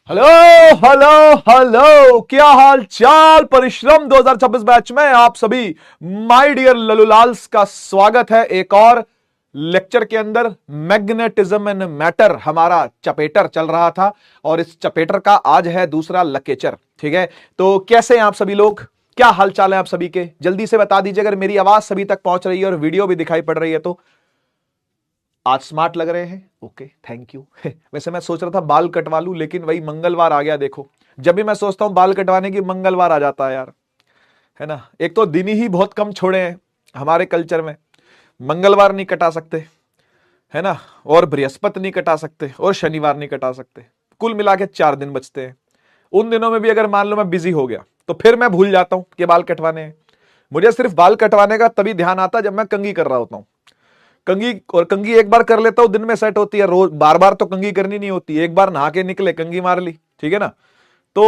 Hello hello hello, क्या हाल चाल। परिश्रम 2026 बैच में आप सभी माय डियर ललूलाल्स का स्वागत है एक और लेक्चर के अंदर। मैग्नेटिज्म एंड मैटर हमारा चपेटर चल रहा था और इस चपेटर का आज है दूसरा लकेचर। ठीक है, तो कैसे हैं आप सभी लोग, क्या हाल चाल है आप सभी के, जल्दी से बता दीजिए अगर मेरी आवाज सभी तक पहुंच रही है और वीडियो भी दिखाई पड़ रही है तो। आज स्मार्ट लग रहे हैं, ओके थैंक यू। वैसे मैं सोच रहा था बाल कटवा लूं, लेकिन वही मंगलवार आ गया। देखो, जब भी मैं सोचता हूं बाल कटवाने की, मंगलवार आ जाता है यार, है ना। एक तो दिन ही बहुत कम छोड़े हैं हमारे कल्चर में, मंगलवार नहीं कटा सकते, है ना, और बृहस्पति नहीं कटा सकते, और शनिवार नहीं कटा सकते। कुल मिला के 4 दिन बचते हैं। उन दिनों में भी अगर मान लो मैं बिजी हो गया तो फिर मैं भूल जाता हूं कि बाल कटवाने हैं। मुझे सिर्फ बाल कटवाने का तभी ध्यान आता जब मैं कंघी कर रहा होता हूं। कंघी, और कंघी एक बार कर लेता हूं दिन में सेट होती है, रोज बार बार तो कंघी करनी नहीं होती। एक बार नहा के निकले कंघी मार ली, ठीक है ना। तो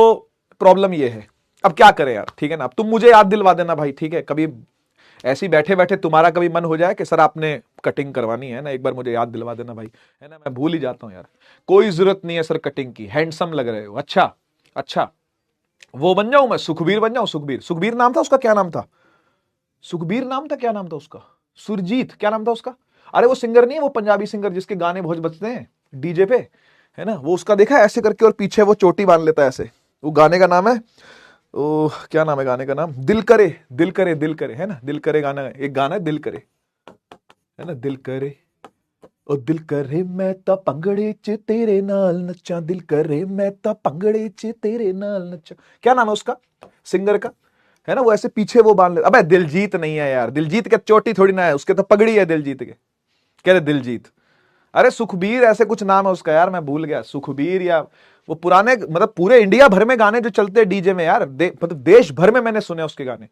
प्रॉब्लम ये है, अब क्या करें यार, ठीक है ना। अब तुम मुझे याद दिलवा देना भाई, ठीक है। कभी ऐसी बैठे बैठे तुम्हारा कभी मन हो जाए कि सर आपने कटिंग करवानी है ना, एक बार मुझे याद दिलवा देना भाई, है ना। मैं भूल ही जाता हूं यार। कोई जरूरत नहीं है सर कटिंग की, हैंडसम लग रहे हो। अच्छा अच्छा, वो बन जाऊं मैं, सुखबीर बन जाऊं। सुखबीर, सुखबीर नाम था उसका, क्या नाम था, सुखबीर नाम था, क्या नाम था उसका, सुरजीत, क्या नाम था उसका। अरे वो सिंगर नहीं है, वो पंजाबी सिंगर जिसके गाने बहुत बजते हैं डीजे पे, है ना। वो उसका देखा है ऐसे करके और पीछे वो चोटी बांध लेता है ऐसे। वो गाने का नाम है, ओ क्या नाम है गाने का नाम, दिल करे दिल करे दिल करे, है ना। दिल करे गाना, एक गाना है दिल करे, है ना। दिल करे ओ दिल करे मैं ता पंगड़े च तेरे नाल नच्चा, दिल करे मैं ता पंगड़े च तेरे नाल नच्चा। क्या नाम है उसका सिंगर का, है ना। वो ऐसे पीछे वो बांध ले। अबे दिलजीत नहीं है यार, दिलजीत के चोटी थोड़ी ना है, उसके तो पगड़ी है दिलजीत के, कह रहे दिलजीत। अरे सुखबीर ऐसे कुछ नाम है उसका यार, मैं भूल गया। सुखबीर या वो पुराने, मतलब पूरे इंडिया भर में गाने जो चलते हैं डीजे में यार, मतलब देश भर में मैंने सुने उसके गाने।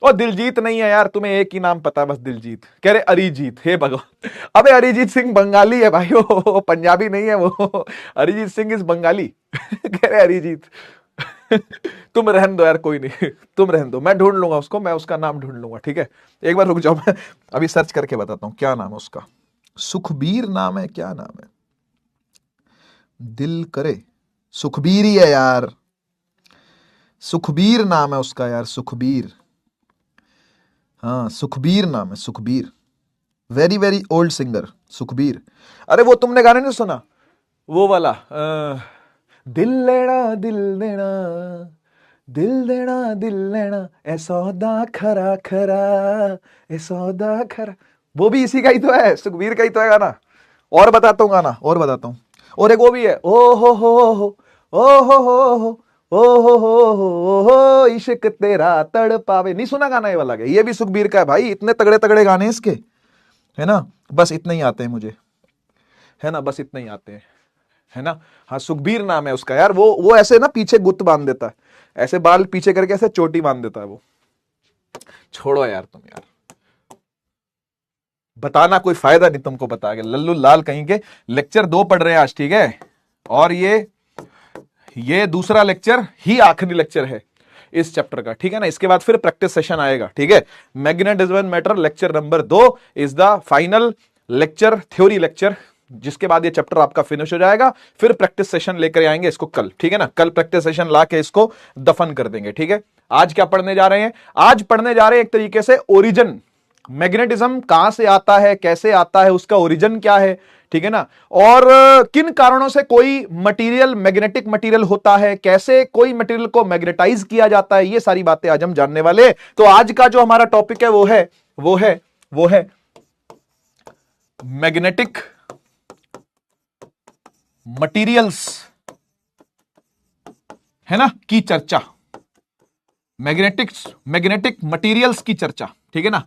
और दिलजीत नहीं है यार, तुम्हें एक ही नाम पता है बस, दिलजीत। कह रहे अरिजीत, हे भगवान। अबे अरिजीत सिंह बंगाली है भाई, वो पंजाबी नहीं है वो। अरिजीत सिंह इज बंगाली। कह रहे अरिजीत। तुम रहन दो यार, कोई नहीं, तुम रहन दो, मैं ढूंढ लूंगा उसको, मैं उसका नाम ढूंढ लूंगा, ठीक है। एक बार रुक जाओ, मैं अभी सर्च करके बताता हूं क्या नाम है उसका। सुखबीर नाम है, क्या नाम है, दिल करे, सुखबीर ही है यार, सुखबीर नाम है उसका यार, सुखबीर। हाँ सुखबीर नाम है, Sukhbir. Very very old singer Sukhbir. अरे वो तुमने गाने नहीं सुना, वो वाला दिल लेना दिल देना, दिल देना दिल लेना, ए सौदा खरा खरा, ए सौदा खरा। वो भी इसी का ही तो है, सुखबीर का ही तो है गाना। और बताता हूँ गाना, और बताता हूँ। और एक वो भी है, ओ हो ओ हो ओ हो इश्क तेरा तड़ पावे। नहीं सुना गाना ये वाला, ये भी सुखबीर का है भाई। इतने तगड़े तगड़े गाने हैं इसके, है ना। बस इतने ही आते हैं मुझे, है ना, बस इतने ही आते हैं, है ना। हाँ सुखबीर नाम है उसका यार। वो ऐसे ना पीछे गुत्त बांध देता है, ऐसे बाल पीछे करके ऐसे चोटी बांध देता है वो। छोड़ो यार तुम यार, बताना कोई फायदा नहीं तुमको बता के, लल्लू लाल कहीं के। लेक्चर 2 पढ़ रहे हैं आज, ठीक है। और ये दूसरा लेक्चर ही आखिरी लेक्चर है इस चैप्टर का, ठीक है ना। इसके बाद फिर प्रैक्टिस सेशन आएगा, ठीक है। Magnetism and matter lecture number 2 is the final lecture, theory lecture, जिसके बाद ये चैप्टर आपका फिनिश हो जाएगा। फिर प्रैक्टिस सेशन लेकर आएंगे इसको कल, ठीक है ना। कल प्रैक्टिस सेशन ला के इसको दफन कर देंगे, ठीक है। आज क्या पढ़ने जा रहे हैं, आज पढ़ने जा रहे हैं एक तरीके से ओरिजिन, मैग्नेटिज्म कहां से आता है, कैसे आता है, उसका ओरिजिन क्या है, ठीक है ना। और किन कारणों से कोई मटेरियल मैग्नेटिक मटेरियल होता है, कैसे कोई मटेरियल को मैग्नेटाइज किया जाता है, ये सारी बातें आज हम जानने वाले हैं। तो आज का जो हमारा टॉपिक है वो है मैग्नेटिक मटेरियल्स, है ना, की चर्चा। मैग्नेटिक मटेरियल्स की चर्चा, ठीक है ना।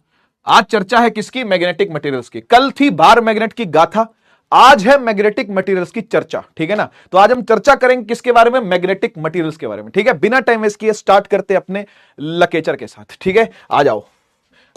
आज चर्चा है किसकी, मैग्नेटिक मटेरियल्स की। कल थी बार मैग्नेट की गाथा, आज है मैग्नेटिक मटेरियल्स की चर्चा, ठीक है ना। तो आज हम चर्चा करेंगे किसके बारे में, मैग्नेटिक मटेरियल्स के बारे में, ठीक है। बिना टाइम वेस्ट किए स्टार्ट करते अपने लकेचर के साथ, ठीक है। आ जाओ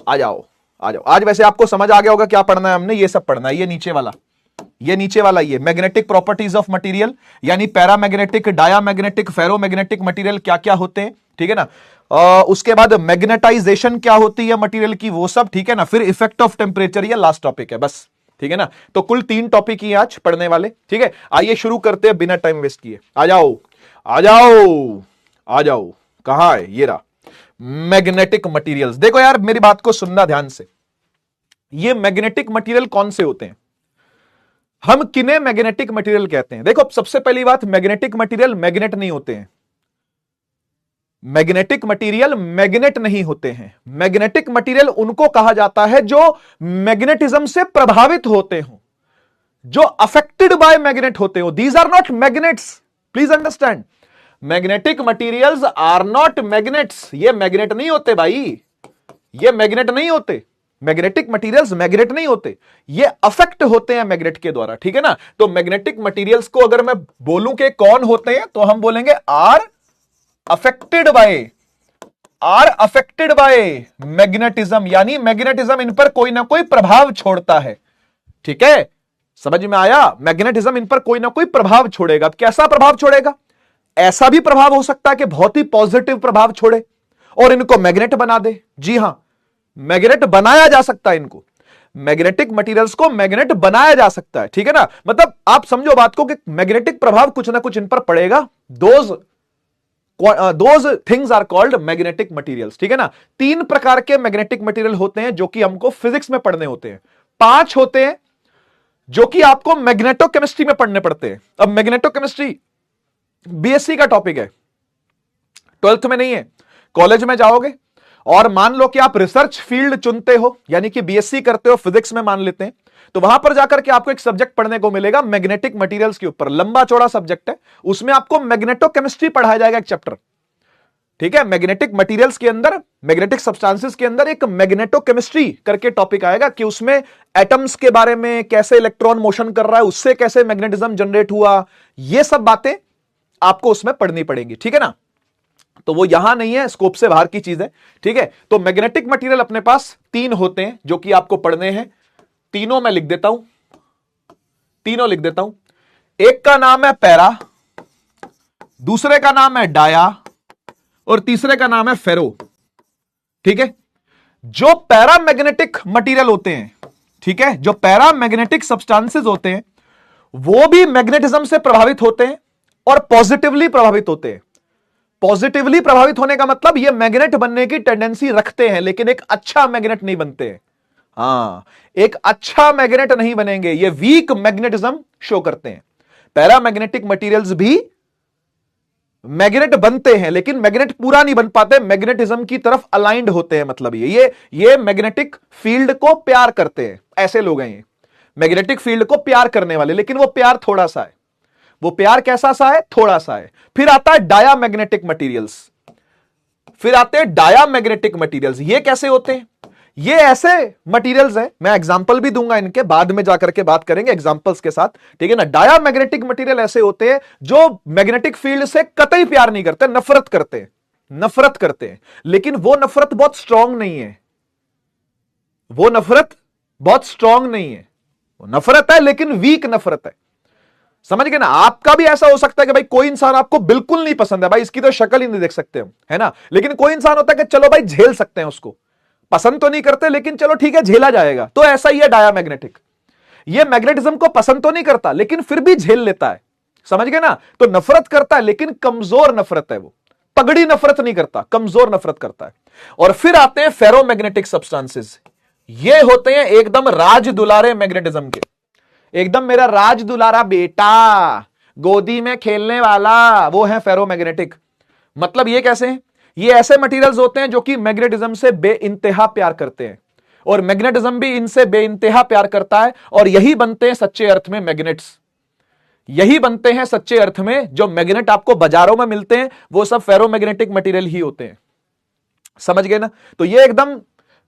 आ जाओ आ जाओ। आज वैसे आपको समझ आ गया होगा क्या पढ़ना है हमने, ये सब पढ़ना है। ये नीचे वाला ये मैग्नेटिक प्रॉपर्टीज ऑफ मटेरियल, यानी पैरामैग्नेटिक, डायामैग्नेटिक, फेरोमैग्नेटिक मटेरियल क्या क्या होते हैं, ठीक है ना। उसके बाद मैग्नेटाइजेशन क्या होती है मटेरियल की, वो सब, ठीक है ना। फिर इफेक्ट ऑफ टेम्परेचर, ये लास्ट टॉपिक है बस। ठीक है ना। तो कुल 3 टॉपिक ही आज पढ़ने वाले, ठीक है। आइए शुरू करते हैं बिना टाइम वेस्ट किए। आ जाओ आ जाओ आ जाओ, कहां है ये रहा, मैग्नेटिक मटेरियल्स। देखो यार मेरी बात को सुनना ध्यान से, ये मैग्नेटिक मटेरियल कौन से होते हैं, हम किन्हें मैग्नेटिक मटेरियल कहते हैं। देखो सबसे पहली बात, मैग्नेटिक मटेरियल मैग्नेट नहीं होते हैं, मैग्नेटिक मटेरियल मैग्नेट नहीं होते हैं। मैग्नेटिक मटेरियल उनको कहा जाता है जो मैग्नेटिज्म से प्रभावित होते हो, जो अफेक्टेड बाय मैग्नेट होते हो। These are not magnets, please understand. Magnetic materials are not magnets, ये मैग्नेट नहीं होते भाई, ये मैग्नेट नहीं होते। मैग्नेटिक मटेरियल्स मैग्नेट नहीं होते, ये अफेक्ट होते हैं मैग्नेट के द्वारा, ठीक है ना। तो मैग्नेटिक मटेरियल्स को अगर मैं बोलूं कि कौन होते हैं, तो हम बोलेंगे आर अफेक्टेड बाय मैग्नेटिज्म, यानी मैग्नेटिज्म इन पर कोई ना कोई प्रभाव छोड़ता है, ठीक है। समझ में आया, मैग्नेटिज्म इन पर कोई ना कोई प्रभाव छोड़ेगा। कैसा प्रभाव छोड़ेगा, ऐसा भी प्रभाव हो सकता है कि बहुत ही पॉजिटिव प्रभाव छोड़े और इनको मैग्नेट बना दे। जी हां, मैग्नेट बनाया जा सकता है इनको, मैग्नेटिक मटेरियल्स को मैग्नेट बनाया जा सकता है, ठीक है ना। मतलब आप समझो बात को कि मैग्नेटिक प्रभाव कुछ ना कुछ इन पर पड़ेगा। Those things are called magnetic materials, ठीक है ना। 3 प्रकार के मैग्नेटिक मटेरियल होते हैं जो कि हमको फिजिक्स में पढ़ने होते हैं। 5 होते हैं जो कि आपको मैग्नेटोकेमिस्ट्री में पढ़ने पड़ते हैं। अब मैग्नेटोकेमिस्ट्री बीएससी का टॉपिक है, 12th में नहीं है। कॉलेज में जाओगे और मान लो कि आप रिसर्च फील्ड चुनते हो, यानी कि बीएससी करते हो फिजिक्स में मान लेते हैं, तो वहां पर जाकर के आपको एक सब्जेक्ट पढ़ने को मिलेगा मैग्नेटिक मटेरियल्स के ऊपर। लंबा चौड़ा सब्जेक्ट है, उसमें आपको मैग्नेटोकेमिस्ट्री पढ़ाया जाएगा, एक चैप्टर, ठीक है। मैग्नेटिक मटेरियल्स के अंदर, मैग्नेटिक सब्सटेंसेस के अंदर एक मैग्नेटोकेमिस्ट्री करके टॉपिक आएगा कि उसमें एटम्स के बारे में, कैसे इलेक्ट्रॉन मोशन कर रहा है, उससे कैसे मैग्नेटिज्म जनरेट हुआ, ये सब बातें आपको उसमें पढ़नी पड़ेंगी, ठीक है ना। तो वो यहां नहीं है, स्कोप से बाहर की चीज है, ठीक है। तो मैग्नेटिक मटेरियल अपने पास 3 होते हैं जो कि आपको पढ़ने हैं। तीनों मैं लिख देता हूं, तीनों लिख देता हूं। एक का नाम है पैरा, दूसरे का नाम है डाया और तीसरे का नाम है फेरो, ठीक है। जो पैरामैग्नेटिक मटेरियल होते हैं, ठीक है, जो पैरामैग्नेटिक सब्सटेंसेस होते हैं, वो भी मैग्नेटिज्म से प्रभावित होते हैं और पॉजिटिवली प्रभावित होते हैं। पॉजिटिवली प्रभावित होने का मतलब ये मैग्नेट बनने की टेंडेंसी रखते हैं, लेकिन एक अच्छा मैग्नेट नहीं बनते हैं। हां, एक अच्छा मैग्नेट नहीं बनेंगे, ये वीक मैग्नेटिज्म शो करते हैं। पैरामैग्नेटिक मटेरियल्स भी मैग्नेट बनते हैं, लेकिन मैग्नेट पूरा नहीं बन पाते, मैग्नेटिज्म की तरफ अलाइंड होते हैं। मतलब ये मैग्नेटिक फील्ड को प्यार करते हैं, ऐसे लोग हैं ये मैग्नेटिक फील्ड को प्यार करने वाले, लेकिन वो प्यार थोड़ा सा है। वो प्यार कैसा सा है, थोड़ा सा है। फिर आता है डायामैग्नेटिक मटेरियल्स, फिर आते हैं डायामैग्नेटिक मटेरियल्स। ये कैसे होते हैं, ये ऐसे मटेरियल्स हैं, मैं एग्जांपल भी दूंगा इनके, बाद में जाकर के बात करेंगे एग्जांपल्स के साथ, ठीक है ना। डायामैग्नेटिक मटेरियल ऐसे होते हैं जो मैग्नेटिक फील्ड से कतई प्यार नहीं करते, नफरत करते हैं, लेकिन वो नफरत बहुत स्ट्रांग नहीं है, वो नफरत है लेकिन वीक नफरत है। समझ गए ना। आपका भी ऐसा हो सकता है कि भाई कोई इंसान आपको बिल्कुल नहीं पसंद है, भाई इसकी तो शक्ल ही नहीं देख सकते हम, है ना। लेकिन कोई इंसान होता है कि चलो भाई झेल सकते हैं उसको, पसंद तो नहीं करते लेकिन चलो ठीक है झेला जाएगा, तो ऐसा ही है डायामैग्नेटिक। ये मैग्नेटिज्म को पसंद तो नहीं करता लेकिन फिर भी झेल लेता है, समझ गए ना। तो नफरत करता है लेकिन कमजोर नफरत है, वो तगड़ी नफरत नहीं करता, कमजोर नफरत करता है। और फिर आते हैं फेरोमैग्नेटिक सब्सटेंसेस, ये होते हैं एकदम राज दुलारे मैग्नेटिज्म के, एकदम मेरा राज दुलारा बेटा, गोदी में खेलने वाला, वो है फेरोमैग्नेटिक। मतलब ये कैसे हैं, ये ऐसे मटेरियल्स होते हैं जो कि मैग्नेटिज्म से बेइंतहा प्यार करते हैं और मैग्नेटिज्म भी इनसे बेइंतहा प्यार करता है, और यही बनते हैं सच्चे अर्थ में मैग्नेट्स। यही बनते हैं सच्चे अर्थ में, जो मैग्नेट आपको बाजारों में मिलते हैं वो सब फेरोमैग्नेटिक मटेरियल ही होते हैं, समझ गए ना। तो ये एकदम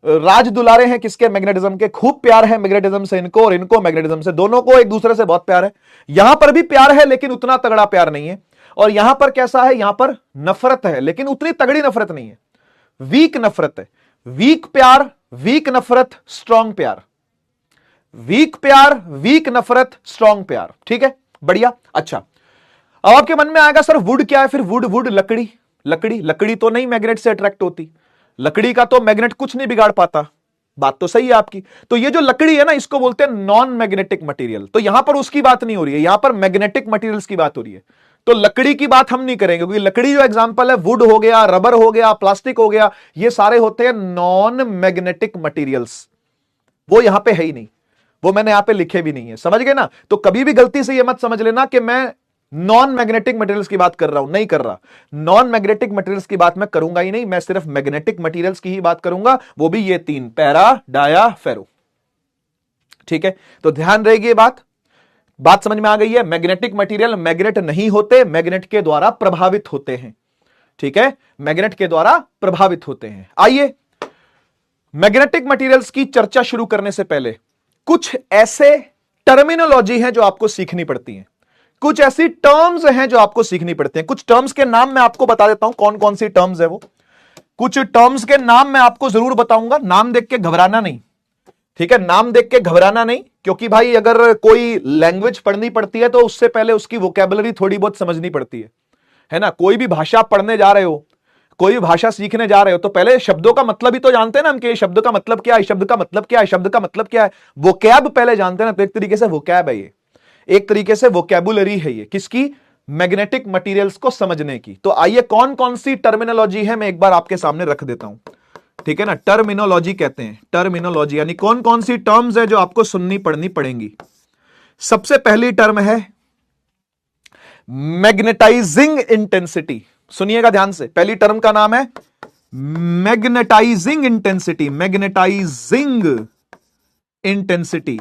राज दुलारे हैं किसके, मैग्नेटिज्म के। खूब प्यार है मैग्नेटिज्म से इनको और इनको मैग्नेटिज्म से, दोनों को एक दूसरे से बहुत प्यार है। यहां पर भी प्यार है लेकिन उतना तगड़ा प्यार नहीं है, और यहां पर कैसा है, यहां पर नफरत है लेकिन उतनी तगड़ी नफरत नहीं है, वीक नफरत है। वीक प्यार, वीक नफरत, स्ट्रांग प्यार, वीक प्यार, वीक नफरत, स्ट्रांग प्यार, ठीक है, बढ़िया। अच्छा, अब आपके मन में आएगा सर वुड क्या है, फिर वुड लकड़ी तो नहीं मैग्नेट से अट्रैक्ट होती, लकड़ी का तो मैग्नेट कुछ नहीं बिगाड़ पाता, बात तो सही है आपकी। तो ये जो लकड़ी है ना, इसको बोलते हैं नॉन मैग्नेटिक मटेरियल। तो यहां पर उसकी बात नहीं हो रही है, यहां पर मैग्नेटिक मटेरियल्स की बात हो रही है। तो लकड़ी की बात हम नहीं करेंगे, क्योंकि लकड़ी जो एग्जांपल है, वुड हो गया, रबर हो गया, प्लास्टिक हो गया, ये सारे होते हैं नॉन मैग्नेटिक मटेरियल्स। वो यहां पे है ही नहीं, वो मैंने यहां पे लिखे भी नहीं है, समझ गए ना। तो कभी भी गलती से ये मत समझ लेना कि मैं नॉन मैग्नेटिक मटेरियल्स की बात कर रहा हूं, नहीं कर रहा। नॉन मैग्नेटिक मटेरियल्स की बात मैं करूंगा ही नहीं, मैं सिर्फ मैग्नेटिक मटेरियल्स की ही बात करूंगा, वो भी ये तीन, पैरा, डाया, फेरो। ठीक है, तो ध्यान रहेगी ये बात समझ में आ गई है। मैग्नेटिक मटेरियल मैग्नेट नहीं होते, मैग्नेट के द्वारा प्रभावित होते हैं। ठीक है, मैग्नेट के द्वारा प्रभावित होते हैं। आइए, मैग्नेटिक मटेरियल्स की चर्चा शुरू करने से पहले कुछ ऐसे टर्मिनोलॉजी हैं जो आपको सीखनी पड़ती हैं, कुछ ऐसी टर्म्स हैं जो आपको सीखनी पड़ती हैं। कुछ टर्म्स के नाम मैं आपको बता देता हूं, कौन कौन सी टर्म्स है वो। कुछ टर्म्स के नाम मैं आपको जरूर बताऊंगा, नाम देख के घबराना नहीं। ठीक है, नाम देख के घबराना नहीं, क्योंकि भाई अगर कोई लैंग्वेज पढ़नी पड़ती है तो उससे पहले उसकी वोकैबुलरी थोड़ी बहुत समझनी पड़ती है ना। कोई भी भाषा पढ़ने जा रहे हो, कोई भी भाषा सीखने जा रहे हो, तो पहले शब्दों का मतलब ही तो जानते हैं ना हम, कि शब्द का मतलब क्या है, शब्द का मतलब क्या है, शब्द का मतलब क्या है, वोकैब पहले जानते हैं ना। तो एक तरीके से वोकैब है ये, एक तरीके से वोकैबुलरी है ये, किसकी, मैग्नेटिक मटेरियल्स को समझने की। तो आइए, कौन कौन सी टर्मिनोलॉजी है मैं एक बार आपके सामने रख देता हूं। ठीक है ना, टर्मिनोलॉजी कहते हैं, टर्मिनोलॉजी यानी कौन कौन सी टर्म्स है जो आपको सुननी पढ़नी पड़ेंगी। सबसे पहली टर्म है मैग्नेटाइजिंग इंटेंसिटी। सुनिएगा ध्यान से, पहली टर्म का नाम है मैग्नेटाइजिंग इंटेंसिटी, मैग्नेटाइजिंग इंटेंसिटी।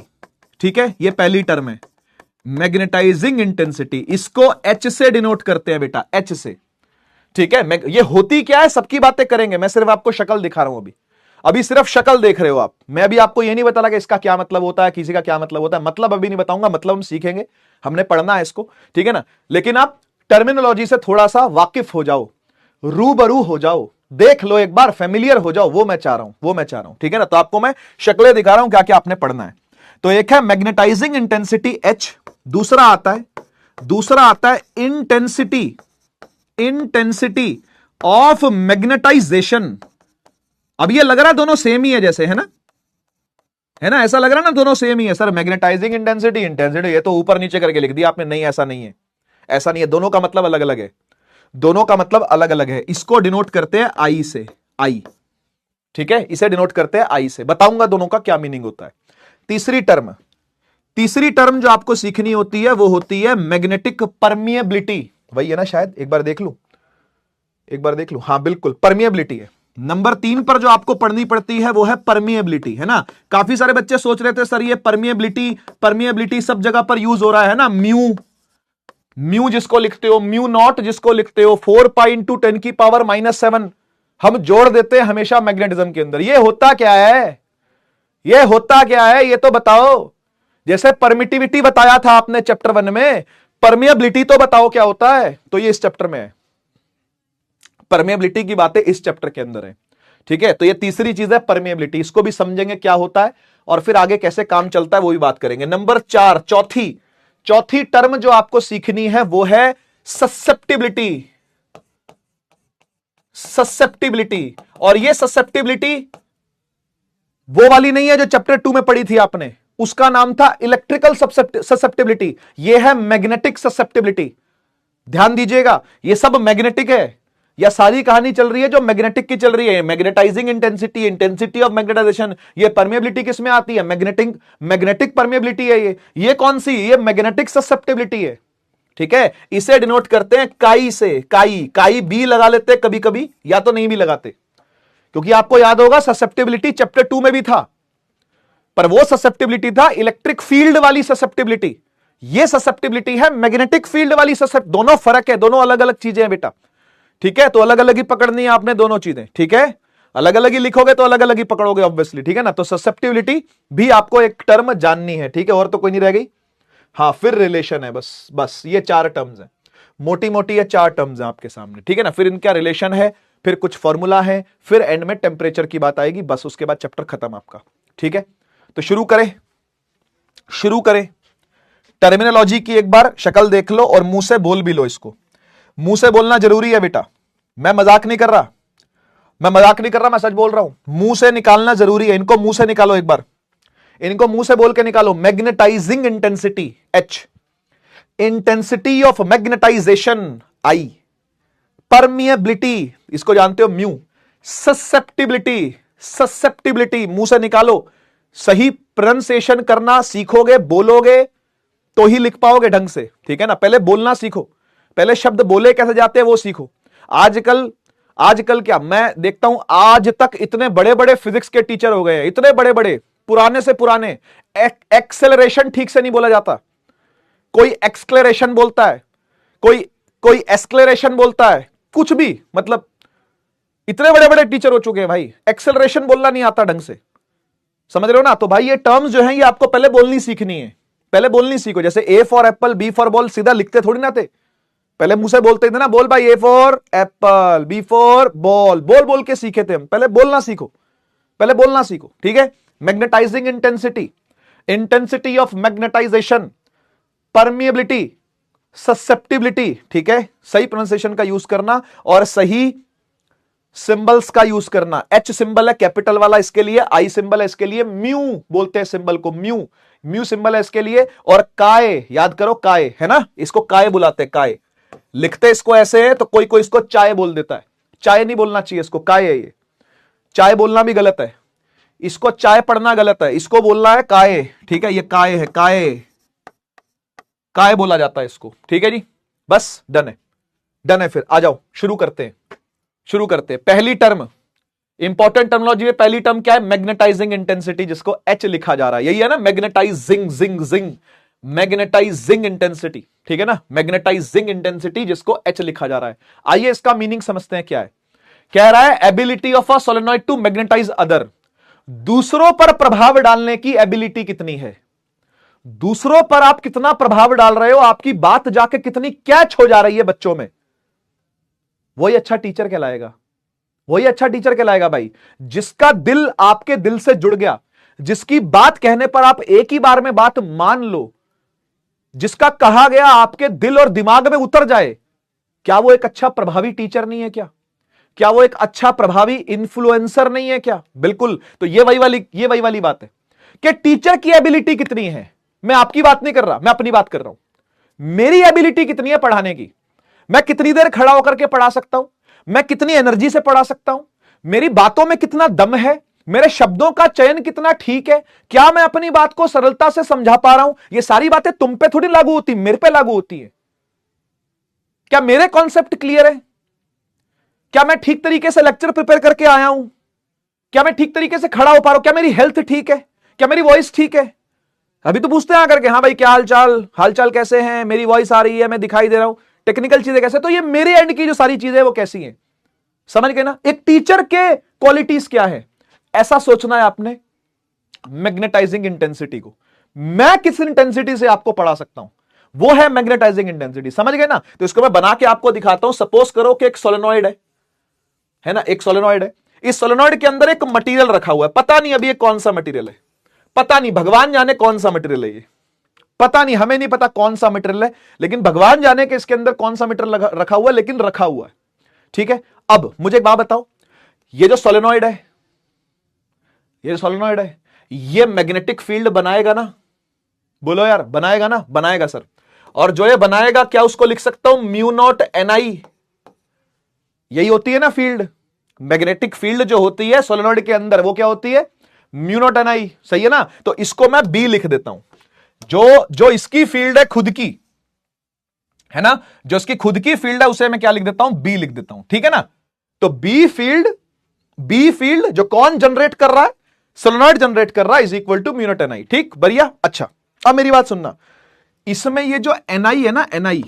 ठीक है, यह पहली टर्म है, मैग्नेटाइजिंग इंटेंसिटी। इसको एच से डिनोट करते हैं बेटा, एच से। ठीक है, ये होती क्या है, सबकी बातें करेंगे, मैं सिर्फ आपको शक्ल दिखा रहा हूं। अभी सिर्फ शक्ल देख रहे हो आप, मैं अभी आपको ये नहीं बता रहा कि इसका क्या मतलब होता है, किसी का क्या मतलब होता है, मतलब अभी नहीं बताऊंगा, मतलब हम सीखेंगे, हमने पढ़ना है इसको। ठीक है ना, लेकिन आप टर्मिनोलॉजी से थोड़ा सा वाकिफ हो जाओ, रूबरू हो जाओ, देख लो एक बार, फेमिलियर हो जाओ, वो मैं चाह रहा हूं। ठीक है ना, तो आपको मैं शक्लें दिखा रहा हूं, क्या क्या आपने पढ़ना है। तो एक है मैग्नेटाइजिंग इंटेंसिटी एच, दूसरा आता है इंटेंसिटी ऑफ मैग्नेटाइजेशन। अब ये लग रहा है दोनों सेम ही है जैसे, है ना, ऐसा लग रहा है ना दोनों सेम ही है। सर मैग्नेटाइजिंग इंटेंसिटी, ये तो ऊपर नीचे करके लिख दिया आपने, नहीं ऐसा नहीं है, दोनों का मतलब अलग अलग है, दोनों का मतलब अलग अलग है। इसको डिनोट करते हैं आई से, आई। ठीक है, इसे डिनोट करते हैं आई से, बताऊंगा दोनों का क्या मीनिंग होता है। तीसरी टर्म जो आपको सीखनी होती है वो होती है मैग्नेटिक परमिएबिलिटी। वही है ना शायद, एक बार देख लूं, हां बिल्कुल परमिएबिलिटी है। नंबर 3 पर जो आपको पढ़नी पड़ती है वो है परमिएबिलिटी, है ना। काफी सारे बच्चे सोच रहे थे सर ये परमिएबिलिटी सब जगह पर यूज हो रहा है ना, म्यू जिसको लिखते हो, म्यू नॉट जिसको लिखते हो, 4 पाई इंटू 10 की पावर -7 हम जोड़ देते हैं हमेशा मैग्नेटिज्म के अंदर। ये होता क्या है, ये तो बताओ। जैसे परमिटिविटी बताया था आपने चैप्टर 1 में, परमिएबिलिटी तो बताओ क्या होता है। तो ये इस चैप्टर में है, परमिएबिलिटी की बातें इस चैप्टर के अंदर है। ठीक है, तो ये तीसरी चीज है परमिएबिलिटी, इसको भी समझेंगे क्या होता है और फिर आगे कैसे काम चलता है वो भी बात करेंगे। नंबर 4, चौथी टर्म जो आपको सीखनी है वो है ससेप्टिबिलिटी। और ये ससेप्टिबिलिटी वो वाली नहीं है जो चैप्टर 2 में पढ़ी थी आपने, उसका नाम था इलेक्ट्रिकल ससेप्टिबिलिटी, ये है मैग्नेटिक ससेप्टिबिलिटी। ध्यान दीजिएगा, ये सब मैग्नेटिक है, या सारी कहानी चल रही है जो मैग्नेटिक की चल रही है। मैग्नेटाइजिंग इंटेंसिटी ऑफ मैग्नेटाइजेशन, ये परमिएबिलिटी किसमें आती है, मैग्नेटिक परमिएबिलिटी है ये कौन सी, ये मैग्नेटिक ससेप्टिबिलिटी है। ठीक है, इसे डिनोट करते हैं काई से, काई बी लगा लेते हैं कभी कभी, या तो नहीं भी लगाते, क्योंकि आपको याद होगा ससेप्टिबिलिटी चैप्टर 2 में भी था, पर वो ससेप्टिबिलिटी था इलेक्ट्रिक फील्ड वाली ससेप्टिबिलिटी, ये ससेप्टिबिलिटी है मैग्नेटिक फील्ड वाली ससेप्ट। दोनों फर्क है, दोनों अलग अलग चीजें हैं बेटा। ठीक है, तो अलग अलग ही पकड़नी है आपने दोनों चीजें। ठीक है, अलग अलग ही लिखोगे तो अलग अलग ही पकड़ोगे ऑब्वियसली। ठीक है ना, तो ससेप्टिबिलिटी भी आपको एक टर्म जाननी है। ठीक है, और तो कोई नहीं रह गई। हाँ, फिर रिलेशन है, बस ये 4 टर्म्स हैं, मोटी ये 4 टर्म्स हैं आपके सामने। ठीक है ना, फिर इनका रिलेशन है, फिर कुछ फॉर्मूला है, फिर एंड में टेम्परेचर की बात आएगी, बस उसके बाद चैप्टर खत्म आपका। ठीक है, तो शुरू करें। टर्मिनोलॉजी की एक बार शक्ल देख लो और मुंह से बोल भी लो इसको, मुंह से बोलना जरूरी है बेटा, मैं मजाक नहीं कर रहा। मैं मजाक नहीं कर रहा, मैं सच बोल रहा हूं। मुंह से निकालना जरूरी है, इनको मुंह से निकालो एक बार, इनको मुंह से बोल के निकालो। Magnetizing intensity H, intensity of magnetization I, permeability इसको जानते हो म्यू, ससेप्टिबिलिटी, ससेप्टिबिलिटी मुंह से निकालो। सही प्रोनाउंसिएशन करना सीखोगे, बोलोगे तो ही लिख पाओगे ढंग से, ठीक है ना। पहले बोलना सीखो, पहले शब्द बोले कैसे जाते हैं वो सीखो। आजकल क्या मैं देखता हूं, आज तक इतने बड़े बड़े फिजिक्स के टीचर हो गए हैं, इतने बड़े बड़े, पुराने से पुराने। एक्सेलरेशन ठीक से नहीं बोला जाता, कोई एक्सक्लेरेशन बोलता है, कोई एस्क्लेरेशन बोलता है, कुछ भी, मतलब इतने बड़े बड़े टीचर हो चुके हैं भाई, एक्सेलरेशन बोलना नहीं आता ढंग से, समझ रहे हो ना। तो भाई ये टर्म्स जो हैं ये आपको पहले बोलनी सीखनी है, पहले बोलनी सीखो। जैसे A for apple, B for ball सीधा लिखते थोड़ी ना थे, पहले मुंह से बोलते थे ना, बोल भाई A for apple, B for ball, बोल बोल के सीखे थे हम। पहले बोलना सीखो, पहले बोलना सीखो, ठीक है। Magnetizing intensity, intensity of magnetization, permeability, susceptibility, ठीक है। सही प्रोनाउंसिएशन का यूज करना और सही सिंबल्स का यूज करना। एच सिंबल है कैपिटल वाला इसके लिए, आई सिंबल है इसके लिए, म्यू बोलते हैं सिंबल को, म्यू, म्यू सिंबल है इसके लिए। और काय याद करो, काय है ना, इसको काय बुलाते हैं, काय। लिखते इसको ऐसे है तो कोई कोई इसको चाय बोल देता है, चाय नहीं बोलना चाहिए इसको, काय है ये। चाय बोलना भी गलत है, इसको चाय पढ़ना गलत है, इसको बोलना है काय, ठीक है। ये काय है, काय, काय बोला जाता है इसको, ठीक है जी। बस डन है, डन है। फिर आ जाओ शुरू करते हैं, शुरू करते हैं। पहली टर्म, इंपॉर्टेंट टर्मिनोलॉजी में पहली टर्म क्या है, मैग्नेटाइजिंग इंटेंसिटी, जिसको एच लिखा जा रहा है, यही है ना, मैग्नेटाइजिंग, जिंग जिंग, मैग्नेटाइजिंग इंटेंसिटी, ठीक है ना, मैग्नेटाइजिंग इंटेंसिटी जिसको एच लिखा जा रहा है। आइए इसका मीनिंग समझते हैं क्या है। कह रहा है ability of a solenoid to magnetize other, दूसरों पर प्रभाव डालने की एबिलिटी कितनी है, दूसरों पर आप कितना प्रभाव डाल रहे हो, आपकी बात जाके कितनी कैच हो जा रही है बच्चों में, वही अच्छा टीचर कहलाएगा, वही अच्छा टीचर कहलाएगा भाई। जिसका दिल आपके दिल से जुड़ गया, जिसकी बात कहने पर आप एक ही बार में बात मान लो, जिसका कहा गया आपके दिल और दिमाग में उतर जाए, क्या वो एक अच्छा प्रभावी टीचर नहीं है क्या, क्या वो एक अच्छा प्रभावी इन्फ्लुएंसर नहीं है क्या। बिल्कुल। तो ये वही वाली बात है कि टीचर की एबिलिटी कितनी है। मैं आपकी बात नहीं कर रहा, मैं अपनी बात कर रहा हूं। मेरी एबिलिटी कितनी है पढ़ाने की, मैं कितनी देर खड़ा होकर के पढ़ा सकता हूं, मैं कितनी एनर्जी से पढ़ा सकता हूं, मेरी बातों में कितना दम है, मेरे शब्दों का चयन कितना ठीक है, क्या मैं अपनी बात को सरलता से समझा पा रहा हूं। ये सारी बातें तुम पे थोड़ी लागू होती, मेरे पे लागू होती है। क्या मेरे कॉन्सेप्ट क्लियर है, क्या मैं ठीक तरीके से लेक्चर प्रिपेयर करके आया हूं, क्या मैं ठीक तरीके से खड़ा हो पा रहा हूं, क्या मेरी हेल्थ ठीक है, क्या मेरी वॉइस ठीक है। अभी तो पूछते हैं आकर के, हाँ भाई क्या हालचाल कैसे हैं, मेरी वॉइस आ रही है, मैं दिखाई दे रहा हूं, टेक्निकल चीजें कैसे। तो ये मेरे एंड की जो सारी चीजें वो कैसी हैं, समझ गए ना। एक टीचर के क्वालिटीज क्या है, ऐसा सोचना है आपने। मैग्नेटाइजिंग इंटेंसिटी को मैं किस इंटेंसिटी से आपको पढ़ा सकता हूं, वो है मैग्नेटाइजिंग इंटेंसिटी, समझ गए ना। तो इसको मैं बना के आपको दिखाता हूं। सपोज करो कि एक सोलेनॉइड है ना, एक सोलेनॉइड है। इस सोलेनॉइड के अंदर एक मटेरियल रखा हुआ है, पता नहीं अभी ये कौन सा मटेरियल है, पता नहीं, भगवान जाने कौन सा मटेरियल है ये, पता नहीं, हमें नहीं पता कौन सा मटेरियल है, लेकिन भगवान जाने के इसके अंदर कौन सा मटेरियल रखा हुआ है, लेकिन रखा हुआ है, ठीक है। अब मुझे एक बात बताओ, ये जो सोलेनॉइड है, ये सोलेनॉइड है, ये मैग्नेटिक फील्ड बनाएगा ना, बोलो यार, बनाएगा ना, बनाएगा सर। और जो ये बनाएगा, क्या उसको लिख सकता हूं म्यू नॉट एन आई, यही होती है ना फील्ड, मैग्नेटिक फील्ड जो होती है सोलेनॉइड के अंदर, वो क्या होती है, म्यू नॉट एन आई, सही है ना। तो इसको मैं बी लिख देता हूं, जो इसकी फील्ड है खुद की, है ना, जो इसकी खुद की फील्ड है उसे मैं क्या लिख देता हूं, बी लिख देता हूं, ठीक है ना। तो बी फील्ड जो कौन जनरेट कर रहा है, सोलेनॉइड जनरेट कर रहा है, is equal to mu naught N I, ठीक, बढ़िया। अच्छा अब मेरी बात सुनना, इसमें ये जो एन आई है ना, एन आई,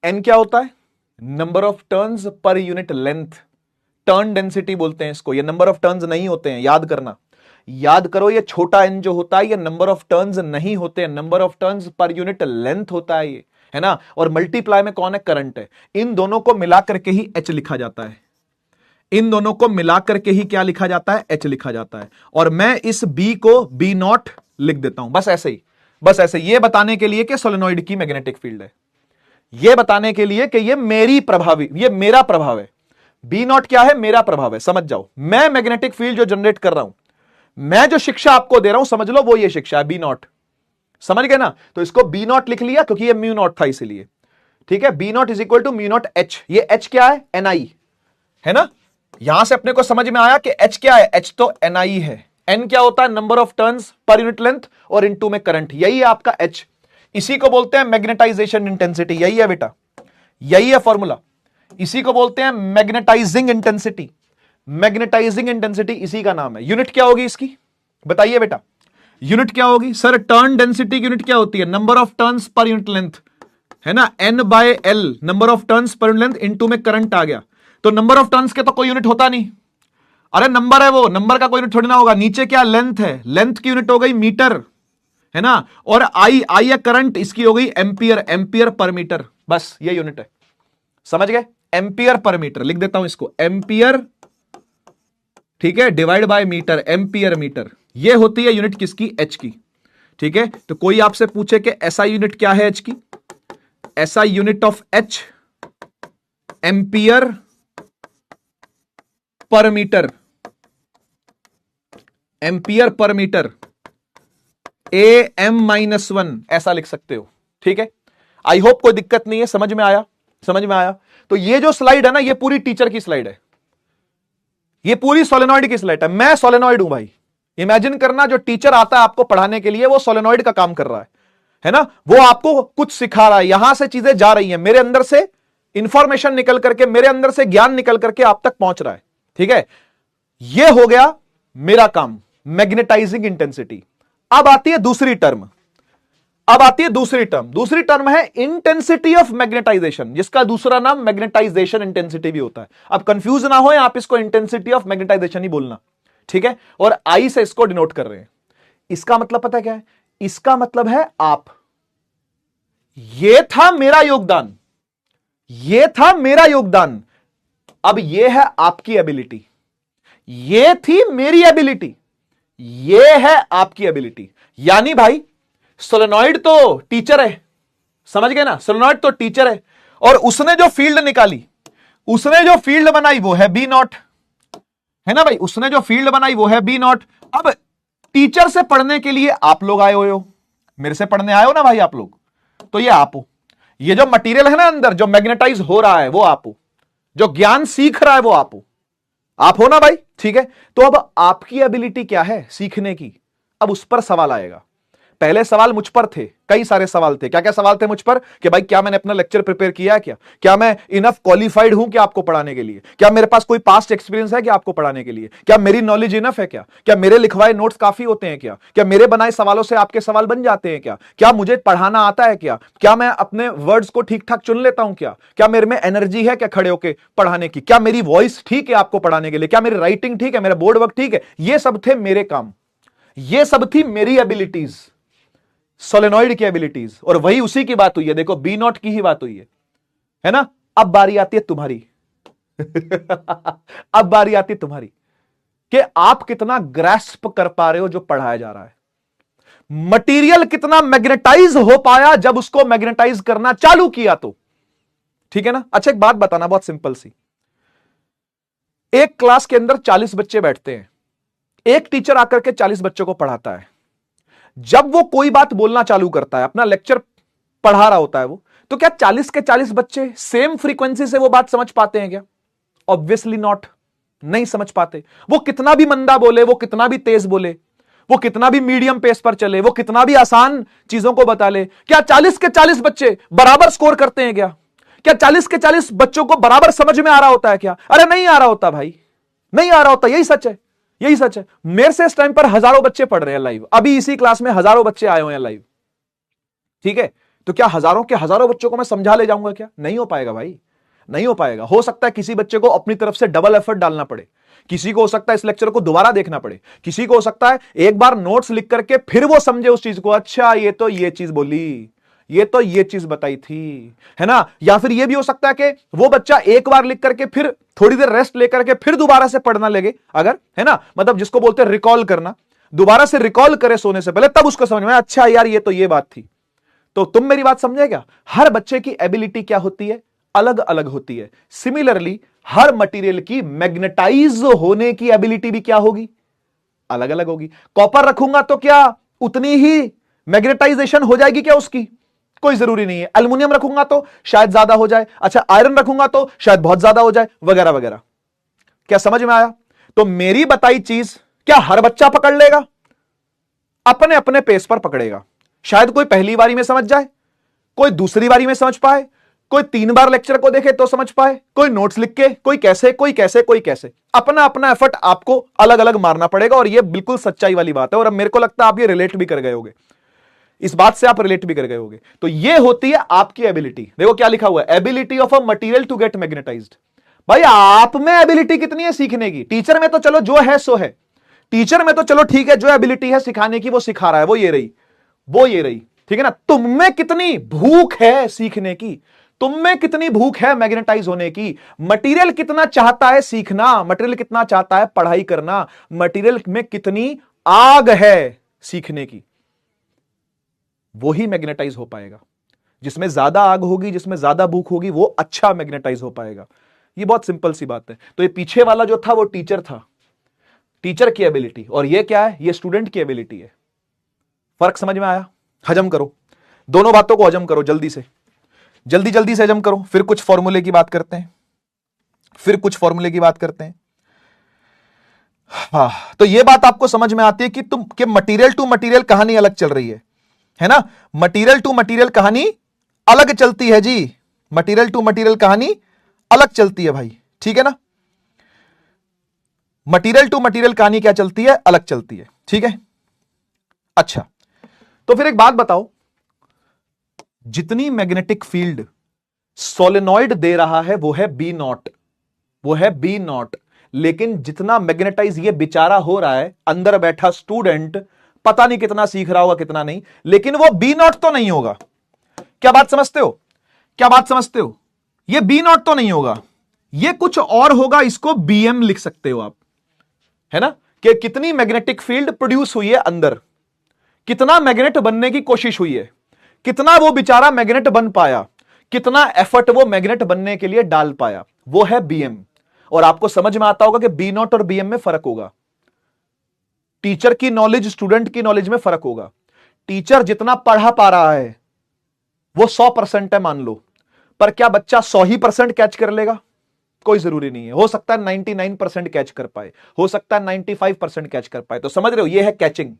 एन क्या होता है, number of turns per unit length, turn density बोलते हैं इसको। ये नंबर ऑफ टर्न्स नहीं होते हैं, याद करना, याद करो, ये छोटा एन जो होता है ये नंबर ऑफ टर्न्स नहीं होते हैं, number of turns per unit length होता है ये, है ना। और मल्टीप्लाई में कौन है, करंट है। इन दोनों को मिलाकर के ही एच लिखा जाता है, इन दोनों को मिलाकर के ही क्या लिखा जाता है, एच लिखा जाता है। और मैं इस बी को बी नॉट लिख देता हूं, बस ऐसे ही, बस ऐसे, ये बताने के लिए कि सोलेनॉइड की मैग्नेटिक फील्ड है, यह बताने के लिए कि यह मेरा प्रभाव है। बी नॉट क्या है? मेरा प्रभाव है। समझ जाओ, मैं मैग्नेटिक फील्ड जो जनरेट कर रहा हूं, मैं जो शिक्षा आपको दे रहा हूं, समझ लो वो ये शिक्षा है, बी नॉट। समझ गए ना? तो इसको बी नॉट लिख लिया क्योंकि ये म्यू नॉट था इसीलिए। ठीक है, B naught is equal to mu naught H. ये एच क्या है? एनआई है ना। यहां से अपने को समझ में आया कि एच क्या है? एच तो एनआई है। एन क्या होता है? Number of turns per unit length, और इनटू में करंट, यही है आपका एच। इसी को बोलते हैं मैग्नेटाइजेशन इंटेंसिटी। यही है बेटा, यही है फॉर्मूला। इसी को बोलते हैं मैग्नेटाइजिंग इंटेंसिटी। मैग्नेटाइजिंग इंटेंसिटी इसी का नाम है। यूनिट क्या होगी इसकी? बताइए बेटा, यूनिट क्या होगी? सर टर्न डेंसिटी की यूनिट क्या होती है? Number of turns per unit length, है ना। N by L, number of turns per unit length, into में करंट आ गया। तो नंबर ऑफ टर्न्स के तो कोई यूनिट होता नहीं। अरे नंबर है वो, नंबर का कोई यूनिट थोड़ी ना होगा। नीचे क्या? लेंथ है, लेंथ की यूनिट हो गई मीटर, है ना। और आई है करंट, इसकी हो गई एम्पियर, एम्पियर पर मीटर। बस ये यूनिट है, समझ गए? एम्पियर पर मीटर लिख देता हूं इसको, एम्पियर, ठीक है, divide by metre, ampere metre. ये होती है यूनिट किसकी? एच की। ठीक है, तो कोई आपसे पूछे कि एसआई यूनिट क्या है एच की? SI unit of H ampere per metre, ampere per metre, A M -1 ऐसा लिख सकते हो। ठीक है, आई होप कोई दिक्कत नहीं है, समझ में आया? समझ में आया? तो ये जो स्लाइड है ना, ये पूरी टीचर की स्लाइड है, ये पूरी सोलेनॉइड की स्लाइड है। मैं सोलेनॉइड हूं भाई। इमेजिन करना, जो टीचर आता है आपको पढ़ाने के लिए, वो सोलेनॉइड का काम कर रहा है ना। वो आपको कुछ सिखा रहा है, यहां से चीजें जा रही हैं, मेरे अंदर से इंफॉर्मेशन निकल करके, मेरे अंदर से ज्ञान निकल करके आप तक पहुंच रहा है। ठीक है, ये हो गया मेरा काम, मैग्नेटाइजिंग इंटेंसिटी। अब आती है दूसरी टर्म, दूसरी टर्म है इंटेंसिटी ऑफ मैग्नेटाइजेशन, जिसका दूसरा नाम मैग्नेटाइजेशन इंटेंसिटी भी होता है। अब कंफ्यूज ना हो, आप इसको इंटेंसिटी ऑफ मैग्नेटाइजेशन ही बोलना, ठीक है। और आई से इसको डिनोट कर रहे हैं। इसका मतलब पता क्या है? इसका मतलब है आप। ये था मेरा योगदान, ये था मेरा योगदान। अब ये है आपकी एबिलिटी, ये थी मेरी एबिलिटी, ये है आपकी एबिलिटी। यानी भाई सोलेनॉइड तो टीचर है, समझ गए ना। सोलेनॉइड तो टीचर है, और उसने जो फील्ड निकाली, उसने जो फील्ड बनाई वो है बी नॉट, है ना भाई। उसने जो फील्ड बनाई वो है बी नॉट। अब टीचर से पढ़ने के लिए आप लोग आए हुए हो, मेरे से पढ़ने आए हो ना भाई आप लोग, तो ये आप हो। ये जो मटेरियल है ना अंदर, जो मैग्नेटाइज हो रहा है वो आप हो, जो ज्ञान सीख रहा है वो आप हो ना भाई, ठीक है। तो अब आपकी एबिलिटी क्या है सीखने की, अब उस पर सवाल आएगा। पहले सवाल मुझ पर थे, कई सारे सवाल थे। क्या क्या सवाल थे मुझ पर? कि भाई क्या मैंने अपना लेक्चर प्रिपेयर किया है, क्या मैं इनफ क्वालिफाइड हूं कि आपको पढ़ाने के लिए, क्या मेरे पास कोई पास्ट एक्सपीरियंस है कि आपको पढ़ाने के लिए, क्या मेरी नॉलेज इनफ है, क्या मेरे लिखवाए नोट्स काफी होते हैं, क्या मेरे बनाए सवालों से आपके सवाल बन जाते हैं, क्या मुझे पढ़ाना आता है, क्या मैं अपने वर्ड्स को ठीक ठाक चुन लेता हूं, क्या मेरे में एनर्जी है क्या खड़े होकर पढ़ाने की, क्या मेरी वॉइस ठीक है आपको पढ़ाने के लिए, क्या मेरी राइटिंग ठीक है, मेरा बोर्ड वर्क ठीक है। ये सब थे मेरे काम, ये सब थी मेरी एबिलिटीज, सोलेनॉइड की एबिलिटीज। और वही उसी की बात हुई है, देखो बी नॉट की ही बात हुई है ना। अब बारी आती है तुम्हारी अब बारी आती है तुम्हारी कि आप कितना ग्रैस्प कर पा रहे हो जो पढ़ाया जा रहा है। मटेरियल कितना मैग्नेटाइज हो पाया जब उसको मैग्नेटाइज करना चालू किया तो, ठीक है ना। अच्छा एक बात बताना, बहुत सिंपल सी। एक क्लास के अंदर 40 बच्चे बैठते हैं, एक टीचर आकर के 40 बच्चों को पढ़ाता है। जब वो कोई बात बोलना चालू करता है, अपना लेक्चर पढ़ा रहा होता है वो, तो क्या 40 के 40 बच्चे सेम फ्रीक्वेंसी से वो बात समझ पाते हैं क्या? ऑब्वियसली नॉट, नहीं समझ पाते। वो कितना भी मंदा बोले, वो कितना भी तेज बोले, वो कितना भी मीडियम पेस पर चले, वो कितना भी आसान चीजों को बता ले, क्या 40 के 40 बच्चे बराबर स्कोर करते हैं क्या 40 के 40 बच्चों को बराबर समझ में आ रहा होता है क्या? अरे नहीं आ रहा होता भाई, नहीं आ रहा होता। यही सच है, यही सच है। मेरे से इस टाइम पर हजारों बच्चे पढ़ रहे हैं लाइव, अभी इसी क्लास में हजारों बच्चे आए हुए हैं लाइव, ठीक है। तो क्या हजारों के हजारों बच्चों को मैं समझा ले जाऊंगा क्या? नहीं हो पाएगा भाई, नहीं हो पाएगा। हो सकता है किसी बच्चे को अपनी तरफ से डबल एफर्ट डालना पड़े, किसी को हो सकता है इस लेक्चर को दोबारा देखना पड़े, किसी को हो सकता है एक बार नोट्स लिख करके फिर वो समझे उस चीज को, अच्छा ये तो ये चीज बोली, ये तो ये चीज बताई थी, है ना। या फिर ये भी हो सकता है कि वो बच्चा एक बार लिख करके फिर थोड़ी देर रेस्ट लेकर के फिर दोबारा से पढ़ना लगे, अगर, है ना, मतलब जिसको बोलते हैं रिकॉल करना, दोबारा से रिकॉल करे सोने से पहले, तब उसको समझ में अच्छा यार ये तो ये बात थी। तो तुम मेरी बात समझे क्या? हर बच्चे की एबिलिटी क्या होती है? अलग अलग होती है। सिमिलरली हर मटेरियल की मैग्नेटाइज होने की एबिलिटी भी क्या होगी? अलग अलग होगी। कॉपर रखूंगा तो क्या उतनी ही मैग्नेटाइजेशन हो जाएगी क्या उसकी? कोई जरूरी नहीं है। एल्युमिनियम रखूंगा तो शायद ज्यादा हो जाए, अच्छा आयरन रखूंगा तो शायद बहुत ज्यादा हो जाए, वगैरह वगैरह। क्या समझ में आया? तो मेरी बताई चीज क्या हर बच्चा पकड़ लेगा? अपने अपने पेस पर पकड़ेगा। शायद कोई पहली बारी में समझ जाए, कोई दूसरी बारी में समझ पाए, कोई 3 बार लेक्चर को देखे तो समझ पाए, कोई नोट्स लिख के, कोई कैसे कोई कैसे कोई कैसे। अपना अपना एफर्ट आपको अलग अलग मारना पड़ेगा और यह बिल्कुल सच्चाई वाली बात है। और अब मेरे को लगता है आप ये रिलेट भी कर गए होगे, इस बात से आप रिलेट भी कर गए होगे। तो ये होती है आपकी एबिलिटी। देखो क्या लिखा हुआ है, ability of a material to get magnetized. भाई आप में एबिलिटी कितनी है सीखने की? टीचर में तो चलो जो है सो है, टीचर में तो चलो ठीक है, जो एबिलिटी है सिखाने की वो सिखा रहा है, वो ये रही, वो ये रही, ठीक है ना। तुम में कितनी भूख है सीखने की? तुम में कितनी भूख है मैग्नेटाइज होने की? मटेरियल कितना चाहता है सीखना, मटेरियल कितना चाहता है पढ़ाई करना, मटेरियल में कितनी आग है सीखने की, वो ही मैग्नेटाइज हो पाएगा। जिसमें ज्यादा आग होगी, जिसमें ज्यादा भूख होगी, वो अच्छा मैग्नेटाइज हो पाएगा। ये बहुत सिंपल सी बात है। तो ये पीछे वाला जो था वो टीचर था, टीचर की एबिलिटी, और ये क्या है? ये स्टूडेंट की एबिलिटी है। फर्क समझ में आया? हजम करो, दोनों बातों को हजम करो जल्दी से, जल्दी जल्दी से हजम करो। फिर कुछ फॉर्मूले की बात करते हैं, फिर कुछ फॉर्मूले की बात करते हैं। हाँ, तो ये बात आपको समझ में आती है कि मटेरियल टू मटेरियल कहानी अलग चल रही है ना? मटेरियल टू मटेरियल कहानी अलग चलती है जी, मटेरियल टू मटेरियल कहानी अलग चलती है भाई, ठीक है ना? मटेरियल टू मटेरियल कहानी क्या चलती है? अलग चलती है, ठीक है। अच्छा, तो फिर एक बात बताओ, जितनी मैग्नेटिक फील्ड सोलेनॉइड दे रहा है वो है बी नॉट, वो है बी नॉट। लेकिन जितना मैग्नेटाइज ये बेचारा हो रहा है, अंदर बैठा स्टूडेंट पता नहीं कितना सीख रहा होगा कितना नहीं, लेकिन वो बी नॉट तो नहीं होगा। क्या बात समझते हो? क्या बात समझते हो? ये बी नॉट तो नहीं होगा, ये कुछ और होगा। इसको बीएम लिख सकते हो आप, है ना? कि कितनी मैग्नेटिक फील्ड प्रोड्यूस हुई है अंदर, कितना मैग्नेट बनने की कोशिश हुई है, कितना वो बेचारा मैग्नेट बन पाया, कितना एफर्ट वो मैग्नेट बनने के लिए डाल पाया, वो है बीएम। और आपको समझ में आता होगा कि बी नॉट और बीएम में फर्क होगा। टीचर की नॉलेज, स्टूडेंट की नॉलेज में फर्क होगा। टीचर जितना पढ़ा पा रहा है वो 100% है मान लो, पर क्या बच्चा 100% कैच कर लेगा? कोई जरूरी नहीं है। हो सकता है 99% कैच कर पाए, हो सकता है 95% कैच कर पाए। तो समझ रहे हो, ये है कैचिंग,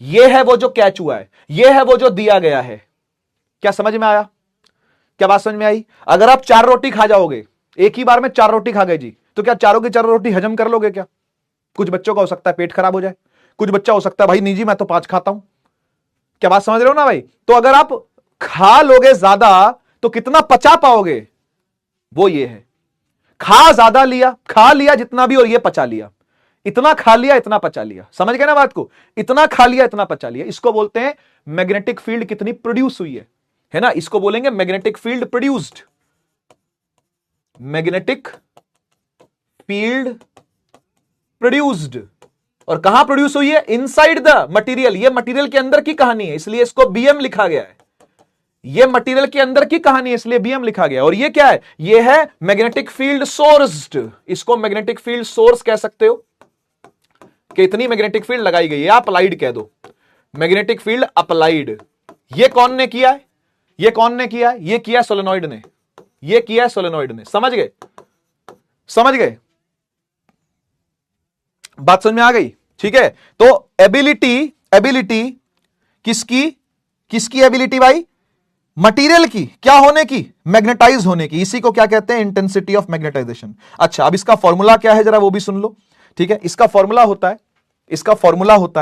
ये है वो जो कैच हुआ है, ये है वो जो दिया गया है। क्या समझ में आया? क्या बात समझ में आई? अगर आप 4 रोटी खा जाओगे, एक ही बार में 4 रोटी खा गए जी, तो क्या चारों की चारों रोटी हजम कर लोगे क्या? कुछ बच्चों का हो सकता है पेट खराब हो जाए, कुछ बच्चा हो सकता है भाई नहीं जी मैं तो 5 खाता हूं। क्या बात समझ रहे हो ना भाई? तो अगर आप खा लोगे ज्यादा तो कितना पचा पाओगे? वो ये है, खा ज्यादा लिया, खा लिया जितना भी और ये पचा लिया, इतना खा लिया इतना पचा लिया। समझ गए ना बात को? इतना खा लिया इतना पचा लिया। इसको बोलते हैं मैग्नेटिक फील्ड कितनी प्रोड्यूस हुई है ना? इसको बोलेंगे magnetic field produced, magnetic field produced. और कहां प्रोड्यूस हुई है? Inside the material. ये मटेरियल के अंदर की कहानी है, इसलिए इसको बीएम लिखा गया है। ये मटेरियल के अंदर की कहानी है, इसलिए बीएम लिखा गया। और ये क्या है? ये है मैग्नेटिक फील्ड सोर्स्ड। इसको मैग्नेटिक फील्ड सोर्स कह सकते हो कि इतनी मैग्नेटिक फील्ड लगाई गई है। अप्लाइड कह दो, मैग्नेटिक फील्ड अप्लाइड। ये कौन ने किया है? ये कौन ने किया है? ये किया सोलेनॉइड ने, ये किया है सोलेनॉइड ने। समझ गए? समझ गए? बात समझ में आ गई? ठीक है। तो एबिलिटी किसकी एबिलिटी भाई? मटेरियल की। क्या होने की? मैग्नेटाइज होने की। इसी को क्या कहते हैं? Intensity of magnetisation. अच्छा, अब इसका फॉर्मूला क्या है जरा वो भी सुन लो, ठीक है। इसका फॉर्मूला होता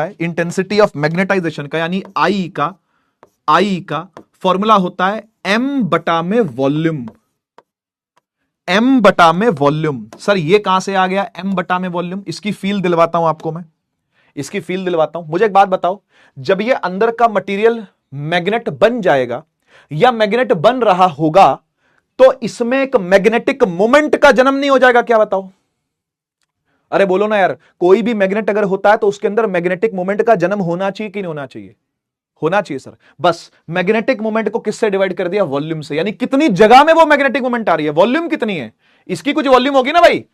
है इंटेंसिटी ऑफ मैग्नेटाइजेशन का, यानी आई का फॉर्मूला होता है m बटा में वॉल्यूम। m बटा में वॉल्यूम। सर ये कहां से आ गया m बटा में वॉल्यूम? इसकी फील दिलवाता हूं आपको मैं, इसकी फील दिलवाता हूं। मुझे एक बात बताओ, जब ये अंदर का मटेरियल मैग्नेट बन जाएगा या मैग्नेट बन रहा होगा तो इसमें एक मैग्नेटिक मोमेंट का जन्म नहीं हो जाएगा क्या? बताओ, अरे बोलो ना यार। कोई भी मैग्नेट अगर होता है तो उसके अंदर मैग्नेटिक मोमेंट का जन्म होना चाहिए कि नहीं होना चाहिए? होना चाहिए सर। बस मैग्नेटिक मोमेंट को किससे डिवाइड कर दिया? वॉल्यूम से। यानी कितनी जगह में वो मैग्नेटिक मोमेंट आ रही है, वॉल्यूम कितनी है, इसकी कुछ वॉल्यूम होगी ना भाई।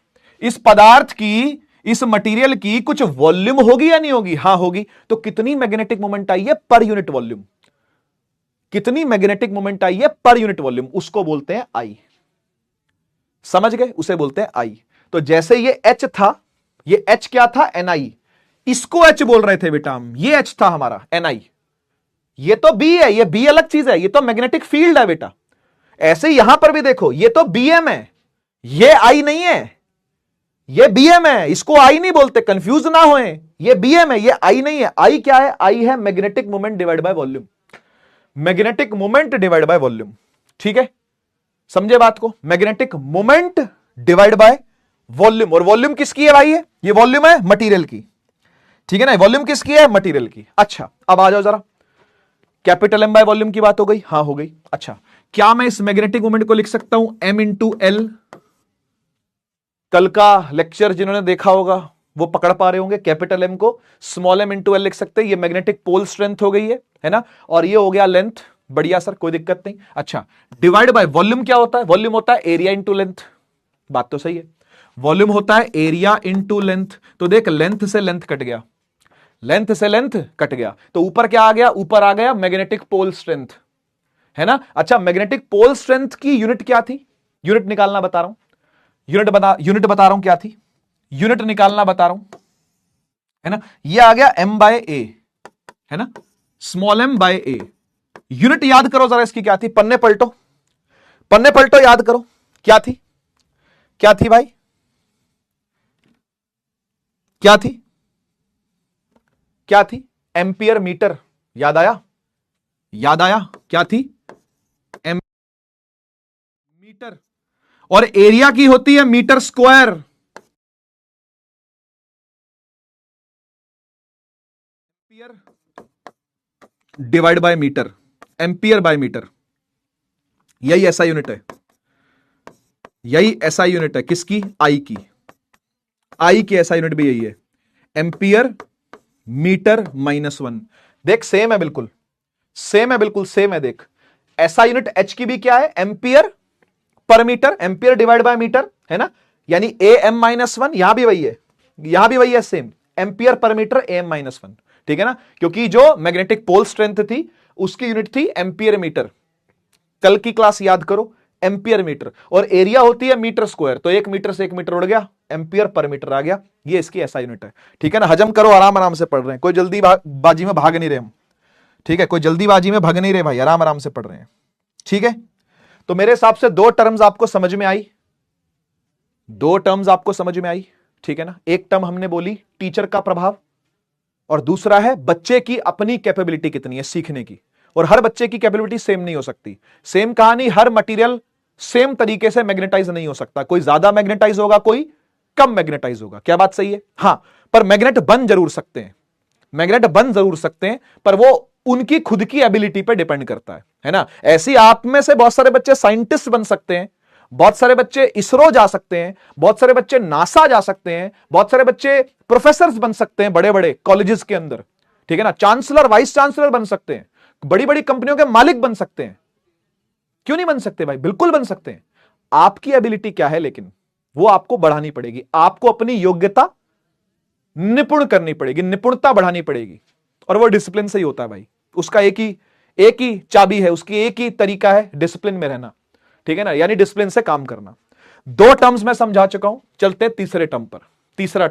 इस पदार्थ की, इस मटेरियल की कुछ वॉल्यूम होगी या नहीं होगी? हां होगी। तो कितनी मैग्नेटिक मोमेंट आई है पर यूनिट वॉल्यूम, कितनी मैग्नेटिक मोमेंट आई है पर यूनिट वॉल्यूम, उसको बोलते हैं आई। समझ गए? उसे बोलते हैं आई। तो जैसे ये एच था, ये एच क्या था? एनआई। इसको एच बोल रहे थे बेटा हम, ये एच था हमारा एनआई। ये तो बी है, ये बी अलग चीज है, ये तो मैग्नेटिक फील्ड है बेटा। ऐसे यहां पर भी देखो, ये तो बीएम है, ये आई नहीं है, ये बीएम है, इसको आई नहीं बोलते, कंफ्यूज ना होए। ये बीएम है, ये आई नहीं है। आई क्या है? आई है magnetic moment divide by volume, magnetic moment divide by volume. ठीक है, समझे बात को? Magnetic moment divide by volume. और वॉल्यूम किसकी है भाई? ये वॉल्यूम है मटेरियल की। ठीक है ना, वॉल्यूम किसकी है? मटेरियल की। अच्छा, अब आ जाओ जरा, कैपिटल एम बाय वॉल्यूम की बात हो गई। हां हो गई। अच्छा, क्या मैं इस मैग्नेटिक मोमेंट को लिख सकता हूं एम इंटू एल? कल का लेक्चर जिन्होंने देखा होगा वो पकड़ पा रहे होंगे, कैपिटल एम को स्मॉल एम इंटू एल लिख सकते हैं। ये मैग्नेटिक पोल स्ट्रेंथ हो गई है ना, और ये हो गया लेंथ। बढ़िया सर, कोई दिक्कत नहीं। अच्छा, डिवाइड बाय वॉल्यूम क्या होता है? वॉल्यूम होता है एरिया इंटू लेंथ। बात तो सही है, वॉल्यूम होता है एरिया इंटू लेंथ। तो देख, लेंथ से लेंथ कट गया, लेंथ से लेंथ कट गया, तो ऊपर क्या आ गया? ऊपर आ गया मैग्नेटिक पोल स्ट्रेंथ, है ना। अच्छा, मैग्नेटिक पोल स्ट्रेंथ की यूनिट क्या थी? यूनिट निकालना बता रहा हूं, यूनिट बता रहा हूं क्या थी, यूनिट निकालना बता रहा हूं, है ना। ये आ गया एम बाय ए, है ना, स्मॉल एम बाय ए। यूनिट याद करो जरा इसकी क्या थी, पन्ने पलटो, पन्ने पलटो, याद करो क्या थी, क्या थी भाई, क्या थी, क्या थी? Ampere metre. याद आया? याद आया? क्या थी? मीटर। और एरिया की होती है metre square. Ampere divide by metre, ampere by metre. यही ऐसा यूनिट है, यही ऐसा यूनिट है किसकी? आई की। आई की ऐसा यूनिट भी यही है, एम्पियर मीटर -1। देख सेम है, बिल्कुल सेम है, बिल्कुल सेम है। देख, ऐसा यूनिट एच की भी क्या है? Ampere per metre, ampere divide by metre, है ना। यानी ए एम -1, यहां भी वही है, यहां भी वही है same, ampere per metre A M -1। ठीक है ना, क्योंकि जो मैग्नेटिक पोल स्ट्रेंथ थी उसकी यूनिट थी एम्पियर मीटर। कल की क्लास याद करो, एम्पियर मीटर। और एरिया होती है मीटर स्क्वायर, तो 1 मीटर से 1 मीटर उड़ गया, एम्पियर पर मीटर आ गया। ये इसकी ऐसा यूनिट है। ठीक है ना, हजम करो, आराम आराम से पढ़ रहे हैं, कोई जल्दीबाजी में भाग नहीं रहे हम। ठीक है, कोई जल्दीबाजी में भाग नहीं रहे भाई, आराम आराम से पढ़ रहे हैं। ठीक है, तो मेरे हिसाब से 2 टर्म्स आपको समझ में आई, 2 टर्म्स आपको समझ में आई। ठीक है ना, एक टर्म हमने बोली टीचर का प्रभाव, और दूसरा है बच्चे की अपनी कैपेबिलिटी कितनी है सीखने की। और हर बच्चे की कैपेबिलिटी सेम नहीं हो सकती। सेम कहानी, हर मटेरियल सेम तरीके से मैग्नेटाइज नहीं हो सकता, कोई ज्यादा मैग्नेटाइज होगा, कोई कम मैग्नेटाइज होगा। क्या बात सही है? हां, पर मैग्नेट बन जरूर सकते हैं, मैग्नेट बन जरूर सकते हैं, पर वो उनकी खुद की एबिलिटी पर डिपेंड करता है ना। ऐसी आप में से बहुत सारे बच्चे साइंटिस्ट बन सकते हैं, बहुत सारे बच्चे इसरो जा सकते हैं, बहुत सारे बच्चे नासा जा सकते हैं, बहुत सारे बच्चे प्रोफेसर बन सकते हैं बड़े बड़े कॉलेजेस के अंदर। ठीक है ना, चांसलर, वाइस चांसलर बन सकते हैं, बड़ी बड़ी कंपनियों के मालिक बन सकते हैं। क्यों नहीं बन सकते भाई? बिल्कुल बन सकते हैं। आपकी एबिलिटी क्या है, लेकिन वो आपको बढ़ानी पड़ेगी, आपको अपनी योग्यता निपुण करनी पड़ेगी, निपुणता बढ़ानी पड़ेगी। और वो डिसिप्लिन से ही होता है भाई, उसका एक ही चाबी है, उसकी एक ही तरीका है, डिसिप्लिन में रहना। ठीक है ना, यानी डिसिप्लिन से काम करना। 2 टर्म्स मैं समझा चुका हूं, चलते हैं तीसरे टर्म पर। तीसरा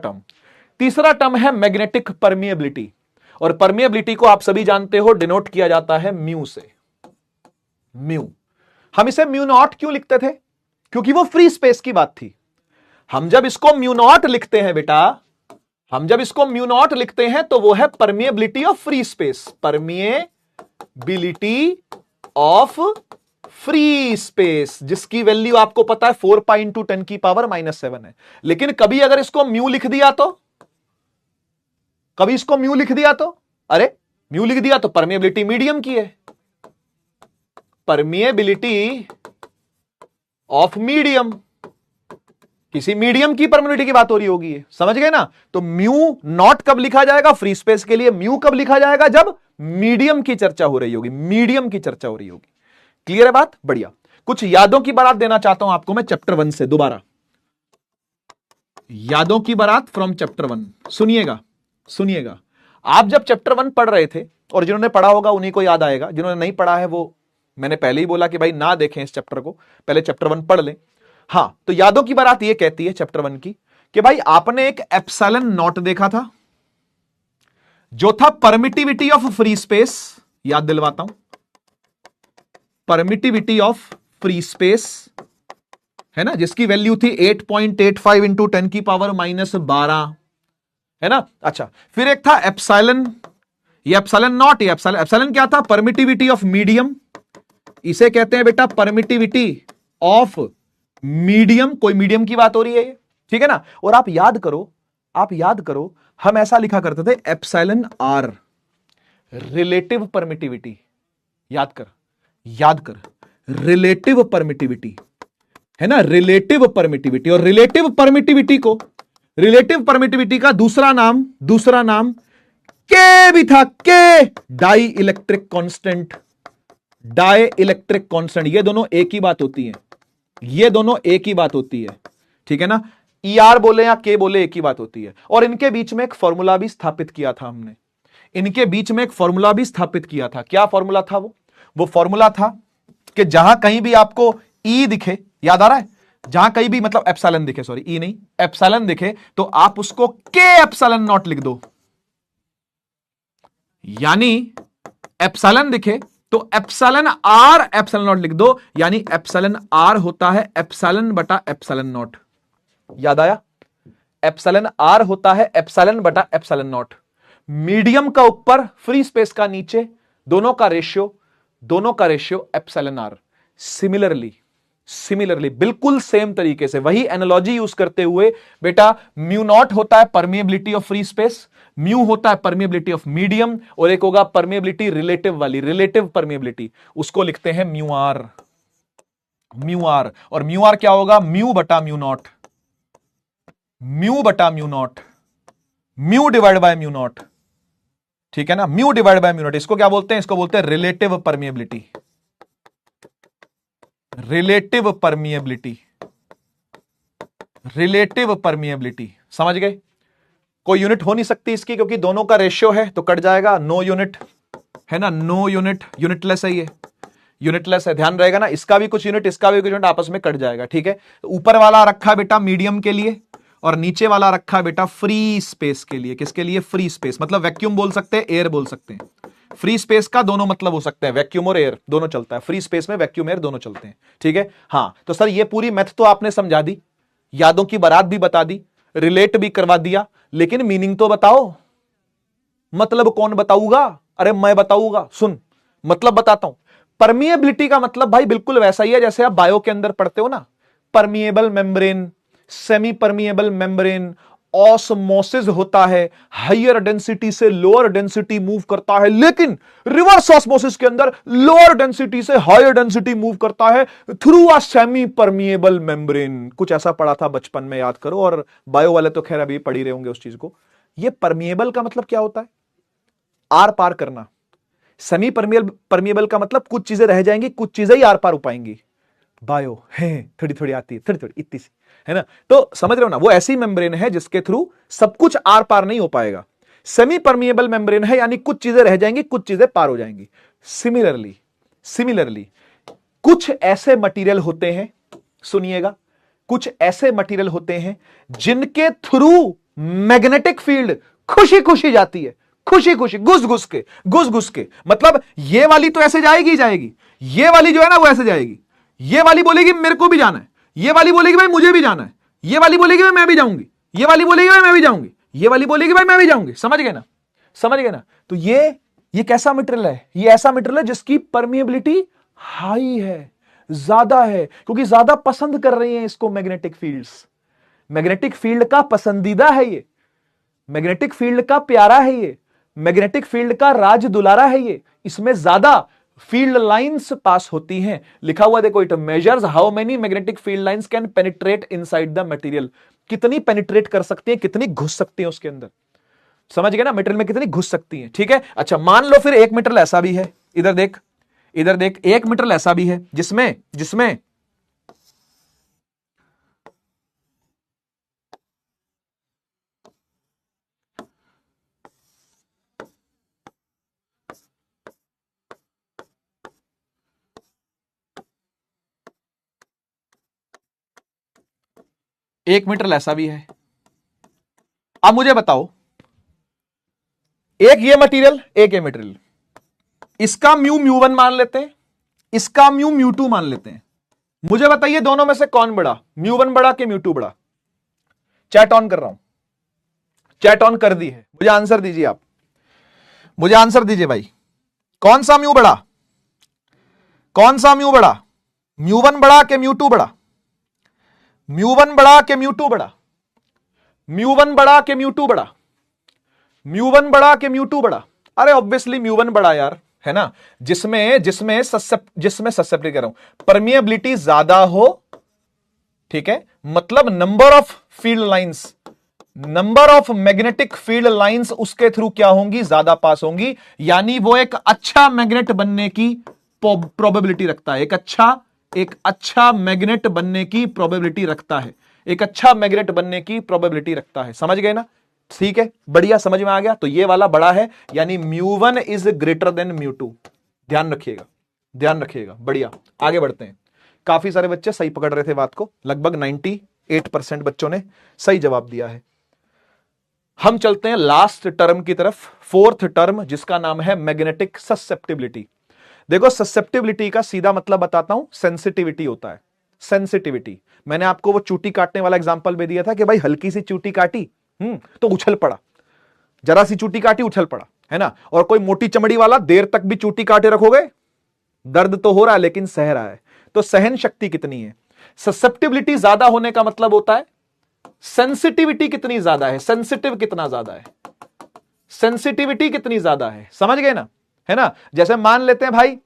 टर्म है मैग्नेटिक परमिएबिलिटी। और परमिएबिलिटी को आप सभी जानते हो, डिनोट किया जाता है म्यू से। म्यू, हम इसे म्यू नॉट क्यों लिखते थे? क्योंकि वो फ्री स्पेस की बात थी। हम जब इसको म्यू नॉट लिखते हैं बेटा, हम जब इसको म्यू नॉट लिखते हैं तो वो है permeability of free space, permeability of free space, जिसकी वैल्यू आपको पता है 4 पाई इंटू 10 की पावर -7 है। लेकिन कभी अगर इसको म्यू लिख दिया तो, कभी इसको म्यू लिख दिया तो, अरे म्यू लिख दिया तो परमिएबिलिटी मीडियम की है, परमिएबिलिटी ऑफ मीडियम, किसी मीडियम की परमिएबिलिटी की बात हो रही होगी, समझ गए ना। तो म्यू नॉट कब लिखा जाएगा? फ्री स्पेस के लिए। म्यू कब लिखा जाएगा? जब मीडियम की चर्चा हो रही होगी, मीडियम की चर्चा हो रही होगी। क्लियर है बात? बढ़िया। कुछ यादों की बारात देना चाहता हूं आपको मैं चैप्टर 1 से दोबारा, यादों की बारात फ्रॉम चैप्टर 1। सुनिएगा सुनिएगा, आप जब चैप्टर 1 पढ़ रहे थे, और जिन्होंने पढ़ा होगा उन्हीं को याद आएगा, जिन्होंने नहीं पढ़ा है वो, मैंने पहले ही बोला कि भाई ना देखें इस चैप्टर को, पहले चैप्टर 1 पढ़ लें। हां, तो यादों की बारात ये कहती है चैप्टर 1 की कि भाई आपने एक एप्सिलॉन नॉट देखा था जो था परमिटिविटी ऑफ फ्री स्पेस। याद दिलवाता हूं, परमिटिविटी ऑफ फ्री स्पेस है ना, जिसकी वैल्यू थी 8.85 इंटू 10 की पावर -12 है ना। अच्छा, फिर एक था एप्सिलॉन, ये एप्सिलॉन नॉट, ये एप्सिलॉन क्या था? परमिटिविटी ऑफ मीडियम, इसे कहते हैं बेटा परमिटिविटी ऑफ मीडियम। कोई मीडियम की बात हो रही है ये, ठीक है ना। और आप याद करो, आप याद करो, हम ऐसा लिखा करते थे एप्सिलॉन आर, रिलेटिव परमिटिविटी। याद कर, याद कर, रिलेटिव परमिटिविटी है ना, रिलेटिव परमिटिविटी। और रिलेटिव परमिटिविटी को, रिलेटिव परमिटिविटी का दूसरा नाम के भी था, K dielectric constant, dielectric constant. ये दोनों एक ही बात होती है, ये दोनों एक ही बात होती है, ठीक है ना। ER बोले या के बोले एक ही बात होती है। और इनके बीच में एक फॉर्मूला भी स्थापित किया था हमने, इनके बीच में एक फॉर्मूला भी स्थापित किया था। क्या फॉर्मूला था वो फॉर्मूला था कि जहां कहीं भी आपको E दिखे, याद आ रहा है, जहां कहीं भी मतलब एप्सिलॉन दिखे, सॉरी E नहीं, एप्सिलॉन दिखे, तो आप उसको के एप्सिलॉन नॉट लिख दो। यानी एप्सिलॉन दिखे तो एप्सिलॉन आर एप्सिलॉन नॉट लिख दो, यानी एप्सिलॉन आर होता है एप्सिलॉन बटा एप्सिलॉन नॉट। याद आया? एप्सिलॉन आर होता है एप्सिलॉन बटा एप्सिलॉन नॉट। मीडियम का ऊपर, फ्री स्पेस का नीचे, दोनों का रेशियो एप्सिलॉन आर। सिमिलरली बिल्कुल सेम तरीके से वही एनालॉजी यूज करते हुए बेटा, म्यू नॉट होता है permeability of free space, mu होता है परमिएबिलिटी ऑफ मीडियम, और एक होगा परमिएबिलिटी रिलेटिव वाली, रिलेटिव परमिएबिलिटी, उसको लिखते हैं म्यू आर। म्यू आर, और म्यू आर क्या होगा? म्यू बटा म्यू नॉट, म्यू बटा mu naught, mu divide by mu not, ठीक है ना, mu divide by mu not. इसको क्या बोलते हैं? इसको बोलते हैं relative permeability, relative permeability, relative permeability. समझ गए? कोई यूनिट हो नहीं सकती इसकी, क्योंकि दोनों का रेशियो है तो कट जाएगा। नो यूनिट है ना, नो यूनिट, यूनिटलेस है, ये यूनिटलेस है, ध्यान रहेगा ना। इसका भी कुछ यूनिट, इसका भी कुछ यूनिट आपस में कट जाएगा, ठीक है। तो ऊपर वाला रखा बेटा मीडियम के लिए, और नीचे वाला रखा बेटा फ्री स्पेस के लिए। किसके लिए? फ्री स्पेस, मतलब वैक्यूम बोल सकते हैं, एयर बोल सकते हैं। फ्री स्पेस का दोनों मतलब हो सकते हैं, वैक्यूम और एयर दोनों चलता है फ्री स्पेस में, वैक्यूम एयर दोनों चलते हैं, ठीक है। हां, तो सर ये पूरी मैथ तो आपने समझा दी, यादों की बारात भी बता दी, रिलेट भी करवा दिया, लेकिन मीनिंग तो बताओ। मतलब कौन बताऊंगा? अरे मैं बताऊंगा, सुन मतलब बताता हूं। परमिएबिलिटी का मतलब भाई बिल्कुल वैसा ही है जैसे आप बायो के अंदर पढ़ते हो ना, permeable membrane, semi permeable membrane, osmosis होता है, हायर डेंसिटी से लोअर डेंसिटी मूव करता है, लेकिन रिवर्स ऑस्मोसिस के अंदर लोअर डेंसिटी से हायर डेंसिटी मूव करता है through a semi permeable membrane. कुछ ऐसा पढ़ा था बचपन में, याद करो, और बायो वाले तो खैर अभी पढ़ ही रहे होंगे उस चीज को। ये परमिएबल का मतलब क्या होता है? आर पार करना। सेमी परमिएबल का मतलब कुछ चीजें रह जाएंगी, कुछ चीजें ही आर पार हो पाएंगी। बायो है थोड़ी थोड़ी आती है, थोड़ी थोड़ी इतनी सी, है ना। तो समझ रहे हो ना, वो ऐसी मेम्ब्रेन है जिसके थ्रू सब कुछ आर पार नहीं हो पाएगा। सेमी परमिएबल मेम्ब्रेन है, यानी कुछ चीजें रह जाएंगी, कुछ चीजें पार हो जाएंगी। सिमिलरली कुछ ऐसे मटेरियल होते हैं, सुनिएगा, कुछ ऐसे मटेरियल होते हैं जिनके थ्रू मैग्नेटिक फील्ड खुशी खुशी जाती है, खुशी खुशी, घुस घुस के। मतलब ये वाली तो ऐसे जाएगी जाएगी, ये वाली जो है ना वो ऐसे जाएगी, ये वाली बोलेगी मेरे को भी जाना है, ये वाली बोलेगी भाई मुझे भी जाना है, ये वाली बोलेगी भाई मैं भी जाऊंगी, ये वाली बोलेगी भाई मैं भी जाऊंगी, ये वाली बोलेगी भाई मैं भी जाऊंगी। समझ गए ना, समझ गए ना। तो ये कैसा मटेरियल है? ये ऐसा मटेरियल है जिसकी परमिएबिलिटी हाई है, ज्यादा है, क्योंकि ज्यादा पसंद कर रही हैं इसको मैग्नेटिक फील्ड्स। मैग्नेटिक फील्ड का पसंदीदा है ये, मैग्नेटिक फील्ड का प्यारा है ये, मैग्नेटिक फील्ड का राज दुलारा है ये। इसमें ज्यादा फील्ड लाइंस पास होती हैं। लिखा हुआ देखो, it measures how many magnetic field lines can penetrate inside the material. कितनी पेनिट्रेट कर सकती हैं, कितनी घुस सकती हैं उसके अंदर। समझ गए ना, मटेरियल में कितनी घुस सकती है। ठीक है, अच्छा मान लो फिर एक मटेरियल ऐसा भी है, इधर देख, इधर देख, एक मटेरियल ऐसा भी है जिसमें जिसमें एक मटेरियल ऐसा भी है। अब मुझे बताओ, एक ये मटेरियल, एक ये मटेरियल, इसका म्यू म्यू1 मान लेते हैं, इसका म्यू म्यू2 मान लेते हैं। मुझे बताइए दोनों में से कौन बड़ा, म्यू1 बड़ा कि म्यू2 बड़ा? चैट ऑन कर रहा हूं, चैट ऑन कर दी है, मुझे आंसर दीजिए आप, मुझे आंसर दीजिए भाई, कौन सा म्यू बड़ा, कौन सा म्यू बड़ा? म्यू1 बड़ा कि म्यू2 बड़ा? म्यू1 बड़ा कि म्यू2 बड़ा? म्यू1 बड़ा कि म्यू2 बड़ा? म्यू1 बड़ा कि म्यू2 बड़ा? अरे ऑब्वियसली म्यू1 बड़ा यार, है ना, जिसमें जिसमें ससेप्टिबिलिटी कह रहा हूं, परमिएबिलिटी ज्यादा हो। ठीक है, मतलब number of field lines, number of magnetic field lines उसके थ्रू क्या होंगी, ज्यादा पास होंगी, यानी वो एक अच्छा मैग्नेट बनने की प्रोबेबिलिटी रखता है, एक अच्छा मैग्नेट बनने की प्रोबेबिलिटी रखता है, एक अच्छा मैग्नेट बनने की प्रोबेबिलिटी रखता है। समझ गए ना? ठीक है, बढ़िया, समझ में आ गया। तो ये वाला बड़ा है, यानी म्यू1 इज ग्रेटर देन म्यू2। ध्यान रखिएगा, ध्यान रखिएगा, बढ़िया। आगे बढ़ते हैं, काफी सारे बच्चे सही पकड़ रहे थे बात को, लगभग 98% बच्चों ने सही जवाब दिया है। हम चलते हैं लास्ट टर्म की तरफ, फोर्थ टर्म, जिसका नाम है मैग्नेटिक ससेप्टिबिलिटी। देखो, ससेप्टिबिलिटी का सीधा मतलब बताता हूं, सेंसिटिविटी होता है, सेंसिटिविटी। मैंने आपको वो चूटी काटने वाला एग्जांपल भी दिया था कि भाई हल्की सी चूटी काटी तो उछल पड़ा, जरा सी चूटी काटी उछल पड़ा, है ना। और कोई मोटी चमड़ी वाला देर तक भी चूटी काटे रखोगे, दर्द तो हो रहा है लेकिन सह रहा है। तो सहन शक्ति कितनी है? ससेप्टिबिलिटी ज्यादा होने का मतलब होता है सेंसिटिविटी कितनी ज्यादा है, सेंसिटिव कितना ज्यादा है, सेंसिटिविटी कितनी ज्यादा है। समझ गए ना, है ना। जैसे मान लेते हैं भाई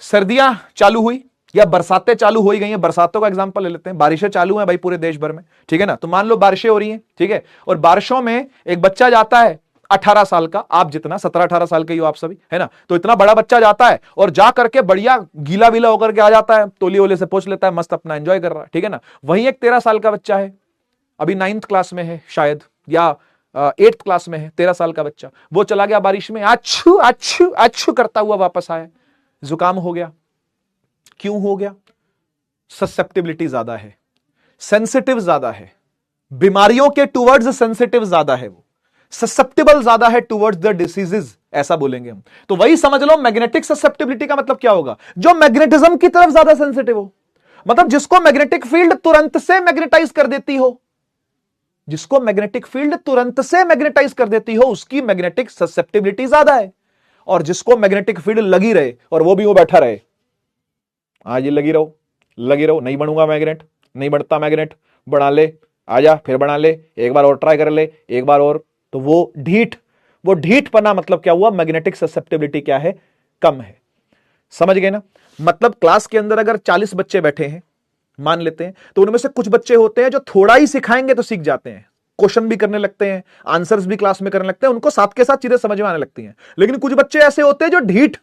सर्दियां चालू हुई या बरसातें चालू हो ही गई हैं, बरसातों का एग्जांपल ले लेते हैं, बारिशें चालू हैं भाई पूरे देश भर में, ठीक है ना। तो मान लो बारिशें हो रही हैं, ठीक है, और बारिशों में एक बच्चा जाता है 18 साल का, आप जितना 17-18 साल के ही हो आप सभी, है ना। तो इतना बड़ा बच्चा जाता है और जा करके बढ़िया गीला वीला होकर के आ जाता है, तोली ओले से पोंछ लेता है, मस्त अपना एंजॉय कर रहा है, ठीक है ना। वहीं एक 13 साल का बच्चा है, अभी 9th क्लास में है शायद, या 8th क्लास में है, 13 साल का बच्चा, वो चला गया बारिश में, अच्छू अच्छू अच्छू करता हुआ वापस आया, जुकाम हो गया। क्यों हो गया? ससेप्टिबिलिटी ज्यादा है, सेंसिटिव ज्यादा है, बीमारियों के टुवर्ड्स सेंसिटिव ज्यादा है, वो ससेप्टिबल ज्यादा है टुवर्ड्स द डिसीजेस, ऐसा बोलेंगे हम। तो वही समझ लो, मैग्नेटिक ससेप्टिबिलिटी का मतलब क्या होगा? जो मैग्नेटिज्म की तरफ ज्यादा सेंसिटिव हो, मतलब जिसको मैग्नेटिक फील्ड तुरंत से मैग्नेटाइज कर देती हो, जिसको मैग्नेटिक फील्ड तुरंत से मैग्नेटाइज कर देती हो, उसकी मैग्नेटिक ससेप्टिबिलिटी ज्यादा है। और जिसको मैग्नेटिक फील्ड लगी रहे और वो भी वो बैठा रहे, आज ये लगी रहो लगी रहो, नहीं बनूंगा मैग्नेट, नहीं बढ़ता मैग्नेट, बना ले, आजा फिर बना ले, एक बार और ट्राई कर ले, एक बार और, तो वो ढीठ पना, मतलब क्या हुआ? मैग्नेटिक ससेप्टिबिलिटी क्या है? कम है। समझ गए ना। मतलब क्लास के अंदर अगर 40 बच्चे बैठे हैं मान लेते हैं, तो उनमें से कुछ बच्चे होते हैं जो थोड़ा ही सिखाएंगे तो सीख जाते हैं, क्वेश्चन भी करने लगते हैं, आंसर्स भी क्लास में करने लगते हैं, उनको साथ के साथ चीजें समझ में आने लगती हैं। लेकिन कुछ बच्चे ऐसे होते हैं जो ढीठ,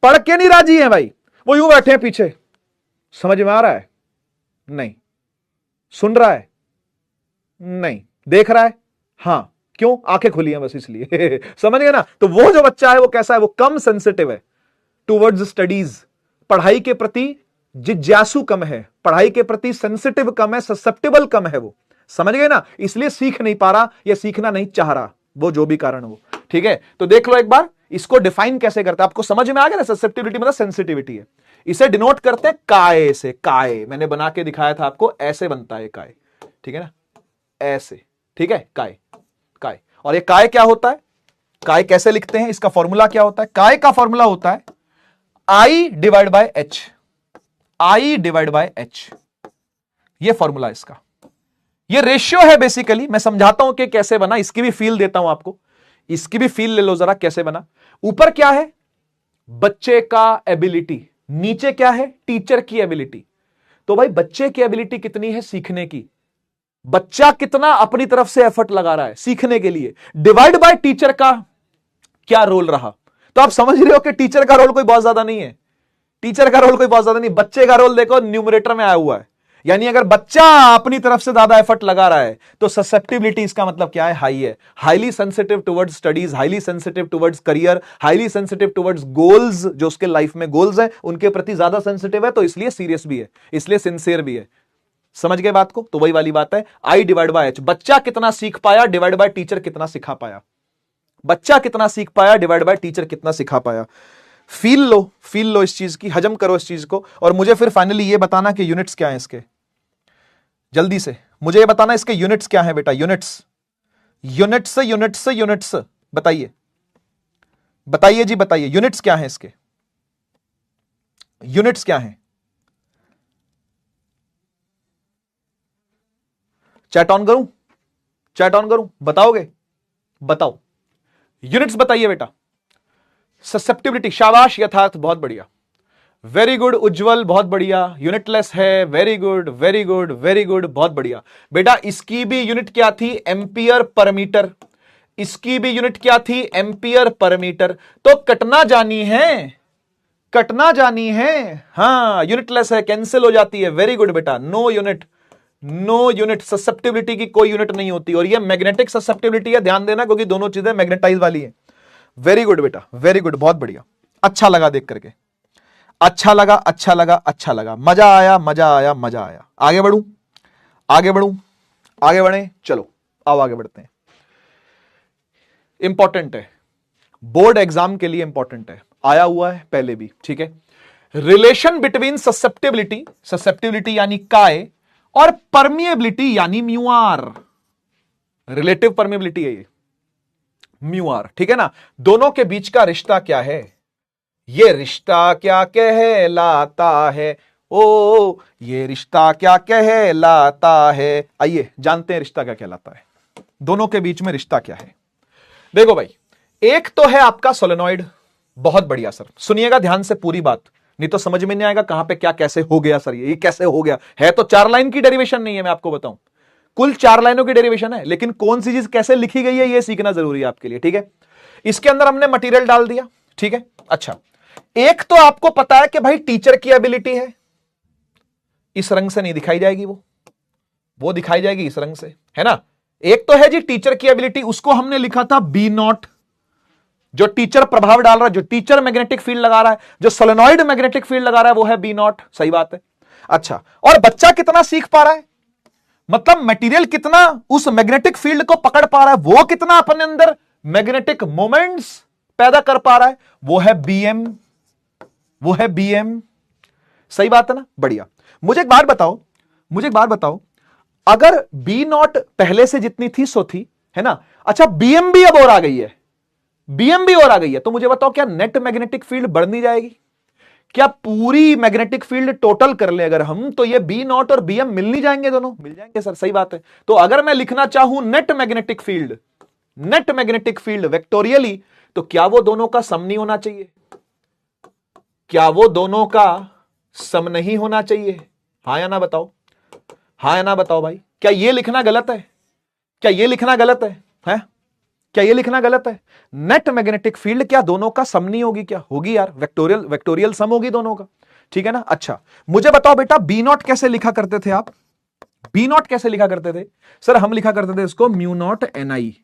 पढ़ के नहीं राजी हैं भाई, वो यूं बैठे हैं पीछे, समझ में आ रहा है? नहीं। सुन रहा है? नहीं। देख रहा है? हां। क्यों? आंखें खुली हैं बस इसलिए समझ गए ना। तो वो जो बच्चा है वो कैसा है? वो कम सेंसिटिव है टुवर्ड्स स्टडीज, पढ़ाई के प्रति जिज्ञासु कम है, पढ़ाई के प्रति सेंसिटिव कम है, ससेप्टिबल कम है वो। समझ गए ना। इसलिए सीख नहीं पा रहा या सीखना नहीं चाह रहा, वो जो भी कारण हो, ठीक है। तो देख लो एक बार इसको डिफाइन कैसे करते हैं, आपको समझ में आ गया ना। ससेप्टिबिलिटी मतलब सेंसिटिविटी है। इसे डिनोट करते हैं काय से, काय मैंने बना के दिखाया था आपको, ऐसे बनता है काय, ठीक है ना, ऐसे, ठीक है, काय काय। और ये काय क्या होता है? काय कैसे लिखते हैं? इसका फॉर्मूला क्या होता है? काय का फॉर्मूला होता है I divide by H, I divide by H, ये फॉर्मूला इसका, ये रेशियो है बेसिकली। मैं समझाता हूं कि कैसे बना, इसकी भी फील देता हूं आपको, इसकी भी फील ले लो जरा कैसे बना। ऊपर क्या है? बच्चे का एबिलिटी, नीचे क्या है? टीचर की एबिलिटी। तो भाई बच्चे की एबिलिटी कितनी है सीखने की? बच्चा कितना अपनी तरफ से एफर्ट लगा रहा है सीखने के लिए, डिवाइड बाय टीचर का क्या रोल रहा। तो आप समझ रहे हो कि टीचर का रोल कोई बहुत ज्यादा नहीं है, टीचर का रोल कोई बहुत ज्यादा नहीं, बच्चे का रोल देखो न्यूमरेटर में आया हुआ है। यानी अगर बच्चा अपनी तरफ से ज्यादा एफर्ट लगा रहा है तो ससेप्टिबिलिटी इसका मतलब क्या है, हाई है, highly sensitive towards studies, highly sensitive towards career, highly sensitive towards goals, जो उसके लाइफ में गोल्स हैं उनके प्रति ज्यादा सेंसिटिव है, तो इसलिए सीरियस भी है, इसलिए सिंसियर भी है। समझ गए बात को? तो वही वाली बात है, आई डिवाइड बाय एच, बच्चा कितना सीख पाया डिवाइड बाय टीचर कितना सिखा पाया, बच्चा कितना सीख पाया डिवाइड बाय टीचर कितना सिखा पाया। फील लो इस चीज की, हजम करो इस चीज को, और मुझे फिर फाइनली ये बताना कि यूनिट्स क्या है इसके, जल्दी से मुझे ये बताना इसके यूनिट्स क्या है बेटा, यूनिट्स बताइए, बताइए जी बताइए, यूनिट्स क्या है इसके, यूनिट्स क्या है? चैट ऑन करूं, चैट ऑन करूं, बताओगे? बताओ यूनिट्स बताइए बेटा। ससेप्टिबिलिटी, शाबाश यथार्थ, बहुत बढ़िया, वेरी गुड उज्जवल, बहुत बढ़िया, यूनिटलेस है, very good very good very good, बहुत बढ़िया बेटा। इसकी भी यूनिट क्या थी, एम्पियर पर मीटर, इसकी भी यूनिट क्या थी, एम्पियर पर मीटर। तो कटना जानी है, कटना जानी है, हां यूनिटलेस है, कैंसिल हो जाती है, वेरी गुड बेटा, no unit, no unit, susceptibility की कोई यूनिट नहीं होती, और ये मैग्नेटिक ससेप्टिबिलिटी है, ध्यान देना, क्योंकि दोनों चीजें मैग्नेटाइज वाली है। वेरी गुड बेटा, वेरी गुड, बहुत बढ़िया, अच्छा लगा देख करके, अच्छा लगा अच्छा लगा अच्छा लगा, मजा आया मजा आया मजा आया। आगे बढ़ूं, आगे बढ़ूं, आगे बढ़े, चलो अब आगे बढ़ते हैं। इंपॉर्टेंट है, बोर्ड एग्जाम के लिए इंपॉर्टेंट है, आया हुआ है पहले भी, ठीक है। रिलेशन बिटवीन ससेप्टिबिलिटी, ससेप्टिबिलिटी यानी काय, और परमिएबिलिटी यानी म्यू आर, रिलेटिव परमिएबिलिटी है ये म्यू आर, ठीक है ना। दोनों के बीच का रिश्ता क्या है, ये रिश्ता क्या कहलाता है, ओ ये रिश्ता क्या कहलाता है, आइए जानते हैं रिश्ता क्या कहलाता है, दोनों के बीच में रिश्ता क्या है। देखो भाई, एक तो है आपका सोलेनॉइड, बहुत बढ़िया सर, सुनिएगा ध्यान से पूरी बात, नहीं तो समझ में नहीं आएगा कहां पे क्या कैसे हो गया सर, ये कैसे हो गया है। तो 4 लाइन की डेरिवेशन नहीं है, मैं आपको बताऊं, कुल 4 लाइनों की डेरिवेशन है, लेकिन कौन सी चीज कैसे लिखी गई है ये सीखना जरूरी है आपके लिए, ठीक है। इसके अंदर हमने मटेरियल डाल दिया, ठीक है। अच्छा, एक तो आपको पता है कि भाई टीचर की एबिलिटी है, इस रंग से नहीं दिखाई जाएगी, वो दिखाई जाएगी इस रंग से, है ना। एक तो है जी टीचर की एबिलिटी, उसको हमने लिखा था बी नॉट, जो टीचर प्रभाव डाल रहा है, जो टीचर मैग्नेटिक फील्ड लगा रहा है, जो सोलेनॉइड मैग्नेटिक फील्ड लगा रहा है, वो है बी नॉट, सही बात है। अच्छा, और बच्चा कितना सीख पा रहा है, मतलब मटेरियल कितना उस मैग्नेटिक फील्ड को पकड़ पा रहा है, वो कितना अपने अंदर मैग्नेटिक मोमेंट्स पैदा कर पा रहा है, वो है बीएम, वो है बीएम, सही बात है ना, बढ़िया। मुझे एक बात बताओ, मुझे एक बात बताओ, अगर बी नॉट पहले से जितनी थी सो थी, है ना। अच्छा, बीएम भी अब और आ गई है, बीएम भी और आ गई है, तो मुझे बताओ क्या नेट मैग्नेटिक फील्ड बढ़ नहीं जाएगी? क्या पूरी मैग्नेटिक फील्ड टोटल कर ले अगर हम, तो ये बी नॉट और बीएम मिल नहीं जाएंगे, दोनों मिल जाएंगे सर, सही बात है। तो अगर मैं लिखना चाहूं net magnetic field, net magnetic field vectorially, तो क्या वो दोनों का सम नहीं होना चाहिए? क्या वो दोनों का सम नहीं होना चाहिए? हाँ या ना बताओ, हाँ या ना बताओ भाई, क्या ये लिखना गलत है? क्या ये लिखना गलत है? क्या ये लिखना गलत है? नेट मैग्नेटिक फील्ड क्या दोनों का सम नहीं होगी? क्या होगी यार, वेक्टोरियल सम होगी दोनों का, ठीक है ना। अच्छा, मुझे बताओ बेटा, बी नॉट कैसे लिखा करते थे आप? बी नॉट कैसे लिखा करते थे? सर हम लिखा करते थे इसको mu naught N I,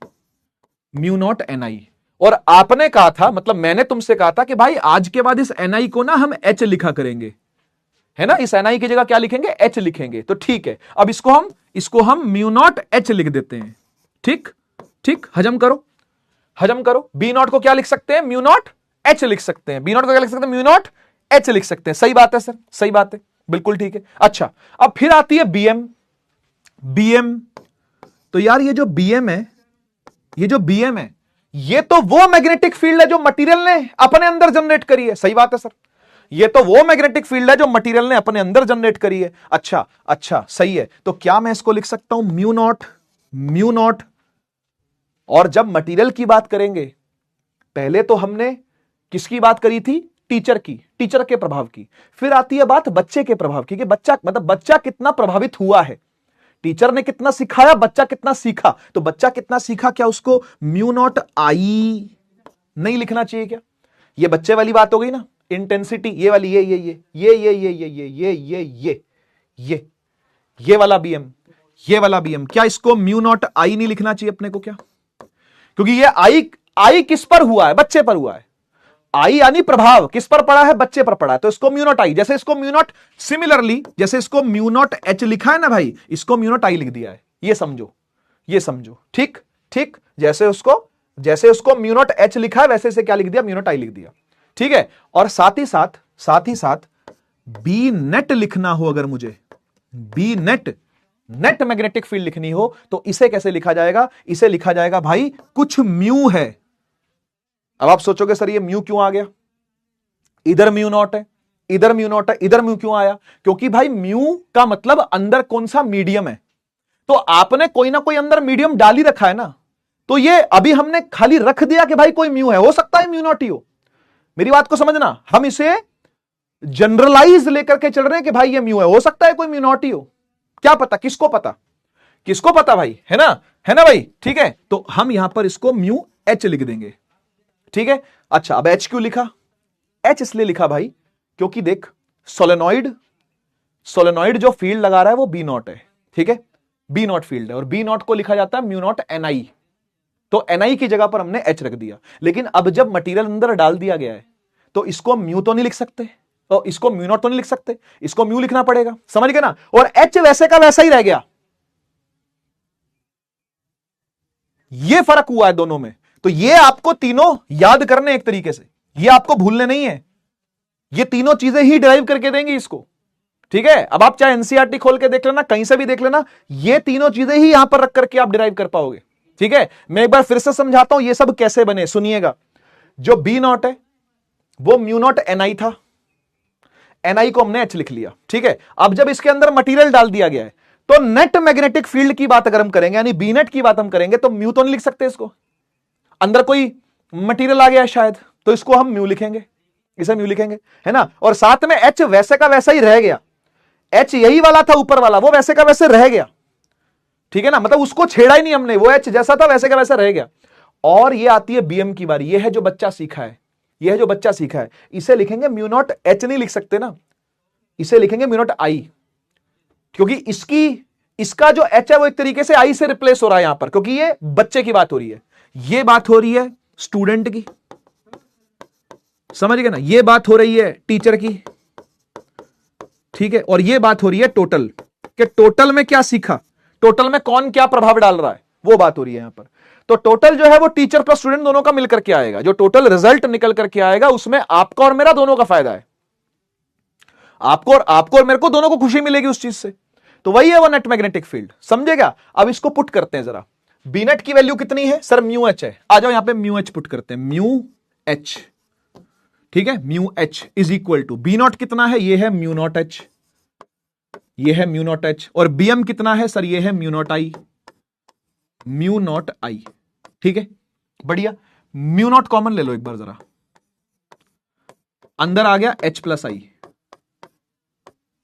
mu naught N I. और आपने कहा था, मतलब मैंने तुमसे कहा था कि भाई आज के बाद इस एन आई को ना हम एच लिखा करेंगे, है ना, इस एन आई की जगह क्या लिखेंगे, एच लिखेंगे। तो ठीक है, अब इसको हम म्यू नॉट एच लिख देते हैं, ठीक ठीक, हजम करो, हजम करो। बी नॉट को क्या लिख सकते हैं, म्यू नॉट एच लिख सकते हैं, बी नॉट को क्या लिख सकते हैं, म्यू नॉट एच लिख सकते हैं, सही बात है सर, सही बात है, बिल्कुल ठीक है। अच्छा, अब फिर आती है बीएम, बीएम, तो यार ये जो बीएम है, ये जो बीएम है, ये तो वो मैग्नेटिक फील्ड है जो मटेरियल ने अपने अंदर जनरेट करी है, सही बात है सर, ये तो वो मैग्नेटिक फील्ड है जो मटेरियल ने अपने अंदर जनरेट करी है। अच्छा अच्छा, सही है, तो क्या मैं इसको लिख सकता हूं म्यू नॉट, म्यू नॉट। और जब मटेरियल की बात करेंगे, पहले तो हमने किसकी बात करी थी, टीचर की, टीचर के प्रभाव की, फिर आती है बात बच्चे के प्रभाव की, कि बच्चा मतलब बच्चा कितना प्रभावित हुआ है, टीचर ने कितना सिखाया, बच्चा कितना सीखा। तो बच्चा कितना सीखा, क्या उसको म्यू नॉट आई नहीं लिखना चाहिए क्या? ये बच्चे वाली बात हो गई ना, इंटेंसिटी ये वाली, ये वाला बीएम, ये वाला बीएम, क्या इसको म्यू नॉट आई नहीं लिखना चाहिए अपने को क्या? क्योंकि ये आई किस पर हुआ है, बच्चे पर हुआ है। आई यानी प्रभाव किस पर पड़ा है, बच्चे पर पड़ा है, तो इसको म्यू नॉट आई, जैसे इसको म्यू नॉट, सिमिलरली जैसे इसको म्यू नॉट एच लिखा है ना भाई, इसको म्यू नॉट आई लिख दिया है। ये समझो, ये समझो, ठीक ठीक, जैसे उसको म्यू नॉट एच लिखा है वैसे इसे क्या लिख दिया, म्यू नॉट आई लिख दिया, ठीक है। और साथ ही साथ बी नेट लिखना हो, अगर मुझे बी नेट मैग्नेटिक फील्ड लिखनी हो, तो इसे कैसे लिखा जाएगा? इसे लिखा जाएगा भाई, कुछ म्यू है। अब आप सोचोगे सर ये म्यू क्यों आ गया, इधर म्यू नॉट है, इधर म्यू नॉट है, इधर म्यू क्यों आया? क्योंकि भाई म्यू का मतलब अंदर कौन सा मीडियम है, तो आपने कोई ना कोई अंदर मीडियम डाल ही रखा है ना। तो ये अभी हमने खाली रख दिया कि भाई कोई म्यू है, हो सकता है म्यू नॉट ही हो। मेरी बात को समझना, हम इसे जनरलाइज लेकर के चल रहे हैं कि भाई ये म्यू है, हो सकता है कोई म्यू नॉट ही हो, क्या पता, किसको पता, किसको पता भाई, है ना भाई, ठीक है। तो हम यहां पर इसको म्यू एच लिख देंगे, ठीक है। अच्छा, अब एच क्यों लिखा? एच इसलिए लिखा भाई क्योंकि देख, सोलेनॉइड जो फील्ड लगा रहा है वो बी नॉट है, ठीक है, बी नॉट फील्ड है, और बी नॉट को लिखा जाता है म्यू नॉट एन आई, तो एन आई की जगह पर हमने एच रख दिया। लेकिन अब जब मटेरियल अंदर डाल दिया गया है तो इसको म्यू तो नहीं लिख सकते, और इसको म्यू नॉट तो नहीं लिख सकते, इसको म्यू लिखना पड़ेगा, समझ गए ना। और एच वैसे का वैसा ही रह गया, ये फर्क हुआ है दोनों में। तो ये आपको तीनों याद करने एक तरीके से, ये आपको भूलने नहीं है, ये तीनों चीजें ही ड्राइव करके देंगी इसको, ठीक है। अब आप चाहे एनसीईआरटी खोल के देख लेना, कहीं से भी देख लेना, ये तीनों चीजें ही यहां पर रख करके आप ड्राइव कर पाओगे, ठीक है। मैं एक बार फिर से समझाता हूं ये सब कैसे बने, सुनिएगा। जो बी नॉट है वो म्यू नॉट एन आई था, एन आई को हमने एच लिख लिया, ठीक है। अब जब इसके अंदर मटेरियल डाल दिया गया है तो नेट मैग्नेटिक फील्ड की बात अगर हम करेंगे, यानी बी नेट की बात हम करेंगे, तो म्यू तो नहीं लिख सकते इसको, अंदर कोई मटेरियल आ गया है शायद, तो इसको हम म्यू लिखेंगे, इसे म्यू लिखेंगे, है ना। और साथ में एच वैसे का वैसा ही रह गया, एच यही वाला था ऊपर वाला, वो वैसे का वैसे रह गया, ठीक है ना, मतलब उसको छेड़ा ही नहीं हमने, वो एच जैसा था वैसे का वैसा रह गया। और ये आती है बीएम की बारी, ये है जो बच्चा सीखा है, ये है जो बच्चा सीखा है, इसे लिखेंगे म्यू नॉट एच, नहीं लिख सकते ना, इसे लिखेंगे म्यू नॉट आई, क्योंकि इसका जो एच है वो एक तरीके से आई से रिप्लेस हो रहा है यहां पर, क्योंकि ये बच्चे की बात हो रही है, ये बात हो रही है स्टूडेंट की, समझ गए ना, ये बात हो रही है टीचर की, ठीक है। और ये बात हो रही है टोटल, कि टोटल में क्या सीखा, टोटल में कौन क्या प्रभाव डाल रहा है, वो बात हो रही है यहां पर। तो टोटल जो है वो टीचर प्लस स्टूडेंट दोनों का मिलकर के आएगा, जो टोटल रिजल्ट निकल करके आएगा उसमें आपका और मेरा दोनों का फायदा है, आपको और मेरे को दोनों को खुशी मिलेगी उस चीज से। तो वही है वो नेट मैग्नेटिक फील्ड, समझेगा। अब इसको पुट करते हैं जरा, बी नेट की वैल्यू कितनी है सर, म्यू एच है, आ जाओ यहां पे म्यू एच पुट करते हैं, म्यू एच, ठीक है, mu H is equal to B naught कितना है, ये है म्यू नॉट एच, ये है म्यू नॉट एच, और बीएम कितना है सर, ये है mu naught I, mu naught I, ठीक है, बढ़िया। म्यू नॉट कॉमन ले लो एक बार जरा, अंदर आ गया एच प्लस आई,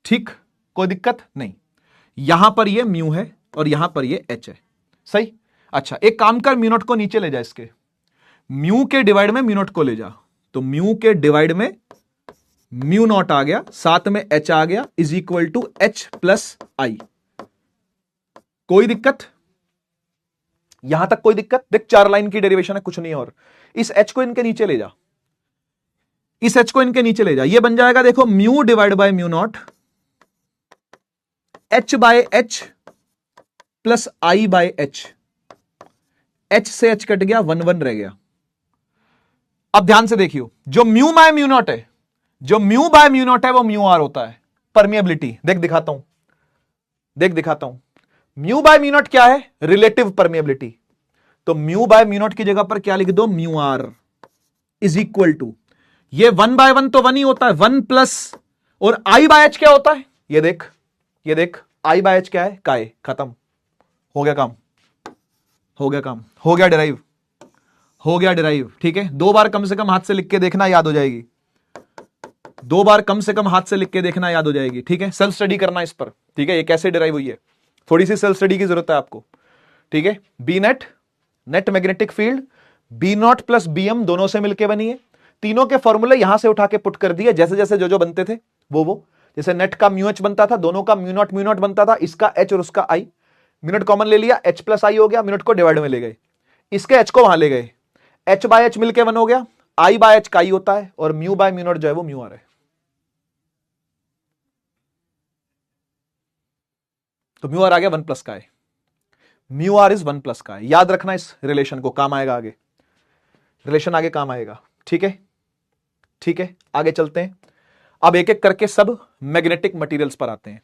ठीक, कोई दिक्कत नहीं। यहां पर ये म्यू है और यहां पर ये एच है, सही। अच्छा, एक काम कर, म्यू नॉट को नीचे ले जा, इसके म्यू के डिवाइड में म्यू नॉट को ले जा, तो म्यू के डिवाइड में म्यू नॉट आ गया, साथ में एच आ गया, is equal to H plus I, कोई दिक्कत यहां तक, कोई दिक्कत? देख 4 लाइन की डेरिवेशन है, कुछ नहीं। और इस एच को इनके नीचे ले जा, इस एच को इनके नीचे ले जा, ये बन जाएगा देखो mu divide by mu naught, H by H plus I by H, H से एच कट गया, 1 1 रह गया। अब ध्यान से देखियो, जो म्यू बाय म्यू नॉट है, जो म्यू बाय म्यू नॉट है वो म्यू आर होता है, परमिएबिलिटी, देख दिखाता हूं, देख दिखाता हूं, म्यू बाय म्यू नॉट क्या है, रिलेटिव परमिएबिलिटी, तो म्यू बाय म्यू नॉट की जगह पर क्या लिख दो, mu R is equal to, ये 1 बाय 1 तो 1 ही होता है, 1 प्लस, और आई बाय एच क्या होता है, ये देख, ये देख, आई बाय एच क्या है, काय, खत्म, हो गया काम, हो गया काम, हो गया डिराइव, हो गया डिराइव, ठीक है। 2 बार कम से कम हाथ से लिख के देखना, याद हो जाएगी, 2 बार कम से कम हाथ से लिख के देखना, याद हो जाएगी, ठीक है। सेल्फ स्टडी करना इस पर, ठीक है, ये कैसे डिराइव हुई है, थोड़ी सी सेल्फ स्टडी की जरूरत है आपको, ठीक है। B net, net magnetic field, B naught plus B M दोनों से मिलकर बनी है। तीनों के फॉर्मूले यहां से उठा के पुट कर दिए, जैसे जैसे जो बनते थे वो जैसे नेट का म्यू एच बनता था, दोनों का म्यू नॉट बनता था, इसका एच और उसका आई, म्यू नॉट कॉमन ले लिया, एच प्लस आई हो गया, म्यू नॉट को डिवाइड में ले गए, इसके एच को वहां ले गए, एच बाय एच मिलके वन हो गया, आई बाय एच का आई होता है, और म्यू बाय म्यू नॉट जो है वो म्यू आ रहा है। तो म्यू आर आ गया 1 प्लस का है, म्यू आर इज 1 प्लस का है। याद रखना इस रिलेशन को, काम आएगा आगे, रिलेशन आगे काम आएगा, ठीक है। ठीक है, आगे चलते हैं। अब एक एक करके सब मैग्नेटिक मटेरियल्स पर आते हैं।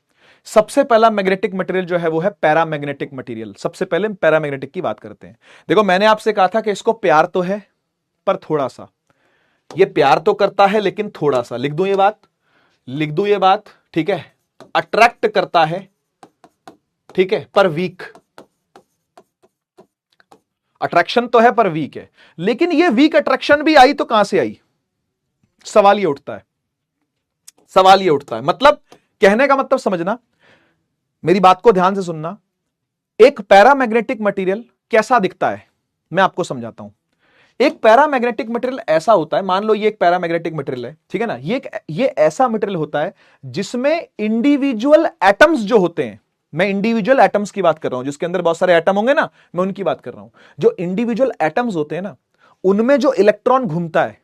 सबसे पहला मैग्नेटिक मटेरियल जो है वो है पैरामैग्नेटिक मटेरियल। सबसे पहले पैरामैग्नेटिक की बात करते हैं। देखो मैंने आपसे कहा था कि इसको प्यार तो है पर थोड़ा सा, ये प्यार तो करता है लेकिन थोड़ा सा, लिख दूं ये बात, लिख दूं ये बात, ठीक है। अट्रैक्ट करता है, ठीक है, पर वीक, अट्रैक्शन तो है पर वीक है। लेकिन ये वीक अट्रैक्शन भी आई तो कहां से आई, सवाल ये उठता है, सवाल ये उठता है। मतलब कहने का मतलब समझना, मेरी बात को ध्यान से सुनना। एक पैरामैग्नेटिक मटेरियल कैसा दिखता है मैं आपको समझाता हूं। एक पैरामैग्नेटिक मटेरियल ऐसा होता है, मान लो ये एक पैरामैग्नेटिक मटेरियल है, ठीक है ना। ये ऐसा मटेरियल होता है जिसमें इंडिविजुअल एटम्स जो होते हैं, मैं इंडिविजुअल एटम्स की बात कर रहा हूं, जिसके अंदर बहुत सारे एटम होंगे ना, मैं उनकी बात कर रहा हूं। जो इंडिविजुअल एटम्स होते हैं ना, उनमें जो इलेक्ट्रॉन घूमता है,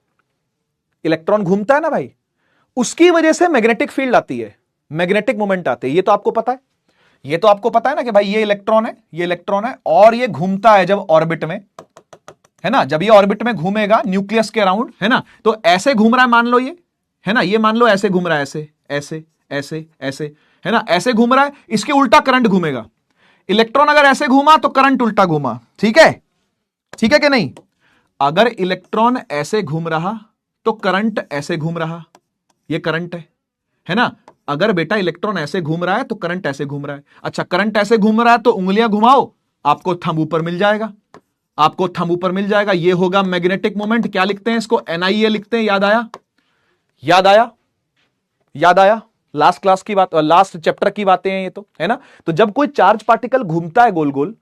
इलेक्ट्रॉन घूमता है ना भाई, उसकी वजह से मैग्नेटिक फील्ड आती है, मैग्नेटिक मोमेंट आते हैं। ये तो आपको पता है, ये तो आपको पता है ना कि भाई ये इलेक्ट्रॉन है, ये इलेक्ट्रॉन है, और ये घूमता है जब ऑर्बिट में, है ना। जब ये ऑर्बिट में घूमेगा न्यूक्लियस के अराउंड, है ना, तो ऐसे घूम रहा है, मान लो ये, है ना, ये मान लो ऐसे घूम रहा है, ऐसे ऐसे ऐसे ऐसे, है ना, ऐसे घूम रहा है, इसके उल्टा करंट घूमेगा। इलेक्ट्रॉन अगर ऐसे घूमा तो करंट उल्टा घूमा, ठीक है, ठीक है कि नहीं। अगर इलेक्ट्रॉन ऐसे घूम रहा तो करंट ऐसे घूम रहा, ये करंट है ना। अगर बेटा इलेक्ट्रॉन ऐसे घूम रहा है तो करंट ऐसे घूम रहा है। अच्छा, करंट ऐसे घूम रहा है तो उंगलियां घुमाओ, आपको थंब ऊपर मिल जाएगा, आपको थंब ऊपर मिल जाएगा। ये होगा मैग्नेटिक मोमेंट। क्या लिखते हैं इसको, NIA लिखते हैं। याद आया, याद आया, याद आया। लास्ट क्लास की बात, लास्ट चैप्टर की बातें हैं ये तो, है ना। तो जब कोई चार्ज पार्टिकल घूमता है गोल गोल,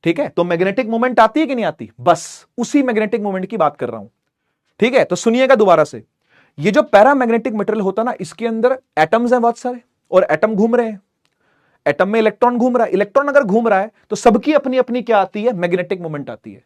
ठीक है, तो मैग्नेटिक मोमेंट आती है कि नहीं आती, बस उसी मैग्नेटिक मोमेंट की बात कर रहा हूं, ठीक है। तो सुनिएगा दोबारा से, ये जो पैरामैग्नेटिक मटेरियल होता है ना, इसके अंदर एटम्स हैं बहुत सारे, और एटम घूम रहे हैं, एटम में इलेक्ट्रॉन घूम रहा है। इलेक्ट्रॉन अगर घूम रहा है तो सबकी अपनी अपनी क्या आती है, मैग्नेटिक मोमेंट आती है।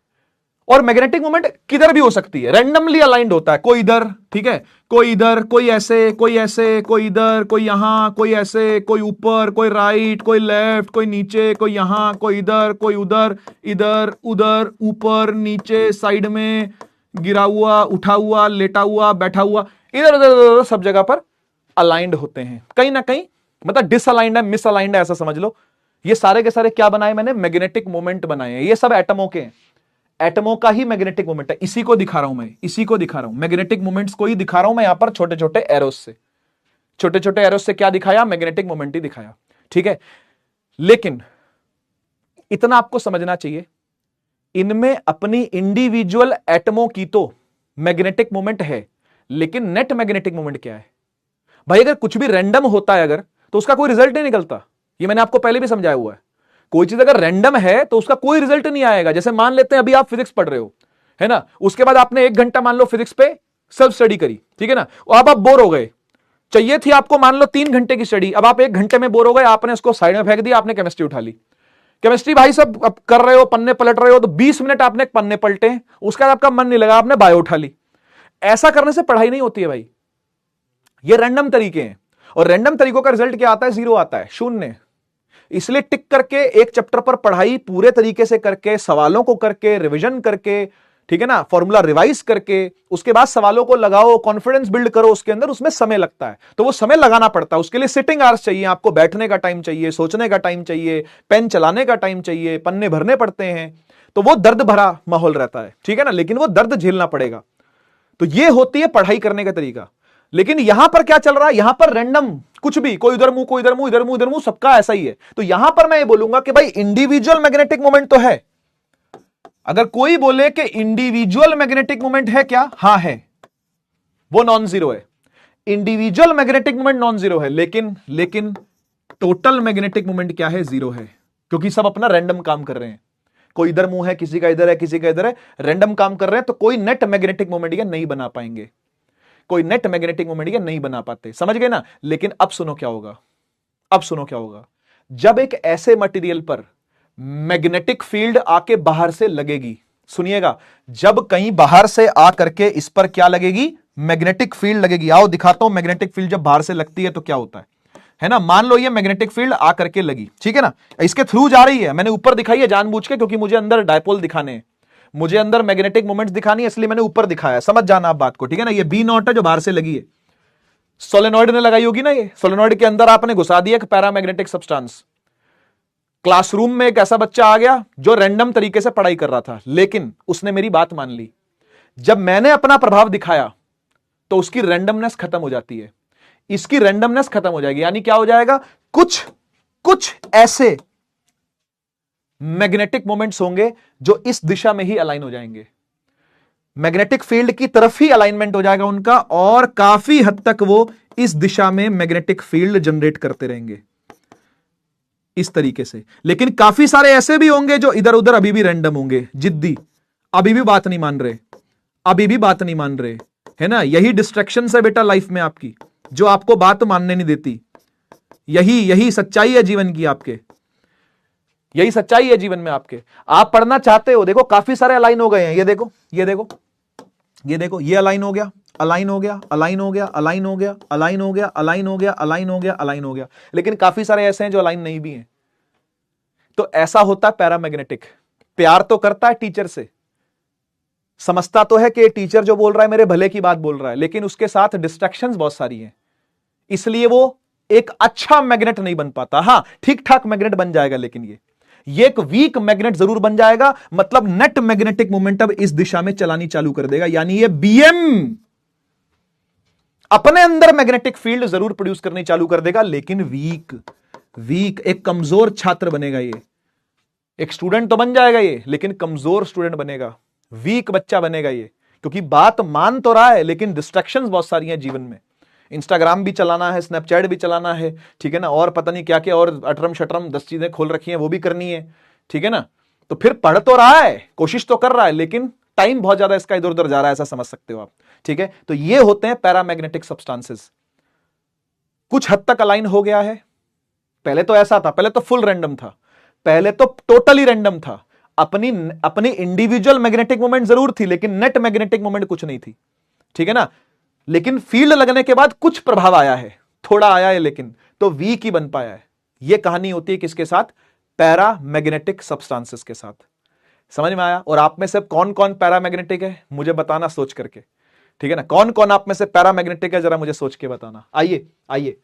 और मैग्नेटिक मोमेंट किधर भी हो सकती है, रैंडमली अलाइंड होता है, कोई इधर, ठीक है, कोई इधर, कोई ऐसे, कोई ऐसे, कोई इधर, कोई यहां, कोई ऐसे, कोई ऊपर, कोई राइट, कोई लेफ्ट, कोई नीचे, कोई यहां, कोई इधर, कोई उधर, इधर उधर, ऊपर नीचे, साइड में, गिरा हुआ, उठा हुआ, लेटा हुआ, बैठा हुआ, इधर उधर सब जगह पर अलाइंड होते हैं। कहीं ना कहीं मतलब डिसअलाइंड है, मिसअलाइंड है, ऐसा समझ लो। ये सारे के सारे क्या बनाए मैंने, मैग्नेटिक मोमेंट बनाए हैं। ये सब एटमों के हैं, एटमों का ही मैग्नेटिक मोमेंट है। इसी को दिखा रहा हूं मैं, इसी को दिखा रहा हूं, मैग्नेटिक मोमेंट्स को ही दिखा रहा हूं मैं यहां पर, छोटे छोटे एरोस से, छोटे छोटे एरोस से क्या दिखाया, मैग्नेटिक मोमेंट ही दिखाया, ठीक है। लेकिन इतना आपको समझना चाहिए, इनमें अपनी इंडिविजुअल एटमों की तो मैग्नेटिक मोमेंट है, लेकिन नेट मैग्नेटिक मोमेंट क्या है भाई। अगर कुछ भी रैंडम होता है अगर, तो उसका कोई रिजल्ट नहीं निकलता। ये मैंने आपको पहले भी समझाया हुआ है। कोई चीज अगर रैंडम है तो उसका कोई रिजल्ट नहीं आएगा। जैसे मान लेते हैं अभी आप फिजिक्स पढ़ रहे हो, है ना, उसके बाद आपने 1 घंटा मान लो फिजिक्स पे सेल्फ स्टडी करी, ठीक है ना, और अब आप बोर हो गए, चाहिए थी आपको मान लो 3 घंटे की स्टडी, अब आप 1 घंटे में बोर हो गए, आपने उसको साइड में फेंक दिया, आपने केमिस्ट्री उठा ली। केमिस्ट्री भाई सब अब कर रहे हो, पन्ने पलट रहे हो, तो 20 मिनट आपने पन्ने पलटे, उसके बाद आपका मन नहीं लगा, आपने बायो उठा ली। ऐसा करने से पढ़ाई नहीं होती है भाई। ये रैंडम तरीके हैं, और रैंडम तरीकों का रिजल्ट क्या आता है, 0 आता है, शून्य। इसलिए टिक करके एक चैप्टर पर पढ़ाई पूरे तरीके से करके, सवालों को करके, रिवीजन करके, ठीक है ना, फॉर्मूला रिवाइज करके, उसके बाद सवालों को लगाओ, कॉन्फिडेंस बिल्ड करो उसके अंदर, उसमें समय लगता है। तो वो समय लगाना पड़ता है, उसके लिए सिटिंग आवर्स चाहिए, आपको बैठने का टाइम चाहिए, सोचने का टाइम चाहिए, पेन चलाने का टाइम चाहिए, पन्ने भरने पड़ते हैं। तो वो दर्द भरा माहौल रहता है, ठीक है ना, लेकिन वो दर्द झेलना पड़ेगा। तो ये होती है पढ़ाई करने का तरीका। लेकिन यहां पर क्या चल रहा है, यहां पर रैंडम कुछ भी, कोई उधर मुंह, कोई इधर मुंह, इधर मुंह, इधर मुंह, सबका ऐसा ही है। तो यहां पर मैं ये बोलूंगा कि भाई इंडिविजुअल मैग्नेटिक मोमेंट तो है। अगर कोई बोले कि इंडिविजुअल मैग्नेटिक मोमेंट है क्या, हां है, वो नॉन जीरो है। Individual magnetic moment non zero है, लेकिन टोटल मैग्नेटिक मोमेंट क्या है? 0 है, क्योंकि सब अपना रैंडम काम कर रहे हैं। कोई इधर मुंह है, किसी का इधर है, किसी का इधर है, रैंडम काम कर रहे हैं, तो कोई नेट मैग्नेटिक मोमेंट या नहीं बना पाएंगे, कोई नेट मैग्नेटिक मोमेंट या नहीं बना पाते। समझ गए ना? लेकिन अब सुनो क्या होगा, अब सुनो क्या होगा। जब एक ऐसे मटेरियल पर मैग्नेटिक फील्ड आके बाहर से लगेगी, सुनिएगा, जब कहीं बाहर से आ करके इस पर क्या लगेगी? मैग्नेटिक फील्ड लगेगी। आओ दिखाता हूं, मैग्नेटिक फील्ड जब बाहर से लगती है तो क्या होता है ना? मान लो ये मैग्नेटिक फील्ड आ करके लगी, ठीक है ना, इसके थ्रू जा रही है, मैंने ऊपर दिखाई है जानबूझ के, क्योंकि मुझे अंदर डायपोल दिखाने हैं, मुझे अंदर मैग्नेटिक मोमेंट्स दिखानी है, इसलिए मैंने ऊपर दिखाया। समझ जाना आप बात को, ठीक है ना? ये बी नॉट है जो बाहर से लगी है, सोलेनॉइड ने लगाई होगी ना, ये सोलेनॉइड के अंदर आपने घुसा दिया एक पैरामैग्नेटिक सब्सटेंस। क्लासरूम में एक ऐसा बच्चा आ गया जो रैंडम तरीके से पढ़ाई कर रहा था, लेकिन उसने मेरी बात मान ली। जब मैंने अपना प्रभाव दिखाया तो उसकी रैंडमनेस खत्म हो जाती है, इसकी रैंडमनेस खत्म हो जाएगी। यानी क्या हो जाएगा? कुछ ऐसे मैग्नेटिक मोमेंट्स होंगे जो इस दिशा में ही अलाइन हो जाएंगे, मैग्नेटिक फील्ड की तरफ ही अलाइनमेंट हो जाएगा उनका, और काफी हद तक वो इस दिशा में मैग्नेटिक फील्ड जनरेट करते रहेंगे इस तरीके से। लेकिन काफी सारे ऐसे भी होंगे जो इधर उधर अभी भी रैंडम होंगे, जिद्दी, अभी भी बात नहीं मान रहे, अभी भी बात नहीं मान रहे, है ना? यही डिस्ट्रैक्शन है बेटा लाइफ में आपकी, जो आपको बात मानने नहीं देती। यही सच्चाई है जीवन की आपके, यही सच्चाई है जीवन में आपके। आप पढ़ना चाहते हो, देखो काफी सारे अलाइन हो गए हैं, ये देखो, ये देखो, ये देखो, ये अलाइन हो गया, अलाइन हो गया, अलाइन हो गया, अलाइन हो गया, अलाइन हो गया, अलाइन हो गया, अलाइन हो गया, अलाइन हो गया। लेकिन काफी सारे ऐसे हैं जो अलाइन नहीं भी हैं। तो ऐसा होता है पैरामैग्नेटिक। प्यार तो करता है टीचर से, समझता तो है कि टीचर जो बोल रहा है मेरे भले की बात बोल रहा है, लेकिन उसके साथ डिस्ट्रैक्शंस बहुत सारी हैं, इसलिए वो एक अच्छा मैग्नेट नहीं बन पाता। हां, ठीक ठाक मैग्नेट बन जाएगा, लेकिन ये एक वीक मैग्नेट जरूर बन जाएगा। मतलब नेट मैग्नेटिक मोमेंटम इस दिशा में चलानी चालू कर देगा, यानी ये बीएम अपने अंदर मैग्नेटिक फील्ड जरूर प्रोड्यूस करनी चालू कर देगा, लेकिन वीक एक कमजोर छात्र बनेगा। ये एक स्टूडेंट तो बन जाएगा ये, लेकिन कमजोर स्टूडेंट बनेगा, वीक बच्चा बनेगा ये, क्योंकि बात मान तो रहा है लेकिन डिस्ट्रैक्शंस बहुत सारी हैं जीवन में। इंस्टाग्राम भी चलाना है, स्नैपचैट भी चलाना है, ठीक है ना, और पता नहीं क्या क्या और अटरम शटरम 10 चीजें खोल रखी हैं, वो भी करनी है, ठीक है ना। तो फिर पढ़ तो रहा है, कोशिश तो कर रहा है, लेकिन टाइम बहुत ज्यादा इसका इधर उधर जा रहा है, ऐसा समझ सकते हो आप, ठीक है। तो ये होते हैं पैरामैग्नेटिक सब्सटेंसेस। कुछ हद तक अलाइन हो गया है। पहले तो ऐसा था, पहले तो फुल रैंडम था, पहले तो टोटली रैंडम था। अपनी इंडिविजुअल मैग्नेटिक मोमेंट जरूर थी, लेकिन नेट मैग्नेटिक मोमेंट कुछ नहीं थी, ठीक है ना। लेकिन फील्ड लगने के बाद कुछ प्रभाव आया है, थोड़ा आया है, लेकिन तो वीक ही बन पाया है। यह कहानी होती है किसके साथ? पैरामैग्नेटिक सब्सटेंसेस के साथ। समझ में आया? और आप में से कौन कौन पैरामैग्नेटिक है मुझे बताना सोच करके, ठीक है ना। कौन कौन आप में से पैरामैग्नेटिक है जरा मुझे सोच के बताना। आइए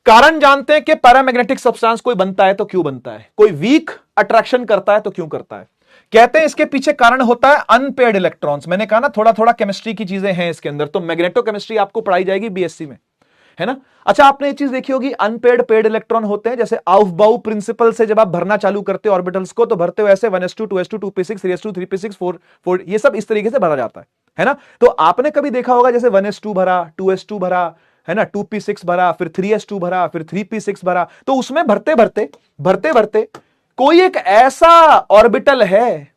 कारण जानते हैं कि पैरामैग्नेटिक सब्सटेंस कोई बनता है तो क्यों बनता है, कोई वीक अट्रैक्शन करता है तो क्यों करता है। कहते हैं इसके पीछे कारण होता है अनपेयर्ड इलेक्ट्रॉन्स। मैंने कहा ना थोड़ा थोड़ा केमिस्ट्री की चीजें हैं इसके अंदर, तो मैग्नेटोकेमिस्ट्री आपको पढ़ाई जाएगी बीएससी में, है ना। अच्छा, आपने ये चीज देखी होगी, अनपेयर्ड पेयर्ड इलेक्ट्रॉन होते हैं, जैसे आउफबाउ प्रिंसिपल से जब आप भरना चालू करते हो ऑर्बिटल्स को, तो भरते हो ऐसे 1s2 2s2 2p6 3s2 3p6 4 ये सब इस तरीके से भरा जाता है ना। तो आपने कभी देखा होगा जैसे 1s2 भरा, 2s2 भरा, है ना, 2p6 भरा, फिर 3s2 भरा, फिर 3p6 भरा, तो उसमें भरते भरते कोई एक ऐसा ऑर्बिटल है,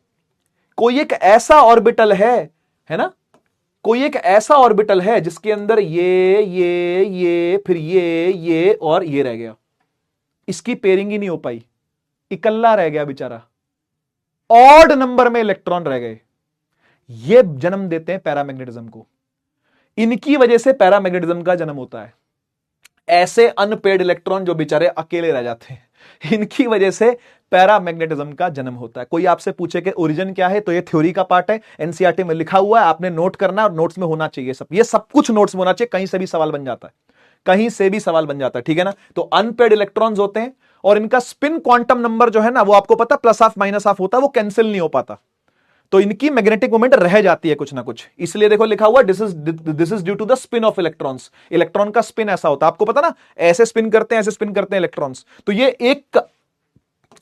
कोई एक ऐसा ऑर्बिटल है ना, कोई एक ऐसा ऑर्बिटल है जिसके अंदर ये फिर ये और ये रह गया। इसकी पेयरिंग ही नहीं हो पाई, इकल्ला रह गया बेचारा, ऑड नंबर में इलेक्ट्रॉन रह गए। ये जन्म देते हैं पैरामैग्नेटिज्म को। इनकी वजह से पैरामैग्नेटिज्म का जन्म होता है। ऐसे अनपेयर्ड इलेक्ट्रॉन जो बेचारे अकेले रह जाते हैं, इनकी वजह से पैरामैग्नेटिज्म का जन्म होता है। कोई आपसे पूछे कि ओरिजिन क्या है, तो ये थ्योरी का पार्ट है, एनसीईआरटी में लिखा हुआ है, आपने नोट करना है और नोट्स में होना चाहिए सब, ये सब कुछ नोट्स में होना चाहिए, कहीं से भी सवाल बन जाता है, कहीं से भी सवाल बन जाता है, ठीक है ना। तो अनपेयर्ड इलेक्ट्रॉन्स होते हैं और इनका स्पिन क्वांटम नंबर जो है ना, वो आपको पता प्लस हाफ माइनस हाफ होता है, वो कैंसिल नहीं हो पाता, तो इनकी मैग्नेटिक मोमेंट रह जाती है कुछ ना कुछ। इसलिए देखो लिखा हुआ this is due to the spin of electrons. Electron का स्पिन ऐसा होता है, आपको पता ना, ऐसे स्पिन करते हैं, ऐसे स्पिन करते हैं इलेक्ट्रॉन्स, तो ये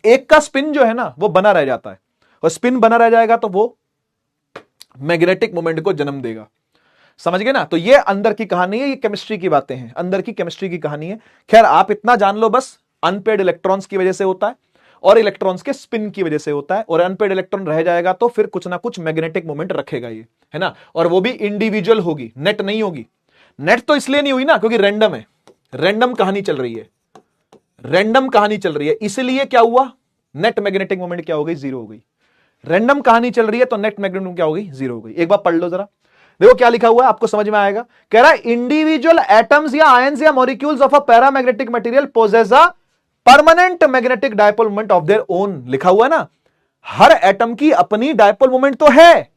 एक का स्पिन जो है ना वो बना रह जाता है, और स्पिन बना रह जाएगा तो वो मैग्नेटिक मोमेंट को जन्म देगा। समझ गए ना। तो ये अंदर की कहानी है, ये केमिस्ट्री की बातें हैं, अंदर की केमिस्ट्री की कहानी है। खैर आप इतना जान लो बस, अनपेड इलेक्ट्रॉन्स की वजह से होता है और इलेक्ट्रॉन्स के स्पिन की वजह से होता है, और अनपेड इलेक्ट्रॉन रह जाएगा तो फिर कुछ ना कुछ मैग्नेटिक मोमेंट रखेगा ये, है ना। और वो भी इंडिविजुअल होगी, नेट नहीं होगी। नेट तो इसलिए नहीं हुई ना क्योंकि रैंडम है, रैंडम कहानी चल रही है, रैंडम कहानी चल रही है, इसलिए क्या हुआ, नेट मैग्नेटिक मोमेंट क्या हो गई, जीरो हो गई। रैंडम कहानी चल रही है तो नेट मैग्नेटिक क्या हो गई, जीरो हो गई। एक बार पढ़ लो जरा, देखो क्या लिखा हुआ है, आपको समझ में आएगा। कह रहा है इंडिविजुअल एटम्स या आयंस या molecules of a paramagnetic material possess a permanent magnetic dipole moment of their own. लिखा हुआ है ना, हर एटम की अपनी डायपोल मोमेंट तो है,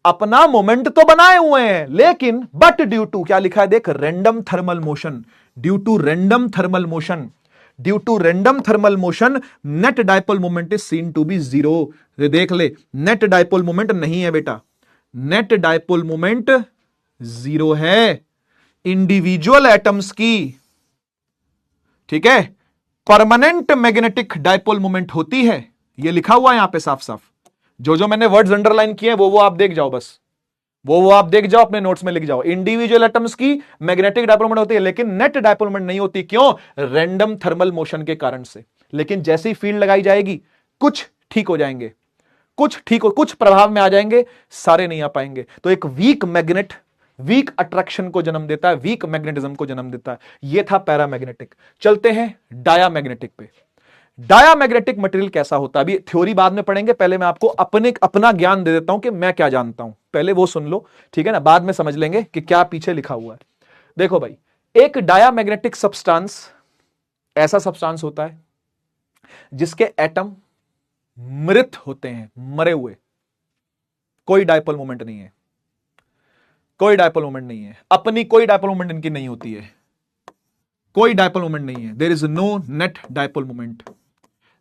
अपना मोमेंट तो बनाए हुए हैं, लेकिन बट ड्यू टू, क्या लिखा है देख, random thermal motion, due to random thermal motion, due to random thermal motion net dipole moment is seen to be zero. देख ले, नेट डायपोल मोमेंट नहीं है बेटा, नेट डायपोल मोमेंट जीरो है इंडिविजुअल एटम्स की, ठीक है। परमानेंट मैग्नेटिक डायपोल मोमेंट होती है, ये लिखा हुआ है यहां पे साफ साफ। जो मैंने वर्ड्स अंडरलाइन किए हैं वो आप देख जाओ, बस वो आप देख जाओ, अपने नोट्स में लिख जाओ। इंडिविजुअल एटम्स की मैग्नेटिक डायपोल मोमेंट होती है, लेकिन नेट डायपोल मोमेंट नहीं होती। क्यों? रैंडम थर्मल मोशन के कारण से। लेकिन जैसी फील्ड लगाई जाएगी, कुछ ठीक हो जाएंगे, कुछ प्रभाव में आ जाएंगे, सारे नहीं आ पाएंगे। तो एक वीक मैग्नेट वीक अट्रैक्शन को जन्म देता है, वीक मैग्नेटिज्म को जन्म देता है। यह था पैरामैग्नेटिक। चलते हैं डायामैग्नेटिक पे। डायामैग्नेटिक मटेरियल कैसा होता है, अभी थ्योरी बाद में पढ़ेंगे, पहले मैं आपको अपना ज्ञान दे देता हूं कि मैं क्या जानता हूं, पहले वो सुन लो, ठीक है ना, बाद में समझ लेंगे कि क्या पीछे लिखा हुआ है। देखो भाई, एक डायामैग्नेटिक सब्सटेंस ऐसा सब्सटेंस होता है जिसके एटम मृत होते हैं, मरे हुए, कोई डायपोल मोमेंट नहीं है, कोई डायपोल मोमेंट नहीं है, अपनी कोई डायपोल मोमेंट इनकी नहीं होती है, कोई डायपोल मोमेंट नहीं है, there is no net dipole moment.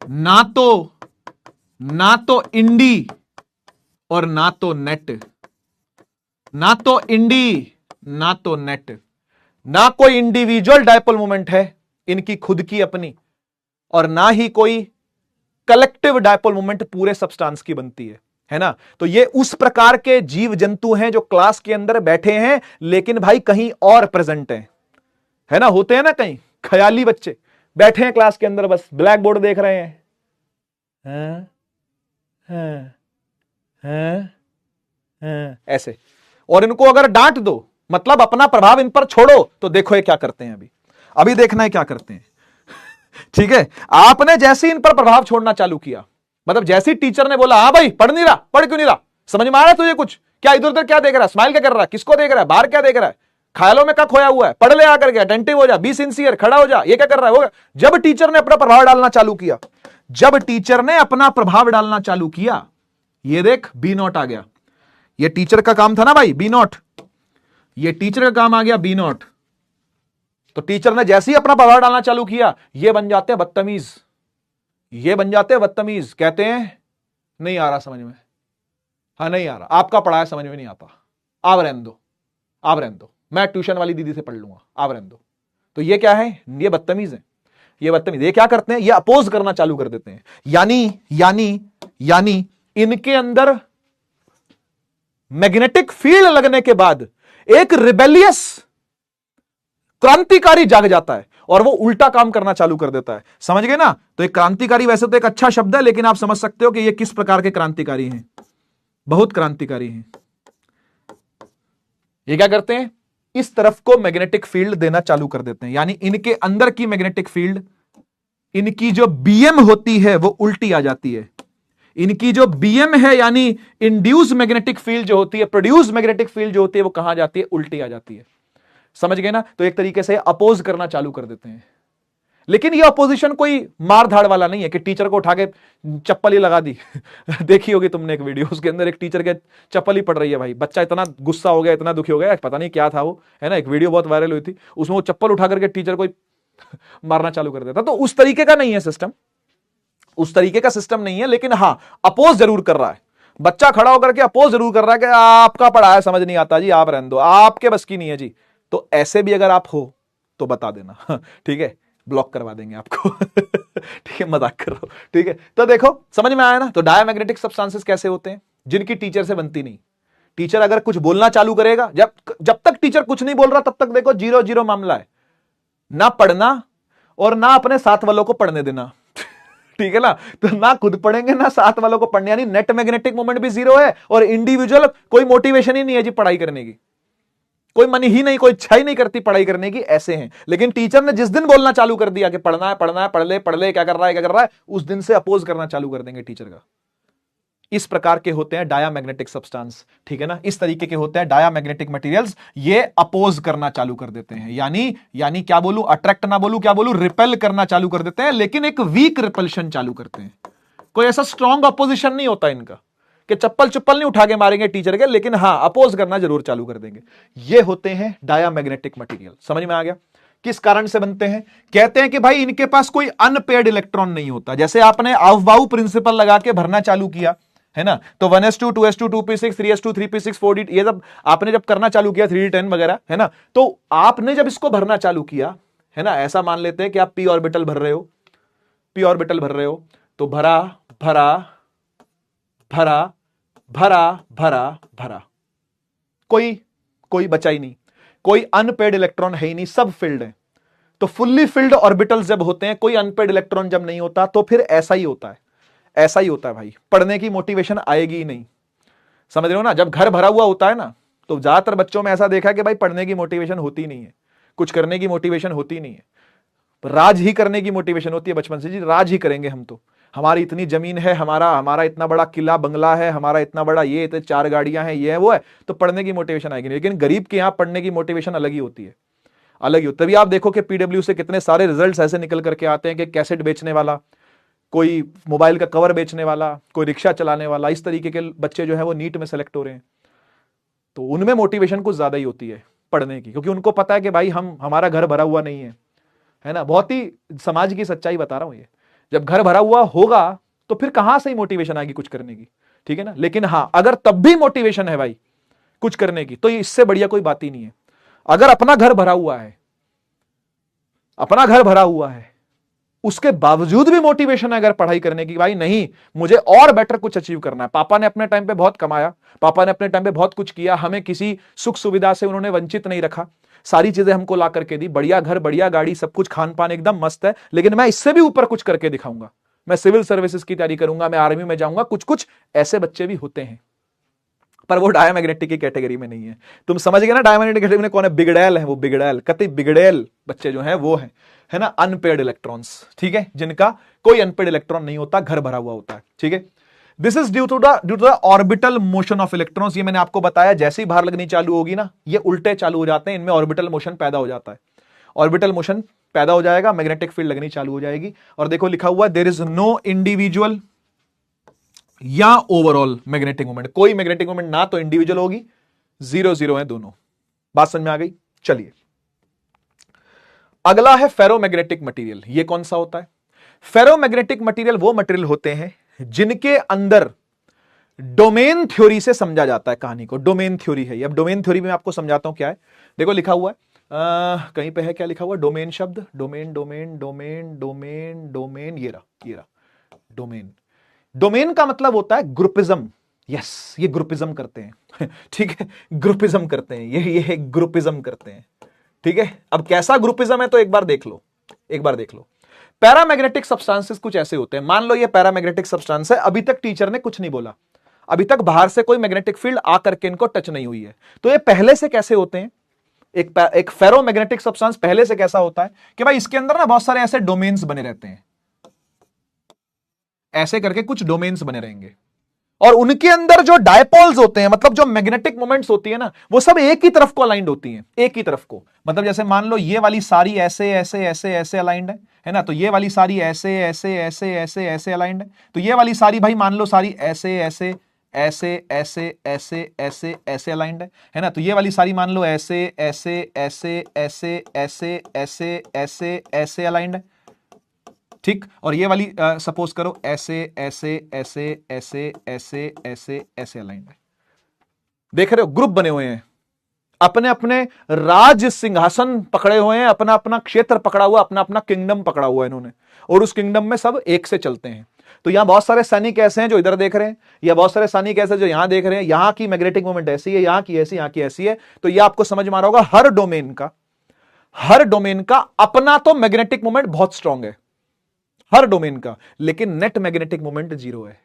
ना तो इंडी और ना तो नेट, ना तो इंडी ना तो नेट, ना कोई इंडिविजुअल डायपोल मोमेंट है इनकी खुद की अपनी, और ना ही कोई कलेक्टिव डायपोल मोमेंट पूरे सब्सटेंस की बनती है ना। तो ये उस प्रकार के जीव जंतु हैं जो क्लास के अंदर बैठे हैं लेकिन भाई कहीं और प्रेजेंट है ना, होते हैं ना कहीं ख्याली बच्चे बैठे हैं क्लास के अंदर, बस ब्लैक बोर्ड देख रहे हैं, ऐसे, और इनको अगर डांट दो, मतलब अपना प्रभाव इन पर छोड़ो, तो देखो ये क्या करते हैं, अभी देखना है क्या करते हैं, ठीक है। आपने जैसे इन पर प्रभाव छोड़ना चालू किया, मतलब जैसे टीचर ने बोला हाँ भाई पढ़ नहीं रहा, पढ़ क्यों नहीं रहा, समझ में आ रहा है तुझे कुछ, क्या इधर उधर क्या देख रहा है, स्माइल क्या कर रहा है, किसको देख रहा है, बाहर क्या देख रहा है, ख्यालों में क्या खोया हुआ है, पढ़ ले आकर के, अटेंटिव हो जा, बी सिंसियर, खड़ा हो जा, ये क्या कर रहा है, होगा। जब टीचर ने अपना प्रभाव डालना चालू किया, जब टीचर ने अपना प्रभाव डालना चालू किया, ये देख बी नॉट आ गया, ये टीचर का काम था ना भाई, बी नॉट, ये टीचर का काम आ गया बी नॉट। तो टीचर ने जैसे ही अपना प्रभाव डालना चालू किया, ये बन जाते हैं बदतमीज, ये बन जाते हैं बदतमीज, कहते हैं नहीं आ रहा समझ में, हाँ नहीं आ रहा, आपका पढ़ाया समझ में नहीं आता, आप रहने दो, आप रहने दो, मैं ट्यूशन वाली दीदी से पढ़ लूंगा, आप रहने दो। तो ये क्या है, ये बदतमीज है, ये बदतमीज। ये क्या करते हैं, ये अपोज करना चालू कर देते हैं, यानी इनके अंदर मैग्नेटिक फील्ड लगने के बाद एक रिबेलियस क्रांतिकारी जाग जाता है और वो उल्टा काम करना चालू कर देता है, समझ गए ना। तो एक क्रांतिकारी वैसे तो एक अच्छा शब्द है, लेकिन आप समझ सकते हो कि ये किस प्रकार के क्रांतिकारी हैं, बहुत क्रांतिकारी हैं। ये क्या करते हैं, इस तरफ को मैग्नेटिक फील्ड देना चालू कर देते हैं, यानी इनके अंदर की मैग्नेटिक फील्ड, इनकी जो बीएम होती है वो उल्टी आ जाती है। इनकी जो बीएम है यानी इंड्यूस मैग्नेटिक फील्ड जो होती है, प्रोड्यूस मैग्नेटिक फील्ड जो होती है, वो कहां जाती है, उल्टी आ जाती है, समझ गए ना। तो एक तरीके से अपोज करना चालू कर देते हैं। लेकिन ये अपोजिशन कोई मार धाड़ वाला नहीं है कि टीचर को उठा के चप्पल ही लगा दी देखी होगी तुमने एक वीडियो, उसके अंदर एक टीचर के चप्पल ही पड़ रही है, भाई बच्चा इतना गुस्सा हो गया, इतना दुखी हो गया, पता नहीं क्या था वो, है ना, एक वीडियो बहुत वायरल हुई थी, उसमें वो चप्पल उठा करके टीचर को मारना चालू कर देता। तो उस तरीके का नहीं है सिस्टम, उस तरीके का सिस्टम नहीं है, लेकिन हाँ अपोज जरूर कर रहा है, बच्चा खड़ा होकर के अपोज जरूर कर रहा है कि आपका पढ़ाया समझ नहीं आता जी, आप रहने दो, आपके बस की नहीं है जी। तो ऐसे भी अगर आप हो तो बता देना, ठीक है, ब्लॉक करवा देंगे आपको ठीक है, मजाक कर रहा हूं, ठीक है। तो देखो समझ में आया ना। तो डायामैग्नेटिक सब्सटेंसेस कैसे होते हैं, जिनकी टीचर से बनती नहीं। टीचर अगर कुछ बोलना चालू करेगा, जब तक टीचर कुछ नहीं बोल रहा तब तक देखो 0-0 मामला है, ना पढ़ना और ना अपने साथ वालों को पढ़ने देना। ठीक है ना, तो ना खुद पढ़ेंगे ना साथ वालों को पढ़ने, यानी नेट मैग्नेटिक मोमेंट भी जीरो है और इंडिविजुअल कोई मोटिवेशन ही नहीं है जी पढ़ाई करने की, कोई मन ही नहीं, कोई इच्छा ही नहीं करती पढ़ाई करने की, ऐसे हैं। लेकिन टीचर ने जिस दिन बोलना चालू कर दिया कि पढ़ना है पढ़ना है, पढ़ ले क्या कर रहा है क्या कर रहा है, उस दिन से अपोज करना चालू कर देंगे टीचर का। इस प्रकार के होते हैं डायामैग्नेटिक सब्सटेंस, ठीक है ना, इस तरीके के होते हैं डायामैग्नेटिक मटेरियल्स, ये अपोज करना चालू कर देते हैं, यानी क्या बोलूं, अट्रैक्ट ना बोलूं, क्या बोलूं, रिपेल करना चालू कर देते हैं, लेकिन एक वीक रिपल्शन चालू करते हैं। कोई ऐसा स्ट्रॉन्ग अपोजिशन नहीं होता इनका कि चप्पल चुप्पल नहीं उठा के मारेंगे टीचर के, लेकिन हां अपोज करना जरूर चालू कर देंगे। ये होते हैं डायामैग्नेटिक मटेरियल। समझ में आ गया? किस कारण से बनते हैं? कहते हैं कि भाई इनके पास कोई अनपेयर्ड इलेक्ट्रॉन नहीं होता। जैसे आपने अफबाउ प्रिंसिपल लगा के भरना चालू किया है ना, तो 1s2 2s2 2p6 3s2 3p6 4d, ये सब आपने जब करना चालू किया 3d10 वगैरह, है ना, तो आपने जब इसको भरना चालू किया, है ना, ऐसा मान लेते हैं कि आप p ऑर्बिटल भर रहे हो, p ऑर्बिटल भर रहे हो, तो भरा भरा भरा भरा भरा भरा, कोई बचा ही नहीं, कोई अनपेयर्ड इलेक्ट्रॉन है ही नहीं, सब फिल्ड है। तो फुल्ली फिल्ड ऑर्बिटल्स जब होते हैं, कोई अनपेयर्ड इलेक्ट्रॉन जब नहीं होता, तो फिर ऐसा ही होता है, ऐसा ही होता है भाई, पढ़ने की मोटिवेशन आएगी ही नहीं। समझ रहे हो ना? जब घर भरा हुआ होता है ना, तो ज्यादातर बच्चों में ऐसा देखा है कि भाई पढ़ने की मोटिवेशन होती नहीं है, कुछ करने की मोटिवेशन होती नहीं है, राज ही करने की मोटिवेशन होती है बचपन से। जी राज ही करेंगे हम तो, हमारी इतनी जमीन है, हमारा इतना बड़ा किला बंगला है, हमारा इतना बड़ा ये 4 गाड़ियां हैं, ये है वो है, तो पढ़ने की मोटिवेशन आएगी नहीं। लेकिन गरीब के यहां पढ़ने की मोटिवेशन अलग ही होती है, अलग ही होती है। तभी आप देखो कि पीडब्ल्यू से कितने सारे रिजल्ट्स ऐसे निकल करके आते हैं कि कैसेट बेचने वाला, कोई मोबाइल का कवर बेचने वाला, कोई रिक्शा चलाने वाला, इस तरीके के बच्चे जो है वो नीट में सेलेक्ट हो रहे हैं। तो उनमें मोटिवेशन कुछ ज्यादा ही होती है पढ़ने की, क्योंकि उनको पता है कि भाई हमारा घर भरा हुआ नहीं है ना। बहुत ही समाज की सच्चाई बता रहा हूं ये, जब घर भरा हुआ होगा तो फिर कहां से ही मोटिवेशन आएगी कुछ करने की, ठीक है ना। लेकिन हां, अगर तब भी मोटिवेशन है भाई कुछ करने की, तो ये इससे बढ़िया कोई बात ही नहीं है। अगर अपना घर भरा हुआ है, अपना घर भरा हुआ है, उसके बावजूद भी मोटिवेशन है अगर पढ़ाई करने की, भाई नहीं मुझे और बेटर कुछ अचीव करना है। पापा ने अपने टाइम पे बहुत कमाया, पापा ने अपने टाइम पे बहुत कुछ किया, हमें किसी सुख सुविधा से उन्होंने वंचित नहीं रखा, सारी चीजें हमको ला करके दी, बढ़िया घर बढ़िया गाड़ी सब कुछ, खान पान एकदम मस्त है, लेकिन मैं इससे भी ऊपर कुछ करके दिखाऊंगा, मैं सिविल सर्विसेज की तैयारी करूंगा, मैं आर्मी में जाऊंगा, कुछ ऐसे बच्चे भी होते हैं, पर वो डायमैग्नेटिक की कैटेगरी में नहीं है। तुम समझ गए ना डायमैग्नेटिक कैटेगरी में कौन है? बिगड़ैल है वो, बिगड़ैल, कति बिगड़ैल बच्चे जो हैं वो है ना, अनपेयर्ड इलेक्ट्रॉन्स, ठीक है, जिनका कोई अनपेयर्ड इलेक्ट्रॉन नहीं होता, घर भरा हुआ होता है, ठीक है। This is due to the orbital motion of electrons. ये मैंने आपको बताया, जैसे ही बाहर लगनी चालू होगी ना, ये उल्टे चालू हो जाते हैं, इनमें ऑर्बिटल मोशन पैदा हो जाता है, ऑर्बिटल मोशन पैदा हो जाएगा, मैग्नेटिक फील्ड लगनी चालू हो जाएगी। और देखो लिखा हुआ है, देयर इज नो इंडिविजुअल या ओवरऑल मैग्नेटिक मोमेंट, कोई मैग्नेटिक मोमेंट ना तो इंडिविजुअल होगी, 0-0 है दोनों। बात समझ में आ गई? चलिए अगला है फेरोमैग्नेटिक मटेरियल। ये कौन सा होता है? फेरोमैग्नेटिक मटेरियल वो मटेरियल होते हैं जिनके अंदर डोमेन थ्योरी से समझा जाता है कहानी को। डोमेन थ्योरी है ये। अब डोमेन थ्योरी में आपको समझाता हूं क्या है। देखो लिखा हुआ है, कहीं पे है, क्या लिखा हुआ? डोमेन शब्द, domain domain domain domain domain, ये रहा डोमेन। डोमेन का मतलब होता है ग्रुपिज्म। यस, ये ग्रुपिज्म करते हैं ठीक है, ग्रुपिज्म करते हैं, ये ग्रुपिज्म करते हैं, ठीक है। अब कैसा ग्रुपिज्म है तो एक बार देख लो। पैरामैग्नेटिक सब्सटेंसेस कुछ ऐसे होते हैं, मान लो ये पैरामैग्नेटिक सब्सटेंस है, अभी तक टीचर ने कुछ नहीं बोला, अभी तक बाहर से कोई मैग्नेटिक फील्ड आकर के इनको टच नहीं हुई है, तो ये पहले से कैसे होते हैं? एक फेरोमैग्नेटिक सब्सटेंस पहले से कैसा होता है कि भाई इसके अंदर ना बहुत सारे ऐसे डोमेन्स बने रहते हैं, ऐसे करके कुछ डोमेन्स बने रहेंगे, और उनके अंदर जो डायपोल्स होते हैं, मतलब जो मैग्नेटिक मोमेंट्स होती है ना, वो सब एक ही तरफ को अलाइंड होती हैं, एक ही तरफ को। मतलब जैसे मान लो ये वाली सारी ऐसे ऐसे ऐसे ऐसे अलाइंड है ना, तो ये वाली सारी ऐसे ऐसे ऐसे ऐसे ऐसे अलाइंड है, तो ये वाली सारी भाई मान लो सारी ऐसे ऐसे ऐसे ऐसे ऐसे ऐसे ऐसे अलाइंड है ना, तो ये वाली सारी मान लो ऐसे ऐसे ऐसे ऐसे ऐसे ऐसे ऐसे ऐसे अलाइंड है, ठीक। और ये वाली सपोज करो ऐसे ऐसे ऐसे ऐसे ऐसे ऐसे ऐसे अलाइंड है। देख रहे हो, ग्रुप बने हुए हैं, अपने अपने राज सिंहासन पकड़े हुए हैं, अपना अपना क्षेत्र पकड़ा हुआ, अपना अपना किंगडम पकड़ा हुआ है इन्होंने, और उस किंगडम में सब एक से चलते हैं। तो यहां बहुत सारे सैनिक ऐसे हैं जो इधर देख रहे हैं, या बहुत सारे सैनिक ऐसे जो यहां देख रहे हैं, यहां की मैग्नेटिक मोमेंट ऐसी है, यहां की ऐसी, यहां की ऐसी है। तो यह आपको समझ में आ रहा होगा, हर डोमेन का, हर डोमेन का अपना तो मैग्नेटिक मोमेंट बहुत स्ट्रांग है, हर डोमेन का, लेकिन नेट मैग्नेटिक मोमेंट जीरो है,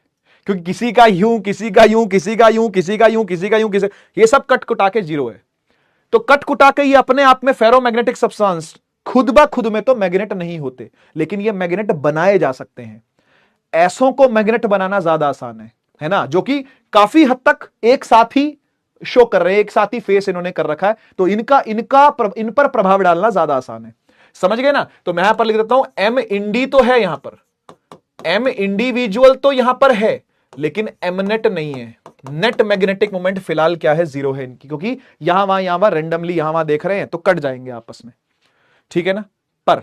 क्योंकि किसी का यूं, किसी का यूं, किसी का यूं, किसी का यूं, किसी का यूं, किसी, ये सब कट कुटा के जीरो है। तो कट कुटा के ये अपने आप में फेरोमैग्नेटिक सब्सटेंस खुद ब खुद में तो मैग्नेट नहीं होते, लेकिन ये मैग्नेट बनाए जा सकते हैं। ऐसों को मैग्नेट बनाना ज्यादा आसान है ना, जो कि काफी हद तक एक साथ ही शो कर रहे हैं, एक साथ ही फेस इन्होंने कर रखा है, तो इन पर प्रभाव डालना ज्यादा आसान है। समझ गए ना? तो मैं यहां पर लिख देता हूं एम इंडी तो है, यहां पर एम इंडिविजुअल तो यहां पर है, लेकिन एम नेट नहीं है। नेट मैग्नेटिक मोमेंट फिलहाल क्या है, जीरो है इनकी, क्योंकि यहां वहां रेंडमली यहां वहां देख रहे हैं तो कट जाएंगे आपस में, ठीक है ना। पर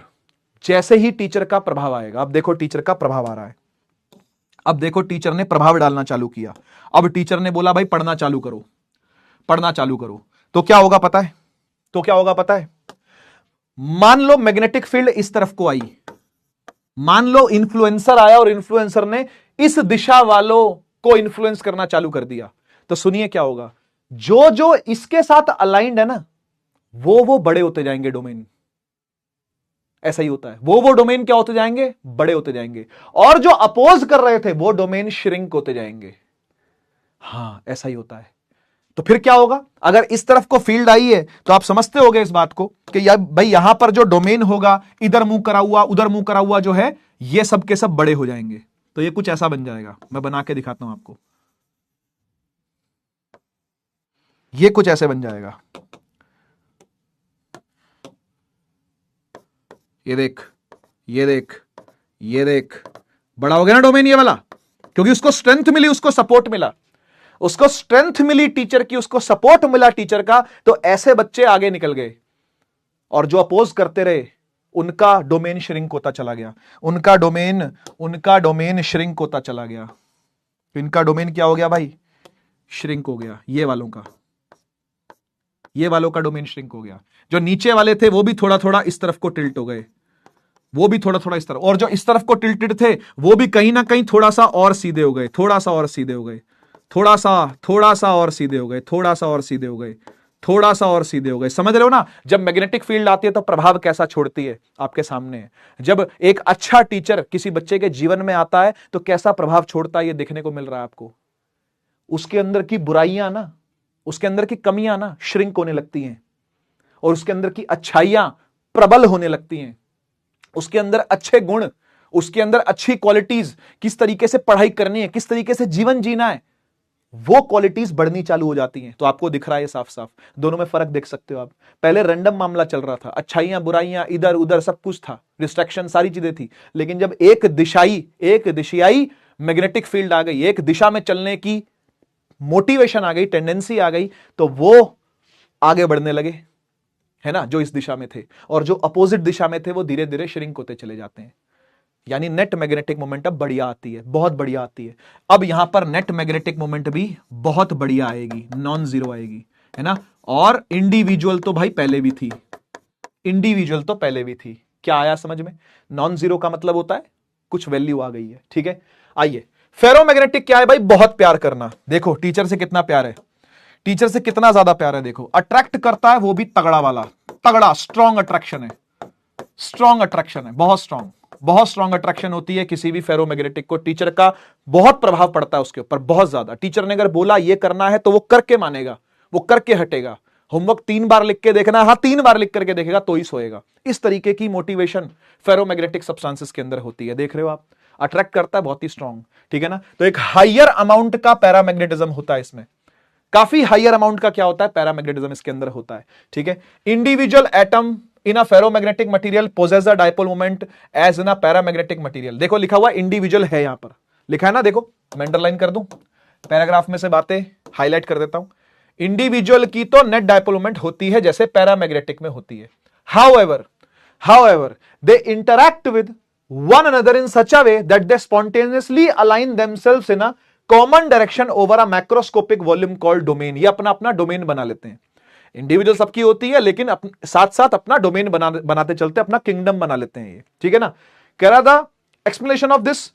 जैसे ही टीचर का प्रभाव आएगा, अब देखो टीचर का प्रभाव आ रहा है, अब देखो टीचर ने प्रभाव डालना चालू किया, अब टीचर ने बोला भाई पढ़ना चालू करो, पढ़ना चालू करो, तो क्या होगा पता है? तो क्या होगा पता है? मान लो मैग्नेटिक फील्ड इस तरफ को आई, मान लो इन्फ्लुएंसर आया और इन्फ्लुएंसर ने इस दिशा वालों को इन्फ्लुएंस करना चालू कर दिया, तो सुनिए क्या होगा, जो जो इसके साथ अलाइंड है ना, वो बड़े होते जाएंगे डोमेन। ऐसा ही होता है, वो डोमेन क्या होते जाएंगे, बड़े होते जाएंगे, और जो अपोज कर रहे थे वो डोमेन श्रिंक होते जाएंगे। हां, ऐसा ही होता है। तो फिर क्या होगा, अगर इस तरफ को फील्ड आई है तो आप समझते होंगे इस बात को कि यार भाई यहां पर जो डोमेन होगा, इधर मुंह करा हुआ, उधर मुंह करा हुआ जो है, ये सब के सब बड़े हो जाएंगे। तो ये कुछ ऐसा बन जाएगा, मैं बना के दिखाता हूं आपको, ये कुछ ऐसे बन जाएगा, ये देख, ये देख, ये देख, बड़ा हो गया ना डोमेन ये वाला, क्योंकि उसको स्ट्रेंथ मिली, उसको सपोर्ट मिला, उसको स्ट्रेंथ मिली टीचर की, उसको सपोर्ट मिला टीचर का, तो ऐसे बच्चे आगे निकल गए। और जो अपोज करते रहे उनका डोमेन श्रिंक होता चला गया, उनका डोमेन श्रिंक होता चला गया। तो इनका डोमेन क्या हो गया भाई, श्रिंक हो गया। ये वालों का डोमेन श्रिंक हो गया। जो नीचे वाले थे वो भी थोड़ा थोड़ा इस तरफ को टिल्ट हो गए, वो भी थोड़ा थोड़ा इस तरफ, और जो इस तरफ को टिल्टेड थे वो भी कहीं ना कहीं थोड़ा सा और सीधे हो गए, थोड़ा सा और सीधे हो गए, थोड़ा सा और सीधे हो गए, थोड़ा सा और सीधे हो गए, थोड़ा सा और सीधे हो गए। समझ रहे हो ना? जब मैग्नेटिक फील्ड आती है तो प्रभाव कैसा छोड़ती है, आपके सामने है। जब एक अच्छा टीचर किसी बच्चे के जीवन में आता है तो कैसा प्रभाव छोड़ता है, ये देखने को मिल रहा है आपको। उसके अंदर की बुराइयां ना, उसके अंदर की कमियां ना श्रिंक होने लगती हैं, और उसके अंदर की अच्छाइयां प्रबल होने लगती हैं। उसके अंदर अच्छे गुण, उसके अंदर अच्छी क्वालिटीज, किस तरीके से पढ़ाई करनी है, किस तरीके से जीवन जीना है, वो क्वालिटीज बढ़नी चालू हो जाती हैं। तो आपको दिख रहा है साफ साफ, दोनों में फर्क देख सकते हो आप। पहले रैंडम मामला चल रहा था, अच्छाइयां बुराइयां इधर उधर सब कुछ था, डिस्ट्रैक्शन सारी चीजें थी, लेकिन जब एक दिशाई मैग्नेटिक फील्ड आ गई, एक दिशा में चलने की मोटिवेशन आ गई, टेंडेंसी आ गई, तो वो आगे बढ़ने लगे, है ना, जो इस दिशा में थे, और जो अपोजिट दिशा में थे वो धीरे धीरे श्रिंक होते चले जाते हैं। यानी नेट मैग्नेटिक मोमेंट अब बढ़िया आती है, बहुत बढ़िया आती है। अब यहां पर नेट मैग्नेटिक मोमेंट भी बहुत बढ़िया आएगी, नॉन जीरो आएगी, है ना। और इंडिविजुअल तो भाई पहले भी थी, इंडिविजुअल तो पहले भी थी। क्या आया समझ में? नॉन जीरो का मतलब होता है कुछ वैल्यू आ गई है, ठीक है। आइए, फेरोमैग्नेटिक क्या है भाई? बहुत प्यार करना। देखो टीचर से कितना प्यार है, टीचर से कितना ज्यादा प्यार है। देखो, अट्रैक्ट करता है वो भी तगड़ा वाला, तगड़ा स्ट्रॉन्ग अट्रैक्शन है, स्ट्रॉन्ग अट्रैक्शन है, बहुत स्ट्रॉन्ग अट्रैक्शन होती है किसी भी फेरोमैग्नेटिक को। टीचर का बहुत प्रभाव पड़ता है उसके ऊपर, बहुत ज्यादा। टीचर ने अगर बोला ये करना है तो वो करके मानेगा, वो करके हटेगा। होमवर्क 3 बार लिख के देखना है, हाँ 3 बार लिख करके देखेगा तो ही सोएगा। इस तरीके की मोटिवेशन फेरोमैग्नेटिक सब्सटेंसेस के अंदर होती है। देख रहे हो आप, अट्रैक्ट करता है बहुत ही स्ट्रॉन्ग, ठीक है ना। तो एक हाइयर अमाउंट का पैरामैग्नेटिज्म होता है इसमें, काफी हाइयर अमाउंट का क्या होता है, पैरामैग्नेटिज्म इसके अंदर होता है, ठीक है। Individual atom in a ferromagnetic material possess a dipole moment as in a paramagnetic material. देखो लिखा हुआ इंडिविजुअल है, यहां पर लिखा है ना, देखो मैं अंडरलाइन कर दूं, पैराग्राफ में से बातें हाईलाइट कर देता हूं। इंडिविजुअल की तो नेट डायपोल मोमेंट होती है जैसे पैरामैग्नेटिक में होती है। However they interact with one another in such a way that they spontaneously align themselves in a common direction over a macroscopic volume called domain. ये अपना अपना डोमेन बना लेते हैं। इंडिविजुअल सबकी होती है, लेकिन साथ साथ अपना डोमेन बनाते चलते, अपना किंगडम बना लेते हैं ये, ठीक है ना। कह रहा था explanation of this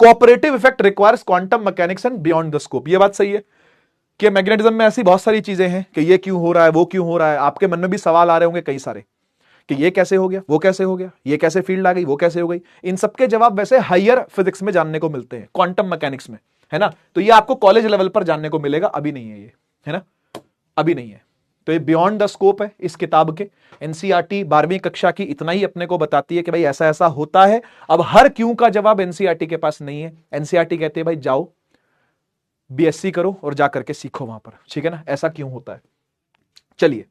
cooperative effect requires quantum mechanics and beyond the scope. ये बात सही है कि मैग्नेटिज्म में ऐसी बहुत सारी चीजें हैं कि ये क्यों हो रहा है, वो क्यों हो रहा है। आपके मन में भी सवाल आ रहे होंगे कई सारे, कि ये कैसे हो गया, वो कैसे हो गया, ये कैसे फील्ड आ गई, वो कैसे हो गई। इन सबके जवाब वैसे हायर फिजिक्स में जानने को मिलते हैं, क्वांटम मैकेनिक्स में, है ना। तो ये आपको कॉलेज लेवल पर जानने को मिलेगा, अभी नहीं है ये, है ना, अभी नहीं है। तो ये बियॉन्ड द स्कोप है इस किताब के। एनसीईआरटी 12वीं कक्षा की इतना ही अपने को बताती है कि भाई ऐसा ऐसा होता है। अब हर क्यों का जवाब एनसीईआरटी के पास नहीं है। एनसीईआरटी कहते हैं भाई जाओ बीएससी करो और जाकर के सीखो वहां पर, ठीक है ना, ऐसा क्यों होता है। चलिए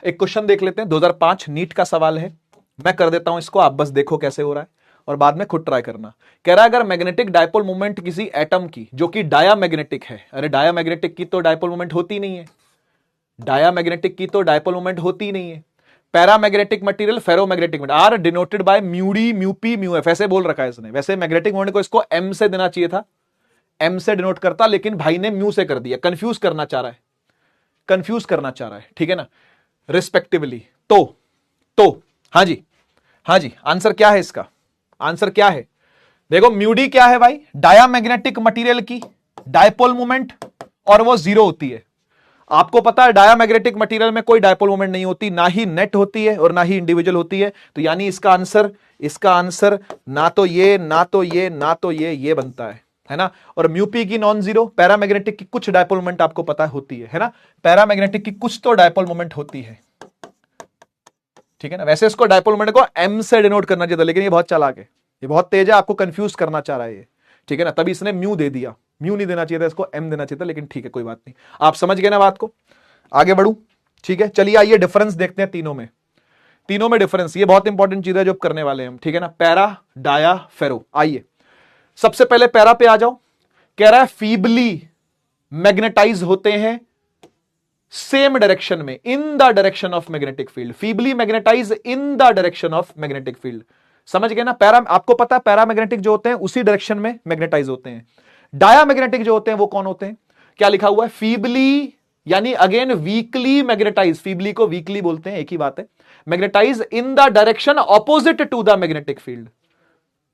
एक क्वेश्चन देख लेते हैं, 2005 नीट का सवाल है। मैं कर देता हूं इसको, आप बस देखो कैसे हो रहा है और बाद में खुद ट्राई करना। कह रहा है अगर मैग्नेटिक डायपोल मोमेंट किसी एटम की जो कि डायामैग्नेटिक है, अरे डायामैग्नेटिक की तो डायपोल मोमेंट होती नहीं है, डायामैग्नेटिक की तो डायपोल मोमेंट होती नहीं है। Paramagnetic material, ferromagnetic material are denoted by mu D, mu P, mu F, ऐसे बोल रखा है इसने। वैसे मैग्नेटिक मोमेंट को इसको एम से देना चाहिए था, एम से डिनोट करता, लेकिन भाई ने म्यू से कर दिया। कंफ्यूज करना चाह रहा है, कंफ्यूज करना चाह रहा है, ठीक है ना, रिस्पेक्टिवली। तो हाँ जी, हाँ जी, आंसर क्या है इसका, आंसर क्या है। देखो म्यू डी क्या है भाई, डायामैग्नेटिक मटेरियल की डायपोल मोमेंट, और वो जीरो होती है। आपको पता है डायामैग्नेटिक मटेरियल में कोई डायपोल मोमेंट नहीं होती, ना ही नेट होती है और ना ही इंडिविजुअल होती है। तो यानी इसका आंसर ना तो ये, ना तो ये, ना तो ये बनता है ना। और म्यूपी की नॉन जीरो, पैरामैग्नेटिक की कुछ डायपोल मोमेंट आपको पता होती है ना, पैरामैग्नेटिक की कुछ तो डायपोल मोमेंट होती है, ठीक है ना। वैसे इसको डायपोल मोमेंट को एम से डिनोट करना चाहिए था, लेकिन ये बहुत चालाक है, ये बहुत तेज है, आपको कंफ्यूज करना चाह रहा है ये, ठीक है ना। तभी इसने म्यू दे दिया, म्यू नहीं देना चाहिए था इसको, एम देना चाहिए था, लेकिन ठीक है कोई बात नहीं, आप समझ गए ना बात को। आगे बढ़ू, ठीक है। चलिए आइए डिफरेंस देखते हैं तीनों में डिफरेंस, ये बहुत इंपॉर्टेंट चीज है जो करने वाले हैं हम, ठीक है ना। पैरा, डाया, फेरो। आइए सबसे पहले पैरा पे आ जाओ। कह रहा है फीबली मैग्नेटाइज होते हैं सेम डायरेक्शन में, in the direction of magnetic field, feebly magnetize in the direction of magnetic field. समझ गए ना। पैरा, आपको पता है पैरामैग्नेटिक जो होते हैं उसी डायरेक्शन में मैग्नेटाइज होते हैं। डायामैग्नेटिक जो होते हैं वो कौन होते हैं, क्या लिखा हुआ है, फीबली यानी अगेन वीकली मैग्नेटाइज, फीबली को वीकली बोलते हैं, एक ही बात है। Magnetize in the direction opposite to the magnetic field.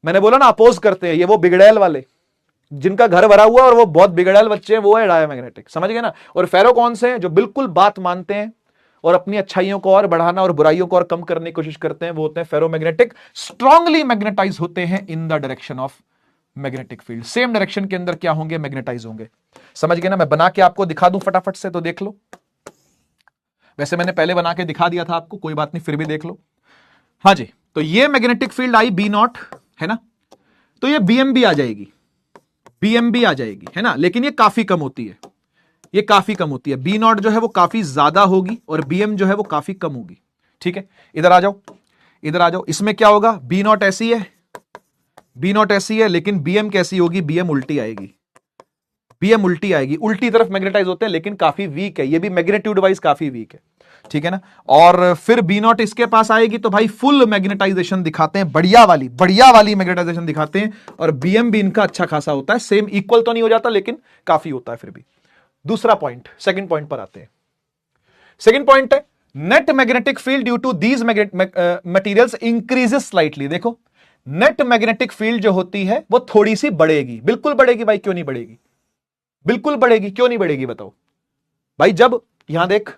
मैंने बोला ना अपोज करते हैं, ये वो बिगड़ैल वाले जिनका घर भरा हुआ और वो बहुत बिगड़ैल बच्चे हैं, वो है डायामैग्नेटिक, समझ गए ना। और फेरो कौन से हैं, जो बिल्कुल बात मानते हैं और अपनी अच्छाइयों को और बढ़ाना और बुराइयों को और कम करने की कोशिश करते हैं, वो होते हैं फेरोमैग्नेटिक। स्ट्रांगली मैग्नेटाइज होते हैं इन the direction of magnetic field, same direction के अंदर क्या होंगे, मैग्नेटाइज होंगे। समझ गए ना। मैं बना के आपको दिखा दूं फटाफट से, तो देख लो। वैसे मैंने पहले बना के दिखा दिया था आपको, कोई बात नहीं, फिर भी देख लो। हाँ जी, तो ये मैग्नेटिक फील्ड आई बी नॉट, है ना, तो ये बीएम भी आ जाएगी, बीएम भी आ जाएगी, है ना, लेकिन ये काफी कम होती है, ये काफी कम होती है। बी नॉट जो है वो काफी ज्यादा होगी और बीएम जो है वो काफी कम होगी, ठीक है। इधर आ जाओ, इधर आ जाओ। इसमें क्या होगा, बी नॉट ऐसी है, बी नॉट ऐसी है, लेकिन बीएम कैसी होगी, बीएम उल्टी आएगी, बीएम उल्टी आएगी, उल्टी तरफ मैग्नेटाइज होते हैं, लेकिन काफी वीक है, ये भी मैग्नेट्यूड वाइज काफी वीक है, ठीक है ना। और फिर बी नॉट इसके पास आएगी तो भाई फुल मैग्नेटाइजेशन दिखाते हैं, बढ़िया वाली मैग्नेटाइजेशन दिखाते हैं। और बीएम भी इनका अच्छा खासा होता है, सेम इक्वल तो नहीं हो जाता लेकिन काफी होता है फिर भी। दूसरा पॉइंट, सेकंड पॉइंट पर आते हैं। सेकंड पॉइंट है net magnetic field due to these materials increases slightly. देखो नेट मैग्नेटिक फील्ड जो होती है वो थोड़ी सी बढ़ेगी, बिल्कुल बढ़ेगी भाई, क्यों नहीं बढ़ेगी, बिल्कुल बढ़ेगी, क्यों नहीं बढ़ेगी बताओ भाई। जब यहां देख,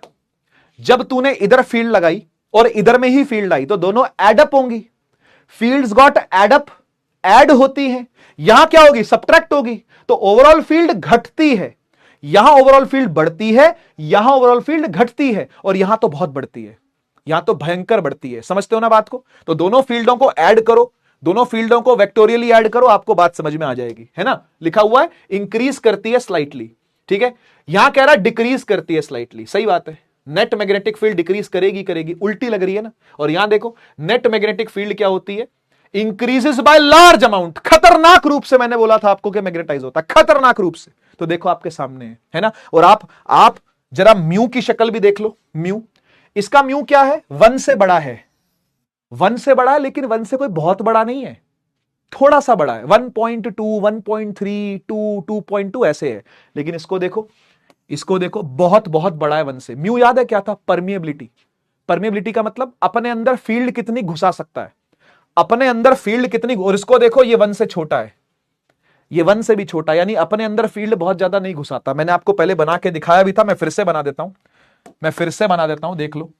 जब तूने इधर फील्ड लगाई और इधर में ही फील्ड आई तो दोनों एडअप होंगी, फील्ड्स गॉट एडअप, ऐड होती है। यहां क्या होगी, सबट्रैक्ट होगी, तो ओवरऑल फील्ड घटती है। यहां ओवरऑल फील्ड बढ़ती है, यहां ओवरऑल फील्ड घटती है, और यहां तो बहुत बढ़ती है, यहां तो भयंकर बढ़ती है। समझते हो ना बात को। तो दोनों फील्डों को ऐड करो, दोनों फील्डों को वेक्टोरियली ऐड करो, आपको बात समझ में आ जाएगी, है ना। लिखा हुआ है इंक्रीज करती है स्लाइटली, ठीक है। यहां कह रहा है डिक्रीज करती है स्लाइटली, सही बात है। नेट मैग्नेटिक फील्ड डिक्रीज करेगी, उल्टी लग रही है ना। और यहां देखो नेट मैग्नेटिक फील्ड क्या होती है, इंक्रीजेस बाय लार्ज अमाउंट। खतरनाक रूप से मैंने बोला था आपको कि मैग्नेटाइज होता है, खतरनाक रूप से। तो देखो आपके सामने है ना। और आप जरा म्यू की शक्ल भी देख लो, म्यू, इसका म्यू क्या है, 1 से बड़ा है, 1 से बड़ा है, लेकिन 1 से कोई बहुत बड़ा नहीं है, थोड़ा सा बड़ा है, 1.2, 1.3, 2, 2.2 ऐसे है। लेकिन इसको देखो, इसको देखो, बहुत बहुत बड़ा है 1 से। म्यू याद है क्या था, परमिएबिलिटी। परमिएबिलिटी का मतलब अपने अंदर फील्ड कितनी घुसा सकता है, अपने अंदर फील्ड कितनी। और इसको देखो, ये 1 से छोटा है, ये 1 से भी छोटा, यानी अपने अंदर फील्ड बहुत ज्यादा नहीं घुसाता। मैंने आपको पहले बना के दिखाया भी था, मैं फिर से बना देता हूं, मैं फिर से बना देता हूं, देख लो।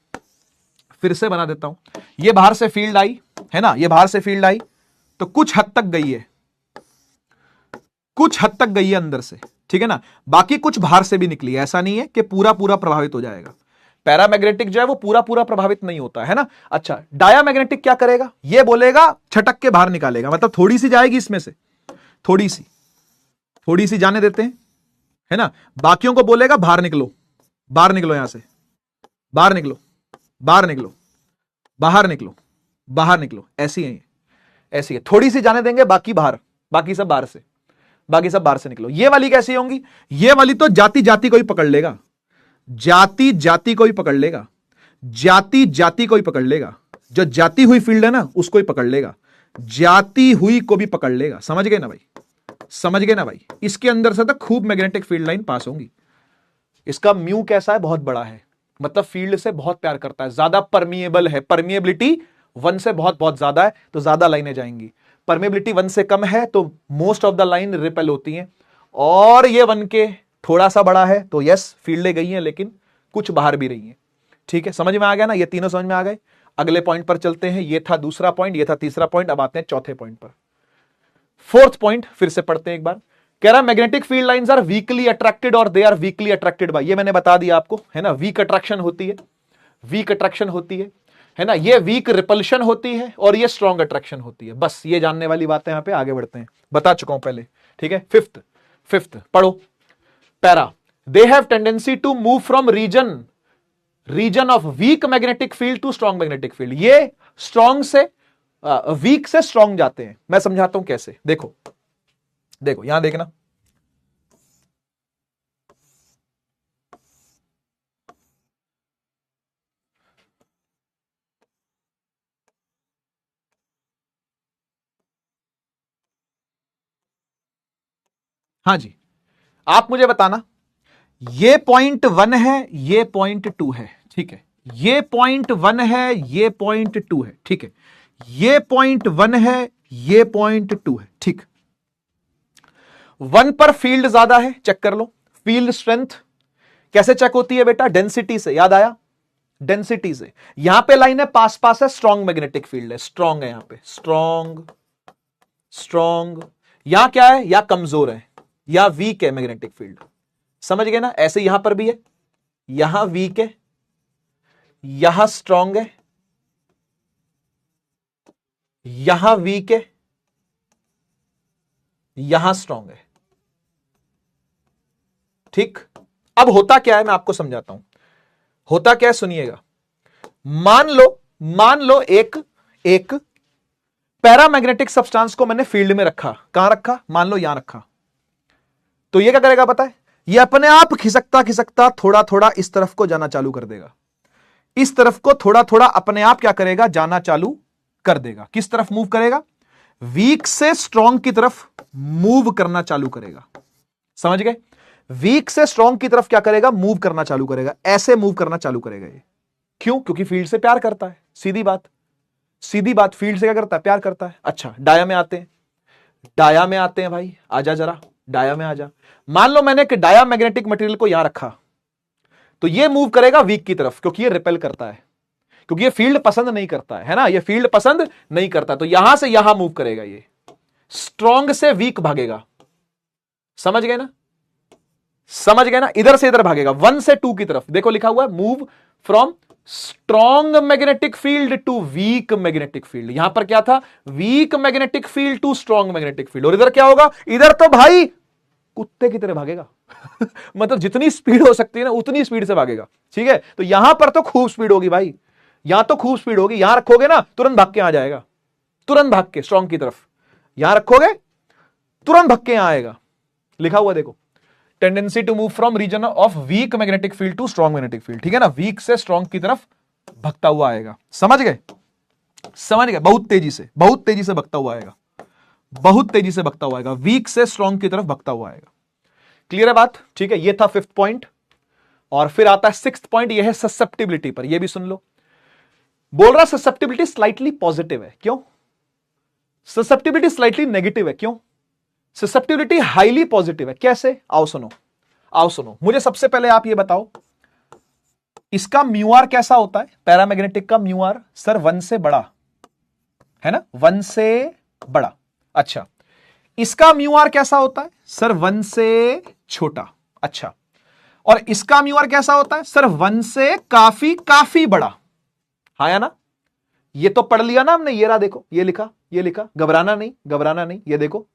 फिर से बना देता हूं। ये बाहर से फील्ड आई है ना, ये बाहर से फील्ड आई तो कुछ हद तक गई है, कुछ हद तक गई है अंदर से, ठीक है ना, बाकी कुछ बाहर से भी निकली है। ऐसा नहीं है कि पूरा पूरा प्रभावित हो जाएगा। पैरामैग्नेटिक जो है वो पूरा पूरा प्रभावित नहीं होता है ना। अच्छा, डायामैग्नेटिक क्या करेगा, ये बोलेगा छटक के बाहर निकालेगा, मतलब थोड़ी सी जाएगी इसमें से, थोड़ी सी जाने देते हैं है ना, बाकियों को बोलेगा बाहर निकलो, बाहर निकलो, यहां से बाहर निकलो, बाहर निकलो, बाहर निकलो, बाहर निकलो। ऐसी है, ऐसी है, थोड़ी सी जाने देंगे, बाकी बाहर, बाकी सब बाहर से, बाकी सब बाहर से निकलो। ये वाली कैसी होंगी, ये वाली तो जाति जाति को ही पकड़ लेगा, जाति जाति को ही पकड़ लेगा, जाति जाति को ही पकड़ लेगा, जो जाती हुई फील्ड है ना उसको ही पकड़ लेगा, जाती हुई को भी पकड़ लेगा। समझ गए ना भाई, समझ गए ना भाई। इसके अंदर से तो खूब मैग्नेटिक फील्ड लाइन पास होंगी। इसका म्यू कैसा है, बहुत बड़ा है, मतलब फील्ड से बहुत प्यार करता है, ज्यादा परमिएबल है, परमिएबिलिटी 1 से बहुत बहुत ज्यादा है तो ज्यादा लाइनें जाएंगी। परमिएबिलिटी 1 से कम है तो most of the line repel होती हैं, और ये 1 के थोड़ा सा बड़ा है तो यस फील्डें गई हैं लेकिन कुछ बाहर भी रही हैं। ठीक है, समझ में आ गया ना, ये तीनों समझ में आ गए। अगले पॉइंट पर चलते हैं। ये था दूसरा पॉइंट, ये था तीसरा पॉइंट, अब आते हैं चौथे पॉइंट पर। फोर्थ पॉइंट फिर से पढ़ते हैं एक बार। कह रहा magnetic field lines are weakly attracted और they are weakly attracted by, ये मैंने बता दिया आपको है ना, वीक अट्रैक्शन होती है, वीक अट्रैक्शन होती है ना, ये वीक रिपल्शन होती है और ये स्ट्रॉन्ग अट्रैक्शन होती है। बस ये जानने वाली बातें यहां पे, आगे बढ़ते हैं, बता चुका हूं पहले। ठीक है, फिफ्थ पढ़ो para. They have tendency to move from region of weak magnetic field to strong magnetic field. ये स्ट्रॉन्ग से वीक से स्ट्रॉन्ग जाते हैं। मैं समझाता हूं कैसे, देखो देखो यहां देखना, हां जी, आप मुझे बताना, ये पॉइंट 1 है, ये पॉइंट 2 है, ठीक है, ये पॉइंट 1 है, ये पॉइंट 2 है, ठीक है, ये पॉइंट 1 है, ये पॉइंट 2 है, ठीक। 1 पर फील्ड ज्यादा है, चेक कर लो। फील्ड स्ट्रेंथ कैसे चेक होती है बेटा, डेंसिटी से, याद आया, डेंसिटी से। यहां पे लाइन है, पास पास है, स्ट्रॉन्ग मैग्नेटिक फील्ड है, स्ट्रॉन्ग है यहां पे, स्ट्रॉन्ग स्ट्रॉन्ग। यहां क्या है, या कमजोर है या वीक है मैग्नेटिक फील्ड, समझ गए ना। ऐसे यहां पर भी है, यहां वीक है, यहां स्ट्रॉन्ग है, यहां वीक है, यहां स्ट्रॉन्ग है, ठीक। अब होता क्या है मैं आपको समझाता हूं, होता क्या है सुनिएगा। मान लो एक पैरामैग्नेटिक सब्सटेंस को मैंने फील्ड में रखा, कहां रखा, मान लो यहां रखा, तो ये क्या करेगा पता है, ये अपने आप खिसकता खिसकता थोड़ा थोड़ा इस तरफ को जाना चालू कर देगा, इस तरफ को थोड़ा थोड़ा अपने आप क्या करेगा, जाना चालू कर देगा। किस तरफ मूव करेगा, वीक से स्ट्रॉन्ग की तरफ मूव करना चालू करेगा, समझ गए। वीक से स्ट्रॉन्ग की तरफ क्या करेगा, मूव करना चालू करेगा, ऐसे मूव करना चालू करेगा ये। क्यों, क्योंकि फील्ड से प्यार करता है, सीधी बात, सीधी बात, फील्ड से क्या करता है, प्यार करता है। अच्छा, डाया में आते हैं, डाया में आते हैं भाई, आजा जरा डाया में आजा। मान लो मैंने एक डाया मैग्नेटिक मटेरियल को यहां रखा, तो ये मूव करेगा वीक की तरफ, क्योंकि ये रिपेल करता है, क्योंकि ये फील्ड पसंद नहीं करता है ना, ये फील्ड पसंद नहीं करता, तो यहां से यहां मूव करेगा, ये स्ट्रॉन्ग से वीक भागेगा, समझ गए ना, समझ गए ना, इधर से इधर भागेगा, 1 से 2 की तरफ। देखो लिखा हुआ है, move from strong magnetic field to weak magnetic field. यहां पर क्या था, weak magnetic field to strong magnetic field. और इधर क्या होगा, इधर तो भाई कुत्ते की तरह भागेगा मतलब जितनी स्पीड हो सकती है ना उतनी स्पीड से भागेगा, ठीक है। तो यहां पर तो खूब स्पीड होगी भाई, यहां तो खूब स्पीड होगी, यहां रखोगे ना तुरंत भाग के आ जाएगा, तुरंत भाग के स्ट्रॉन्ग की तरफ, यहां रखोगे तुरंत भाग के यहां आएगा। लिखा हुआ देखो, tendency to move from region of weak magnetic field to strong magnetic field, ठीक है ना, वीक से स्ट्रॉन्ग की तरफ भगता हुआ आएगा, समझ गए, समझ गए, बहुत तेजी से भगता हुआ आएगा, बहुत तेजी से भगता हुआ आएगा, वीक से स्ट्रॉन्ग की तरफ भगता हुआ आएगा। क्लियर है बात, ठीक है। ये था 5th पॉइंट, और फिर आता है 6th पॉइंट, ये है ससेप्टिबिलिटी पर। ये भी सुन लो, बोल रहा ससेप्टिबिलिटी स्लाइटली पॉजिटिव है, क्यों, ससेप्टिबिलिटी स्लाइटली नेगेटिव है, क्यों, ससेप्टिबिलिटी हाईली पॉजिटिव है, कैसे, आओ सुनो, आओ सुनो। मुझे सबसे पहले आप ये बताओ, इसका म्यू आर कैसा होता है, पैरामैग्नेटिक का म्यू आर सर 1 से बड़ा है ना, 1 से बड़ा। अच्छा, इसका म्यू आर कैसा होता है सर 1 से छोटा। अच्छा, और इसका म्यू आर कैसा होता है सर 1 से काफी काफी बड़ा। हाँ या ना, ये तो पढ़ लिया ना हमने, ये रहा देखो, ये लिखा, घबराना नहीं घबराना नहीं, ये देखो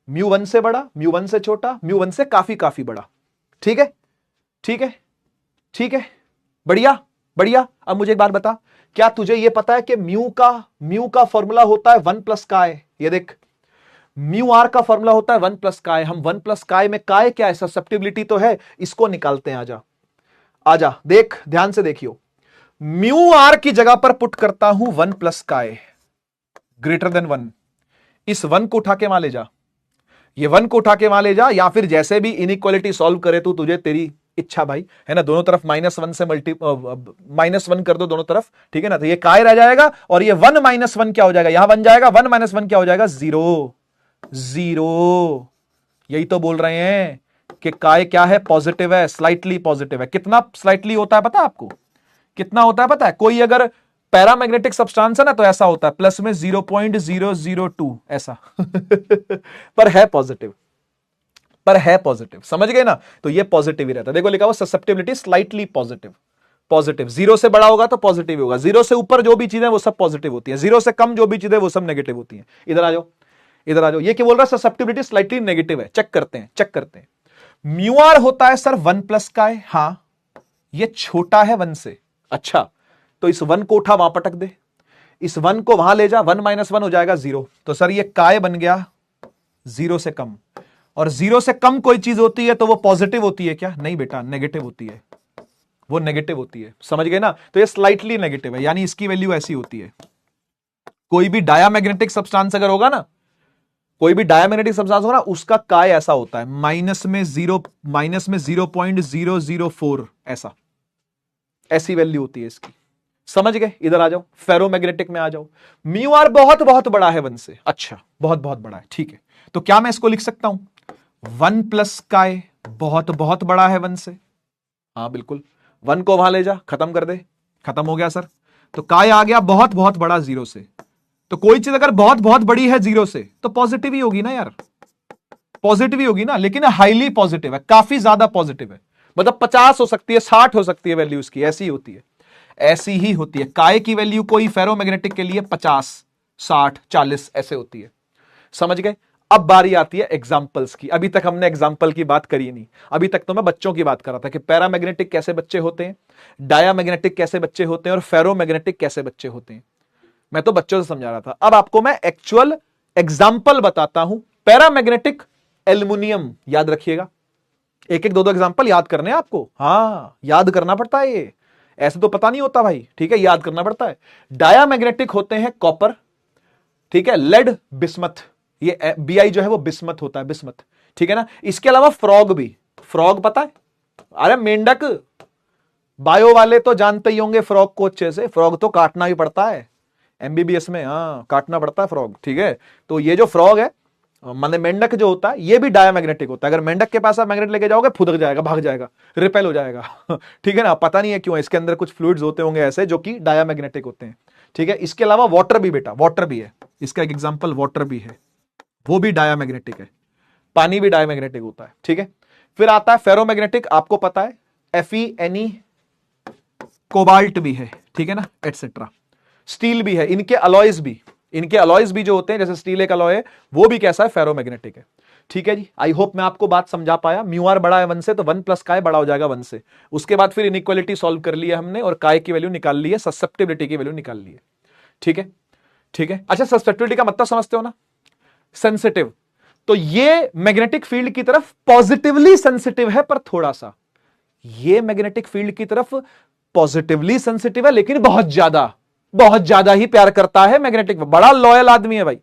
म्यू 1 से बड़ा, म्यू 1 से छोटा, म्यू 1 से काफी काफी बड़ा। ठीक है ठीक है ठीक है, बढ़िया बढ़िया। अब मुझे एक बात बता, क्या तुझे यह पता है कि म्यू का फॉर्मूला होता है 1 प्लस काय। ये देख, म्यू आर का फॉर्मूला होता है 1 प्लस काय। हम 1 प्लस काय में काय क्या है, ससेप्टिबिलिटी तो है, इसको निकालते हैं। आजा आजा, देख ध्यान से देखियो, म्यू आर की जगह पर पुट करता हूं 1 प्लस काय ग्रेटर देन 1। इस 1 को उठा के वहां ले जा, ये 1 को उठा के वहां ले जा, या फिर जैसे भी इनइक्वालिटी सॉल्व करे तू, तुझे तेरी इच्छा भाई, है ना। दोनों तरफ -1 से -1 कर दो दोनों तरफ, ठीक है ना। तो ये काय रह जाएगा और ये 1 - 1 क्या हो जाएगा, यहां बन जाएगा 1 - 1 क्या हो जाएगा, 0 0। यही तो बोल रहे हैं कि काय क्या है, पॉजिटिव है, स्लाइटली पॉजिटिव है। कितना स्लाइटली होता है पता है आपको, कितना होता है पता है। कोई अगर पैरामैग्नेटिक सब्सटेंस है ना, तो ऐसा होता है प्लस में 0.002 ऐसा पर है पॉजिटिव, पर है पॉजिटिव, समझ गए ना। तो ये पॉजिटिव ही रहता है। देखो लिखा हुआ ससेप्टिबिलिटी स्लाइटली पॉजिटिव। पॉजिटिव 0 से बड़ा होगा तो पॉजिटिव होगा, 0 से ऊपर जो भी चीजें वो सब पॉजिटिव होती है, 0 से कम जो भी चीजें वो सब नेगेटिव होती है। इधर आ जाओ, इधर आ जाओ। ये क्या बोल रहा है, ससेप्टिबिलिटी स्लाइटली नेगेटिव है। चेक करते हैं, चेक करते हैं। म्यू आर होता है सर 1 प्लस काय, हां ये छोटा है 1 से। अच्छा, तो इस 1 को उठा वहां पटक दे, इस 1 को वहां ले जा, 1 - 1 हो जाएगा 0। तो सर ये काय बन गया 0 से कम, और 0 से कम कोई चीज होती है तो वो पॉजिटिव होती है क्या, नहीं बेटा, नेगेटिव होती है, वो नेगेटिव होती है, समझ गए ना। तो ये स्लाइटली नेगेटिव है, यानी इसकी वैल्यू ऐसी होती है। कोई भी डायामैग्नेटिक सब्सटेंस अगर होगा ना, कोई भी डायामैग्नेटिक सब्सटेंस होगा ना, उसका काय ऐसा होता है -0.004 ऐसा, ऐसी वैल्यू होती है इसकी, समझ गए। इधर आ जाओ, फेरोमैग्नेटिक में आ जाओ। म्यू आर बहुत बहुत बड़ा है 1 से। अच्छा, बहुत बहुत बड़ा है, ठीक है। तो क्या मैं इसको लिख सकता हूं 1 प्लस काय बहुत बहुत बड़ा है 1 से। हाँ बिल्कुल, 1 को वहां ले जा, खत्म कर दे, खत्म हो गया सर। तो काय आ गया बहुत बहुत बड़ा 0 से। तो कोई चीज अगर बहुत बहुत बड़ी है 0 से तो पॉजिटिव ही होगी ना यार, पॉजिटिव ही होगी ना। लेकिन हाईली पॉजिटिव है, काफी ज्यादा पॉजिटिव है, मतलब 50 हो सकती है, 60 हो सकती है वैल्यू इसकी, ऐसी होती है, ऐसी ही होती है। काय की वैल्यू कोई फेरोमैग्नेटिक के लिए 50, 60, 40 ऐसे होती है, समझ गए। अब बारी आती है एग्जाम्पल्स की। अभी तक हमने एग्जाम्पल की बात करी नहीं, अभी तक तो मैं बच्चों की बात कर रहा था कि पैरामैग्नेटिक कैसे बच्चे होते हैं, डायामैग्नेटिक कैसे बच्चे होते हैं, और फेरोमैग्नेटिक कैसे बच्चे होते हैं। मैं तो बच्चों से समझा रहा था, अब आपको मैं एक्चुअल एग्जाम्पल बताता हूं। पैरामैग्नेटिक एल्युमिनियम, याद रखिएगा, एक एक दो दो एग्जाम्पल याद करने हैं आपको। हाँ, याद करना पड़ता है, ये ऐसे तो पता नहीं होता भाई, ठीक है, याद करना पड़ता है। डायामैग्नेटिक होते हैं कॉपर, ठीक है, लेड, बिस्मथ, ये बीआई जो है वो बिस्मथ होता है, बिस्मथ, ठीक है ना। इसके अलावा फ्रॉग भी, फ्रॉग पता है, अरे मेंढक, बायो वाले तो जानते ही होंगे फ्रॉग को अच्छे से, फ्रॉग तो काटना भी पड़ता है एमबीबीएस में, हाँ काटना पड़ता है फ्रॉग, ठीक है। तो ये जो फ्रॉग है, माने मेंढक जो होता है, ये भी डायामैग्नेटिक होता है। अगर मेंढक के पास आप मैग्नेट लेके जाओगे, फुदक जाएगा, भाग जाएगा, रिपेल हो जाएगा ठीक है ना। पता नहीं है क्यों, इसके अंदर कुछ फ्लूइड्स होते होंगे ऐसे जो कि डायामैग्नेटिक होते हैं, ठीक है। इसके अलावा वाटर भी बेटा, वाटर भी है, इसका एक एग्जांपल वाटर भी है, वो भी डायामैग्नेटिक है, पानी भी डायामैग्नेटिक होता है, ठीक है। फिर आता है फेरोमैग्नेटिक, आपको पता है FeNe, कोबाल्ट भी है, ठीक है ना, एटसेट्रा। स्टील भी है, इनके अलॉयज भी, इनके अलॉयज भी जो होते हैं, जैसे स्टील एक अलॉय है, वो भी कैसा है, फेरोमैग्नेटिक है, ठीक है जी। आई होप मैं आपको बात समझा पाया। म्यू आर बड़ा है 1 से, तो 1 प्लस काय बड़ा हो जाएगा 1 से। उसके बाद फिर इनइक्वालिटी सॉल्व कर लिया हमने, और काय की वैल्यू निकाल ली है, ससेप्टिबिलिटी की वैल्यू निकाल ली है, ठीक है, ठीक है। अच्छा, ससेप्टिबिलिटी का मतलब समझते हो ना, सेंसिटिव। तो ये मैग्नेटिक फील्ड की तरफ पॉजिटिवली सेंसिटिव है, पर थोड़ा सा, ये मैग्नेटिक फील्ड की तरफ पॉजिटिवली सेंसिटिव है, लेकिन बहुत ज्यादा ही प्यार करता है मैग्नेटिक, बड़ा लॉयल आदमी है भाई,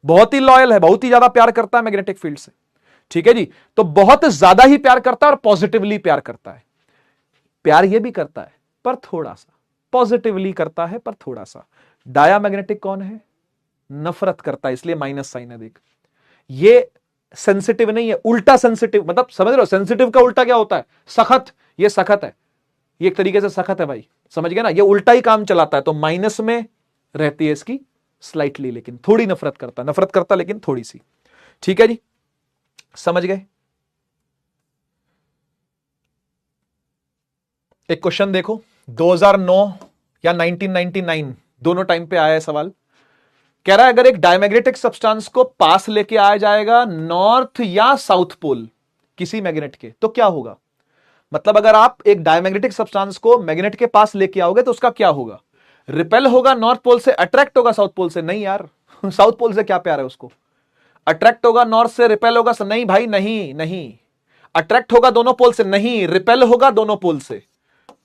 बहुत ही लॉयल है, बहुत ही ज्यादा प्यार करता है मैग्नेटिक फील्ड से, ठीक है जी। तो बहुत ज्यादा ही प्यार करता है और पॉजिटिवली प्यार करता है। प्यार ये भी करता है पर थोड़ा सा, पॉजिटिवली करता है पर थोड़ा सा। डायामैग्नेटिक कौन है, नफरत करता है, इसलिए माइनस साइन है, देख। ये सेंसिटिव नहीं है, उल्टा सेंसिटिव, मतलब समझ रहे हो, सेंसिटिव का उल्टा क्या होता है, सखत, ये सखत है, ये एक तरीके से सख्त है भाई, समझ गए ना, ये उल्टा ही काम चलाता है। तो माइनस में रहती है इसकी स्लाइटली, लेकिन थोड़ी नफरत करता लेकिन थोड़ी सी। ठीक है जी, समझ गए। एक क्वेश्चन देखो, 2009 या 1999 दोनों टाइम पे आया है सवाल। कह रहा है अगर एक डायमैग्नेटिक सब्सटेंस को पास लेके आया जाएगा नॉर्थ या साउथ पोल किसी मैग्नेट के, तो क्या होगा। मतलब अगर आप एक डायमैग्नेटिक सब्सटेंस को मैग्नेट के पास लेके आओगे तो उसका क्या होगा, रिपेल होगा नॉर्थ पोल से, अट्रैक्ट होगा साउथ पोल से। नहीं यार साउथ पोल से क्या प्यार है उसको, अट्रैक्ट होगा नॉर्थ से, रिपेल होगा नहीं भाई, नहीं नहीं, अट्रैक्ट होगा दोनों पोल से, नहीं रिपेल होगा दोनों पोल से।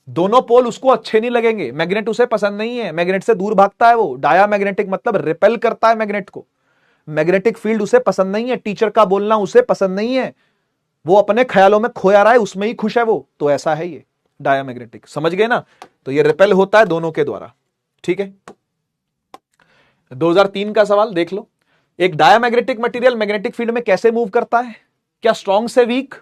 दोनों पोल उसको अच्छे नहीं लगेंगे, मैग्नेट उसे पसंद नहीं है, मैग्नेट से दूर भागता है वो। डायामैग्नेटिक मतलब रिपेल करता है मैग्नेट को, मैग्नेटिक फील्ड उसे पसंद नहीं है, टीचर का बोलना उसे पसंद नहीं है, वो अपने ख्यालों में खोया रहा है, उसमें ही खुश है वो। तो ऐसा है ये डायामैग्नेटिक, समझ गए ना। तो ये रिपेल होता है दोनों के द्वारा। ठीक है, 2003 का सवाल देख लो। एक डायामैग्नेटिक मटेरियल मैग्नेटिक फील्ड में कैसे मूव करता है, क्या स्ट्रॉन्ग से वीक,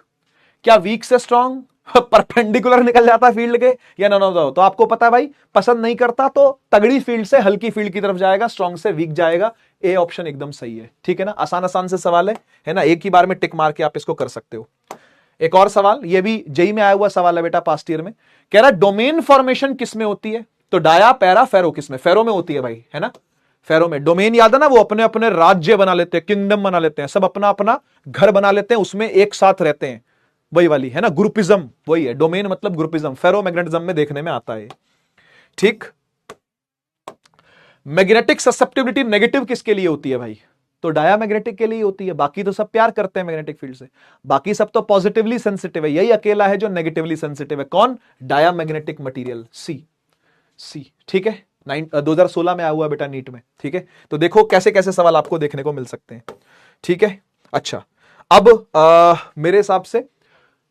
क्या वीक से स्ट्रॉन्ग, परपेंडिकुलर निकल जाता है फील्ड के, या नो। तो आपको पता है भाई, पसंद नहीं करता तो तगड़ी फील्ड से हल्की फील्ड की तरफ जाएगा, स्ट्रॉन्ग से वीक जाएगा। ए ऑप्शन एकदम सही है। ठीक है ना, आसान से सवाल है ना, एक ही बार में टिक मार के आप इसको कर सकते हो। एक और सवाल, ये भी जेई में आया हुआ सवाल है बेटा, पास्ट ईयर में। कह रहा है डोमेन फॉर्मेशन किस में होती है, तो डाया पैरा फेरो किस में, फेरो में होती है भाई, है ना, फेरो में। डोमेन याद है ना, वो अपने अपने राज्य बना लेते हैं, किंगडम बना लेते हैं, सब अपना अपना घर बना लेते हैं, उसमें एक साथ रहते हैं, वही वाली है ना, ग्रुपिज्म वही है। डोमेन मतलब ग्रुपिज्म, फेरोमैग्नेटिज्म में देखने में आता है। ठीक, मैग्नेटिक ससेप्टिबिलिटी नेगेटिव किसके लिए होती है भाई, तो डायामैग्नेटिक के लिए होती है। बाकी तो सब प्यार करते हैं मैग्नेटिक फील्ड से, बाकी सब तो पॉजिटिवली सेंसिटिव है, यही अकेला है जो नेगेटिवली सेंसिटिव है। कौन, डायामैग्नेटिक मटेरियल, सी। ठीक है, 2016 में आया हुआ बेटा नीट में। ठीक है, तो देखो कैसे कैसे सवाल आपको देखने को मिल सकते हैं। ठीक है, अच्छा अब मेरे हिसाब से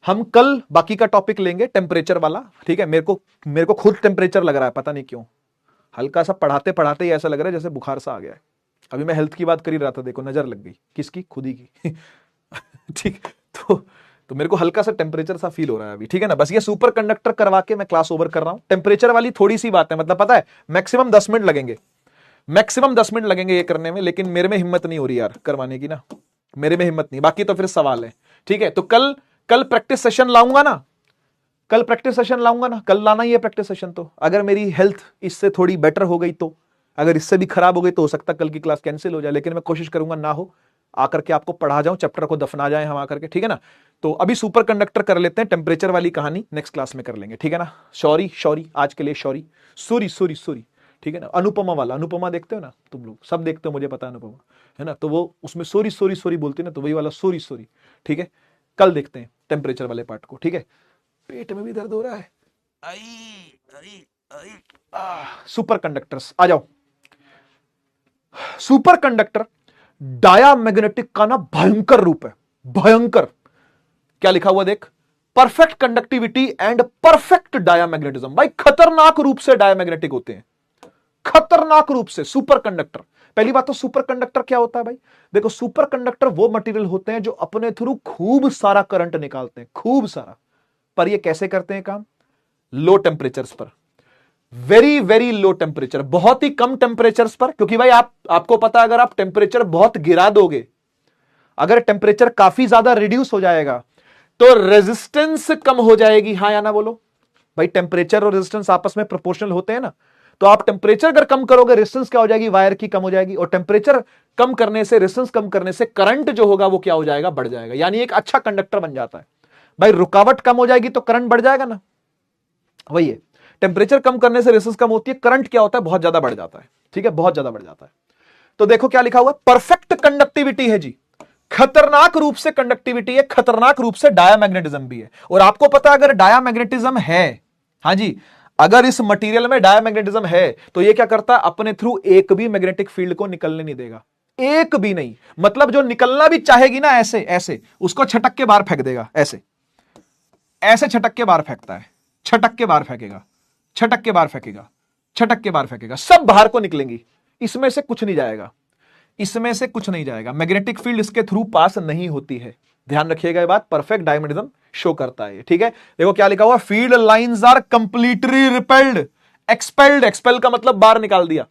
हम कल बाकी का टॉपिक लेंगे, टेम्परेचर वाला। ठीक है, मेरे को खुद टेम्परेचर लग रहा है, पता नहीं क्यों, हल्का सा पढ़ाते पढ़ाते ही ऐसा लग रहा है जैसे बुखार सा आ गया है। अभी मैं हेल्थ की बात कर ही रहा था, देखो नजर लग गई, किसकी, खुद ही की। ठीक, तो मेरे को हल्का सा टेम्परेचर सा फील हो रहा है अभी। ठीक है ना, बस ये सुपर कंडक्टर करवा के मैं क्लास ओवर कर रहा हूं। टेम्परेचर वाली थोड़ी सी बात है, मतलब पता है मैक्सिमम 10 मिनट लगेंगे, मैक्सिमम 10 मिनट लगेंगे ये करने में, लेकिन मेरे में हिम्मत नहीं हो रही यार करवाने की ना, मेरे में हिम्मत नहीं, बाकी तो फिर सवाल है। ठीक है, तो कल प्रैक्टिस सेशन लाऊंगा ना, कल लाना ही है प्रैक्टिस सेशन। तो अगर मेरी हेल्थ इससे थोड़ी बेटर हो गई, तो अगर इससे भी खराब हो गई तो हो सकता है कल की क्लास कैंसिल हो जाए, लेकिन मैं कोशिश करूंगा ना हो, आकर के आपको पढ़ा जाऊं, चैप्टर को दफना जाए हम आकर के। ठीक है ना, तो अभी सुपर कंडक्टर कर लेते हैं, टेम्परेचर वाली कहानी नेक्स्ट क्लास में कर लेंगे। ठीक है ना, सॉरी आज के लिए सॉरी। ठीक है ना, अनुपमा वाला, अनुपमा देखते हो ना तुम लोग, सब देखते हो मुझे पता है, अनुपमा है ना, तो वो उसमें सॉरी बोलती है ना, तो वही वाला सॉरी। ठीक है, कल देखते हैं टेम्परेचर वाले पार्ट को। ठीक है, पेट में भी दर्द हो रहा है, सुपर कंडक्टर्स आ जाओ। सुपर कंडक्टर डायामैग्नेटिक का ना भयंकर रूप है, भयंकर। क्या लिखा हुआ देख, perfect conductivity and perfect diamagnetism. भाई खतरनाक रूप से डायामैग्नेटिक होते हैं, खतरनाक रूप से सुपर कंडक्टर। पहली बात तो सुपर कंडक्टर क्या होता है भाई, देखो सुपर कंडक्टर वो मटेरियल होते हैं जो अपने थ्रू खूब सारा करंट निकालते हैं, खूब सारा। पर ये कैसे करते हैं काम, लो टेम्परेचर्स पर, वेरी वेरी लो टेम्परेचर, बहुत ही कम टेम्परेचर्स पर। क्योंकि भाई आपको पता है अगर आप टेम्परेचर बहुत गिरा दोगे, अगर टेम्परेचर काफी ज्यादा रिड्यूस हो जाएगा तो रेजिस्टेंस कम हो जाएगी। हाँ या ना बोलो भाई, टेम्परेचर और रेजिस्टेंस आपस में प्रोपोर्शनल होते हैं ना, तो आप टेम्परेचर अगर कम करोगे रेजिस्टेंस क्या हो जाएगी, वायर की कम हो जाएगी, और टेम्परेचर कम करने से, रेजिस्टेंस कम करने से करंट जो होगा वो क्या हो जाएगा, बढ़ जाएगा, यानी एक अच्छा कंडक्टर बन जाता है। भाई रुकावट कम हो जाएगी तो करंट बढ़ जाएगा ना, वही है। टेम्परेचर कम करने से रेजिस्टेंस कम होती है, करंट क्या होता है, बहुत ज्यादा बढ़ जाता है। ठीक है, बहुत ज्यादा बढ़ जाता है। तो देखो क्या लिखा हुआ है, परफेक्ट कंडक्टिविटी है जी, खतरनाक रूप से कंडक्टिविटी है, खतरनाक रूप से डायामैग्नेटिज्म भी है। और आपको पता है अगर डायामैग्नेटिज्म है, हाँ जी, अगर इस मटेरियल में डायामैग्नेटिज्म है तो ये क्या करता है, अपने थ्रू एक भी मैग्नेटिक फील्ड को निकलने नहीं देगा, एक भी नहीं। मतलब जो निकलना भी चाहेगी ना, ऐसे ऐसे उसको छटक के बाहर फेंक देगा, ऐसे ऐसे छटक के बाहर फेंकता है, छटक के बाहर फेंकेगा, छटक के बाहर फेंकेगा, छटक के बाहर फेंकेगा, सब बाहर को निकलेंगी, इसमें से कुछ नहीं जाएगा, इसमें से कुछ नहीं जाएगा। मैग्नेटिक फील्ड इसके थ्रू पास नहीं होती है, ध्यान रखिएगा ये बात। परफेक्ट डायमैग्नेटिज्म शो करता है। ठीक है, देखो क्या लिखा हुआ, field lines are completely repelled, expelled, expel का मतलब बाहर निकाल दिया,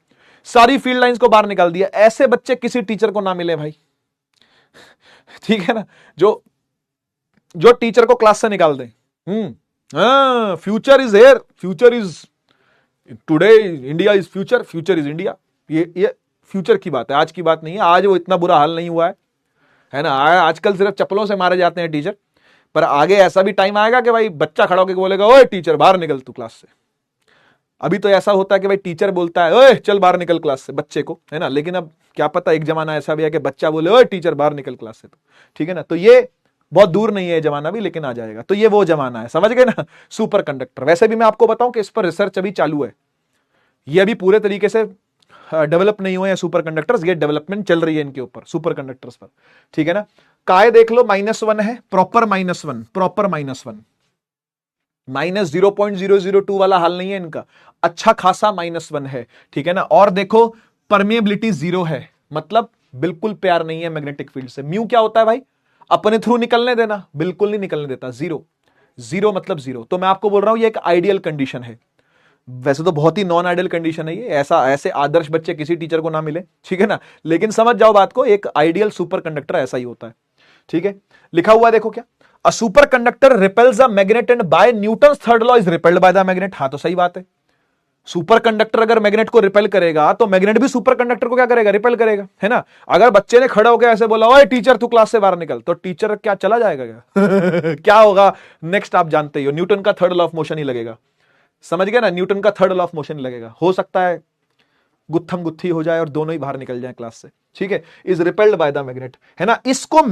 सारी फील्ड लाइंस को बाहर निकाल दिया। ऐसे बच्चे किसी टीचर को ना मिले भाई। ठीक है ना, जो जो टीचर को क्लास से निकाल दे। Future is here, future is today, India is future, future is India. ये फ्यूचर की बात है, आज की बात नहीं है। आज वो इतना बुरा हाल नहीं हुआ है ना। आजकल सिर्फ चप्पलों से मारे जाते हैं टीचर, पर आगे ऐसा भी टाइम आएगा कि भाई बच्चा खड़ा होकर बोलेगा ओए टीचर बाहर निकल तू क्लास से। अभी तो ऐसा होता है कि भाई टीचर बोलता है ओए चल बाहर निकल क्लास से बच्चे को, है ना। लेकिन अब क्या पता, एक जमाना ऐसा भी है कि बच्चा बोले ओए टीचर बाहर निकल क्लास से। तो ठीक है ना, तो ये बहुत दूर नहीं है जमाना भी, लेकिन आ जाएगा। तो ये वो जमाना है, समझ गए ना, सुपर कंडक्टर। वैसे भी मैं आपको बताऊं कि इस पर रिसर्च अभी चालू है, ये अभी पूरे तरीके से डेवलप नहीं हुए हैं सुपर कंडक्टर्स, ये डेवलपमेंट चल रही है इनके ऊपर, सुपर कंडक्टर्स पर। ठीक है ना, काय देख लो -1 है, प्रॉपर -1, प्रॉपर -1, -0.002 वाला हाल नहीं है इनका, अच्छा खासा -1 है। ठीक है ना, और देखो परमिएबिलिटी 0 है, मतलब बिल्कुल प्यार नहीं है मैग्नेटिक फील्ड से। म्यू क्या होता है भाई, अपने थ्रू निकलने देना, बिल्कुल नहीं निकलने देता, 0, 0 मतलब 0। तो मैं आपको बोल रहा हूं ये एक आइडियल कंडीशन है। वैसे तो बहुत ही नॉन आइडियल कंडीशन है ये, ऐसे आदर्श बच्चे किसी टीचर को ना मिले। ठीक है ना, लेकिन समझ जाओ बात को, एक आइडियल सुपर कंडक्टर ऐसा ही होता है। ठीक है, लिखा हुआ देखो क्या, a superconductor repels a magnet and by Newton's third law is repelled by the magnet. हाँ तो सही बात है, सुपर कंडक्टर अगर मैग्नेट को रिपेल करेगा तो मैग्नेट भी सुपर कंडक्टर को क्या करेगा, रिपेल करेगा, है ना। अगर बच्चे ने खड़े होकर ऐसे बोला ओए टीचर तू क्लास से बाहर निकल, तो टीचर क्या चला जाएगा क्या? क्या होगा नेक्स्ट आप जानते ही हो, न्यूटन का थर्ड लॉ ऑफ मोशन ही लगेगा। समझ गए ना, न्यूटन का थर्ड लॉ ऑफ मोशन लगेगा। हो सकता है गुत्थम गुत्थी हो जाए और दोनों ही बाहर निकल जाए क्लास से। ठीक है, is repelled by the magnet, है ना। इसको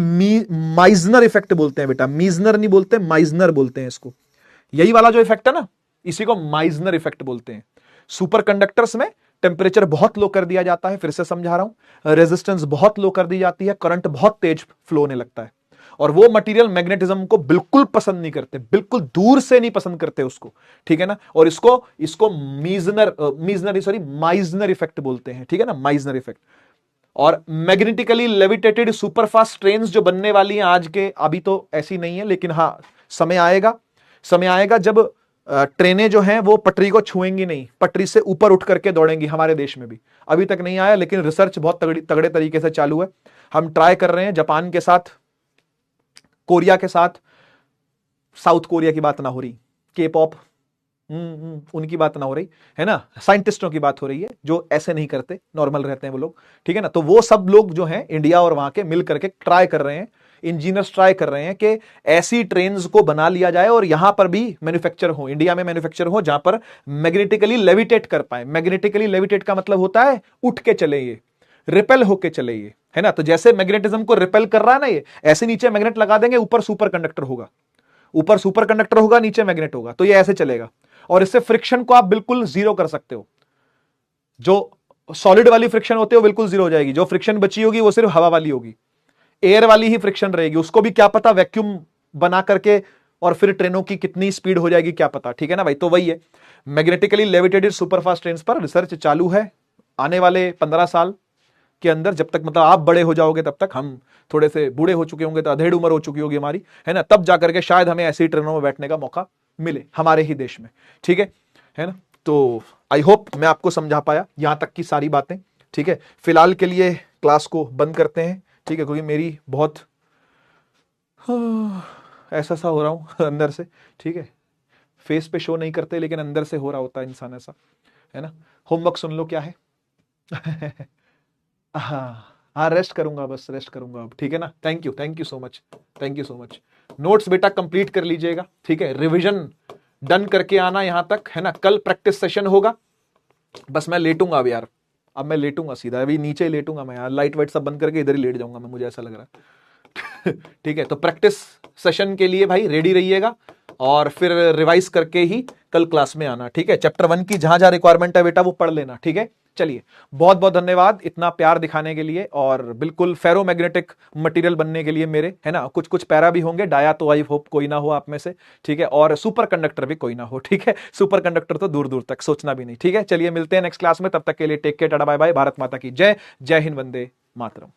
माइजनर इफेक्ट बोलते हैं बेटा, मीजनर नहीं बोलते, माइजनर बोलते हैं इसको। यही वाला जो इफेक्ट है ना, इसी को माइजनर इफेक्ट बोलते हैं। सुपर कंडक्टर्स में टेम्परेचर बहुत लो कर दिया जाता है, फिर से समझा रहा हूं, रेजिस्टेंस बहुत लो कर दी जाती है, करंट बहुत तेज फ्लो होने लगता है, और वो मटेरियल मैग्नेटिज्म को बिल्कुल पसंद नहीं करते, बिल्कुल दूर से नहीं पसंद करते उसको। ठीक है ना, और इसको माइजनर इफेक्ट बोलते हैं। ठीक है ना, माइजनर इफेक्ट। और मैग्नेटिकली लेविटेटेड सुपरफास्ट ट्रेन्स जो बनने वाली हैं आज के, अभी तो ऐसी नहीं है, लेकिन हाँ समय आएगा जब ट्रेनें जो हैं वो पटरी को छुएंगी नहीं, पटरी से ऊपर उठ करके दौड़ेंगी हमारे देश में भी। अभी तक नहीं आया, लेकिन रिसर्च बहुत तगड़े तरीके से चालू है। हम ट्राई कर रहे हैं, जापान के साथ, कोरिया के साथ, साउथ कोरिया की बात ना हो रही, के पॉप उनकी बात ना हो रही, है ना, साइंटिस्टों की बात हो रही है जो ऐसे नहीं करते, नॉर्मल रहते हैं वो लोग। ठीक है ना, तो वो सब लोग जो हैं इंडिया और वहां के मिल करके ट्राई कर रहे हैं, इंजीनियर्स ट्राई कर रहे हैं कि ऐसी ट्रेन्स को बना लिया जाए और यहां पर भी मैन्युफैक्चर हो, इंडिया में मैन्युफैक्चर हो, जहां पर मैग्नेटिकली लेविटेट कर पाए। मैग्नेटिकली लेविटेट का मतलब होता है उठ के चले, ये रिपेल होके चले, ये है ना। तो जैसे मैग्नेटिज्म को रिपेल कर रहा है ना ये, ऐसे नीचे मैग्नेट लगा देंगे, ऊपर सुपर कंडक्टर होगा, ऊपर सुपर कंडक्टर होगा, नीचे मैग्नेट होगा, तो ये ऐसे चलेगा। और इससे फ्रिक्शन को आप बिल्कुल जीरो कर सकते हो। जो सॉलिड वाली फ्रिक्शन होती है वो बिल्कुल जीरो हो जाएगी, जो फ्रिक्शन बची होगी वो सिर्फ हवा वाली होगी, एयर वाली ही फ्रिक्शन रहेगी। उसको भी क्या पता वैक्यूम बना करके और फिर ट्रेनों की कितनी स्पीड हो जाएगी क्या पता। ठीक है ना भाई, तो वही है, मैग्नेटिकली लेविटेटेड सुपरफास्ट ट्रेन्स पर रिसर्च चालू है। आने वाले 15 साल के अंदर, जब तक मतलब आप बड़े हो जाओगे तब तक, हम थोड़े से बूढ़े हो चुके होंगे, तो अधेड़ उम्र हो चुकी होगी हमारी, है ना, तब जाकर के शायद हमें ऐसी ट्रेनों में बैठने का मौका मिले हमारे ही देश में। ठीक है ना। तो आई होप मैं आपको समझा पाया यहां तक की सारी बातें। ठीक है, फिलहाल के लिए क्लास को बंद करते हैं। ठीक है, क्योंकि मेरी बहुत ऐसा सा हो रहा हूं अंदर से। ठीक है, फेस पे शो नहीं करते, लेकिन अंदर से हो रहा होता है इंसान ऐसा, है ना। होमवर्क सुन लो क्या है। हाँ रेस्ट करूंगा, बस रेस्ट करूंगा अब। ठीक है ना, thank you so much, thank you so much. Notes बेटा कंप्लीट कर लीजिएगा। ठीक है, रिवीजन डन करके आना यहां तक, है ना। कल प्रैक्टिस सेशन होगा, बस मैं लेटूंगा अब यार, अब मैं लेटूंगा सीधा, अभी नीचे ही लेटूंगा मैं यार, लाइट वाइट सब बंद करके इधर ही लेट जाऊंगा मैं, मुझे ऐसा लग रहा है। ठीक है, तो प्रैक्टिस सेशन के लिए भाई रेडी रहिएगा, और फिर रिवाइज करके ही कल क्लास में आना। ठीक है, चैप्टर 1 की जहां जहां रिक्वायरमेंट है बेटा वो पढ़ लेना। ठीक है, चलिए बहुत बहुत धन्यवाद इतना प्यार दिखाने के लिए, और बिल्कुल फेरोमैग्नेटिक मटेरियल बनने के लिए मेरे, है ना। कुछ कुछ पैरा भी होंगे, डाया तो आई होप कोई ना हो आप में से। ठीक है, और सुपर कंडक्टर भी कोई ना हो। ठीक है, सुपर कंडक्टर तो दूर दूर तक सोचना भी नहीं। ठीक है, चलिए मिलते हैं नेक्स्ट क्लास में, तब तक के लिए take care, tata bye bye, Bharat माता की जय, जय हिंद, वंदे मातरम।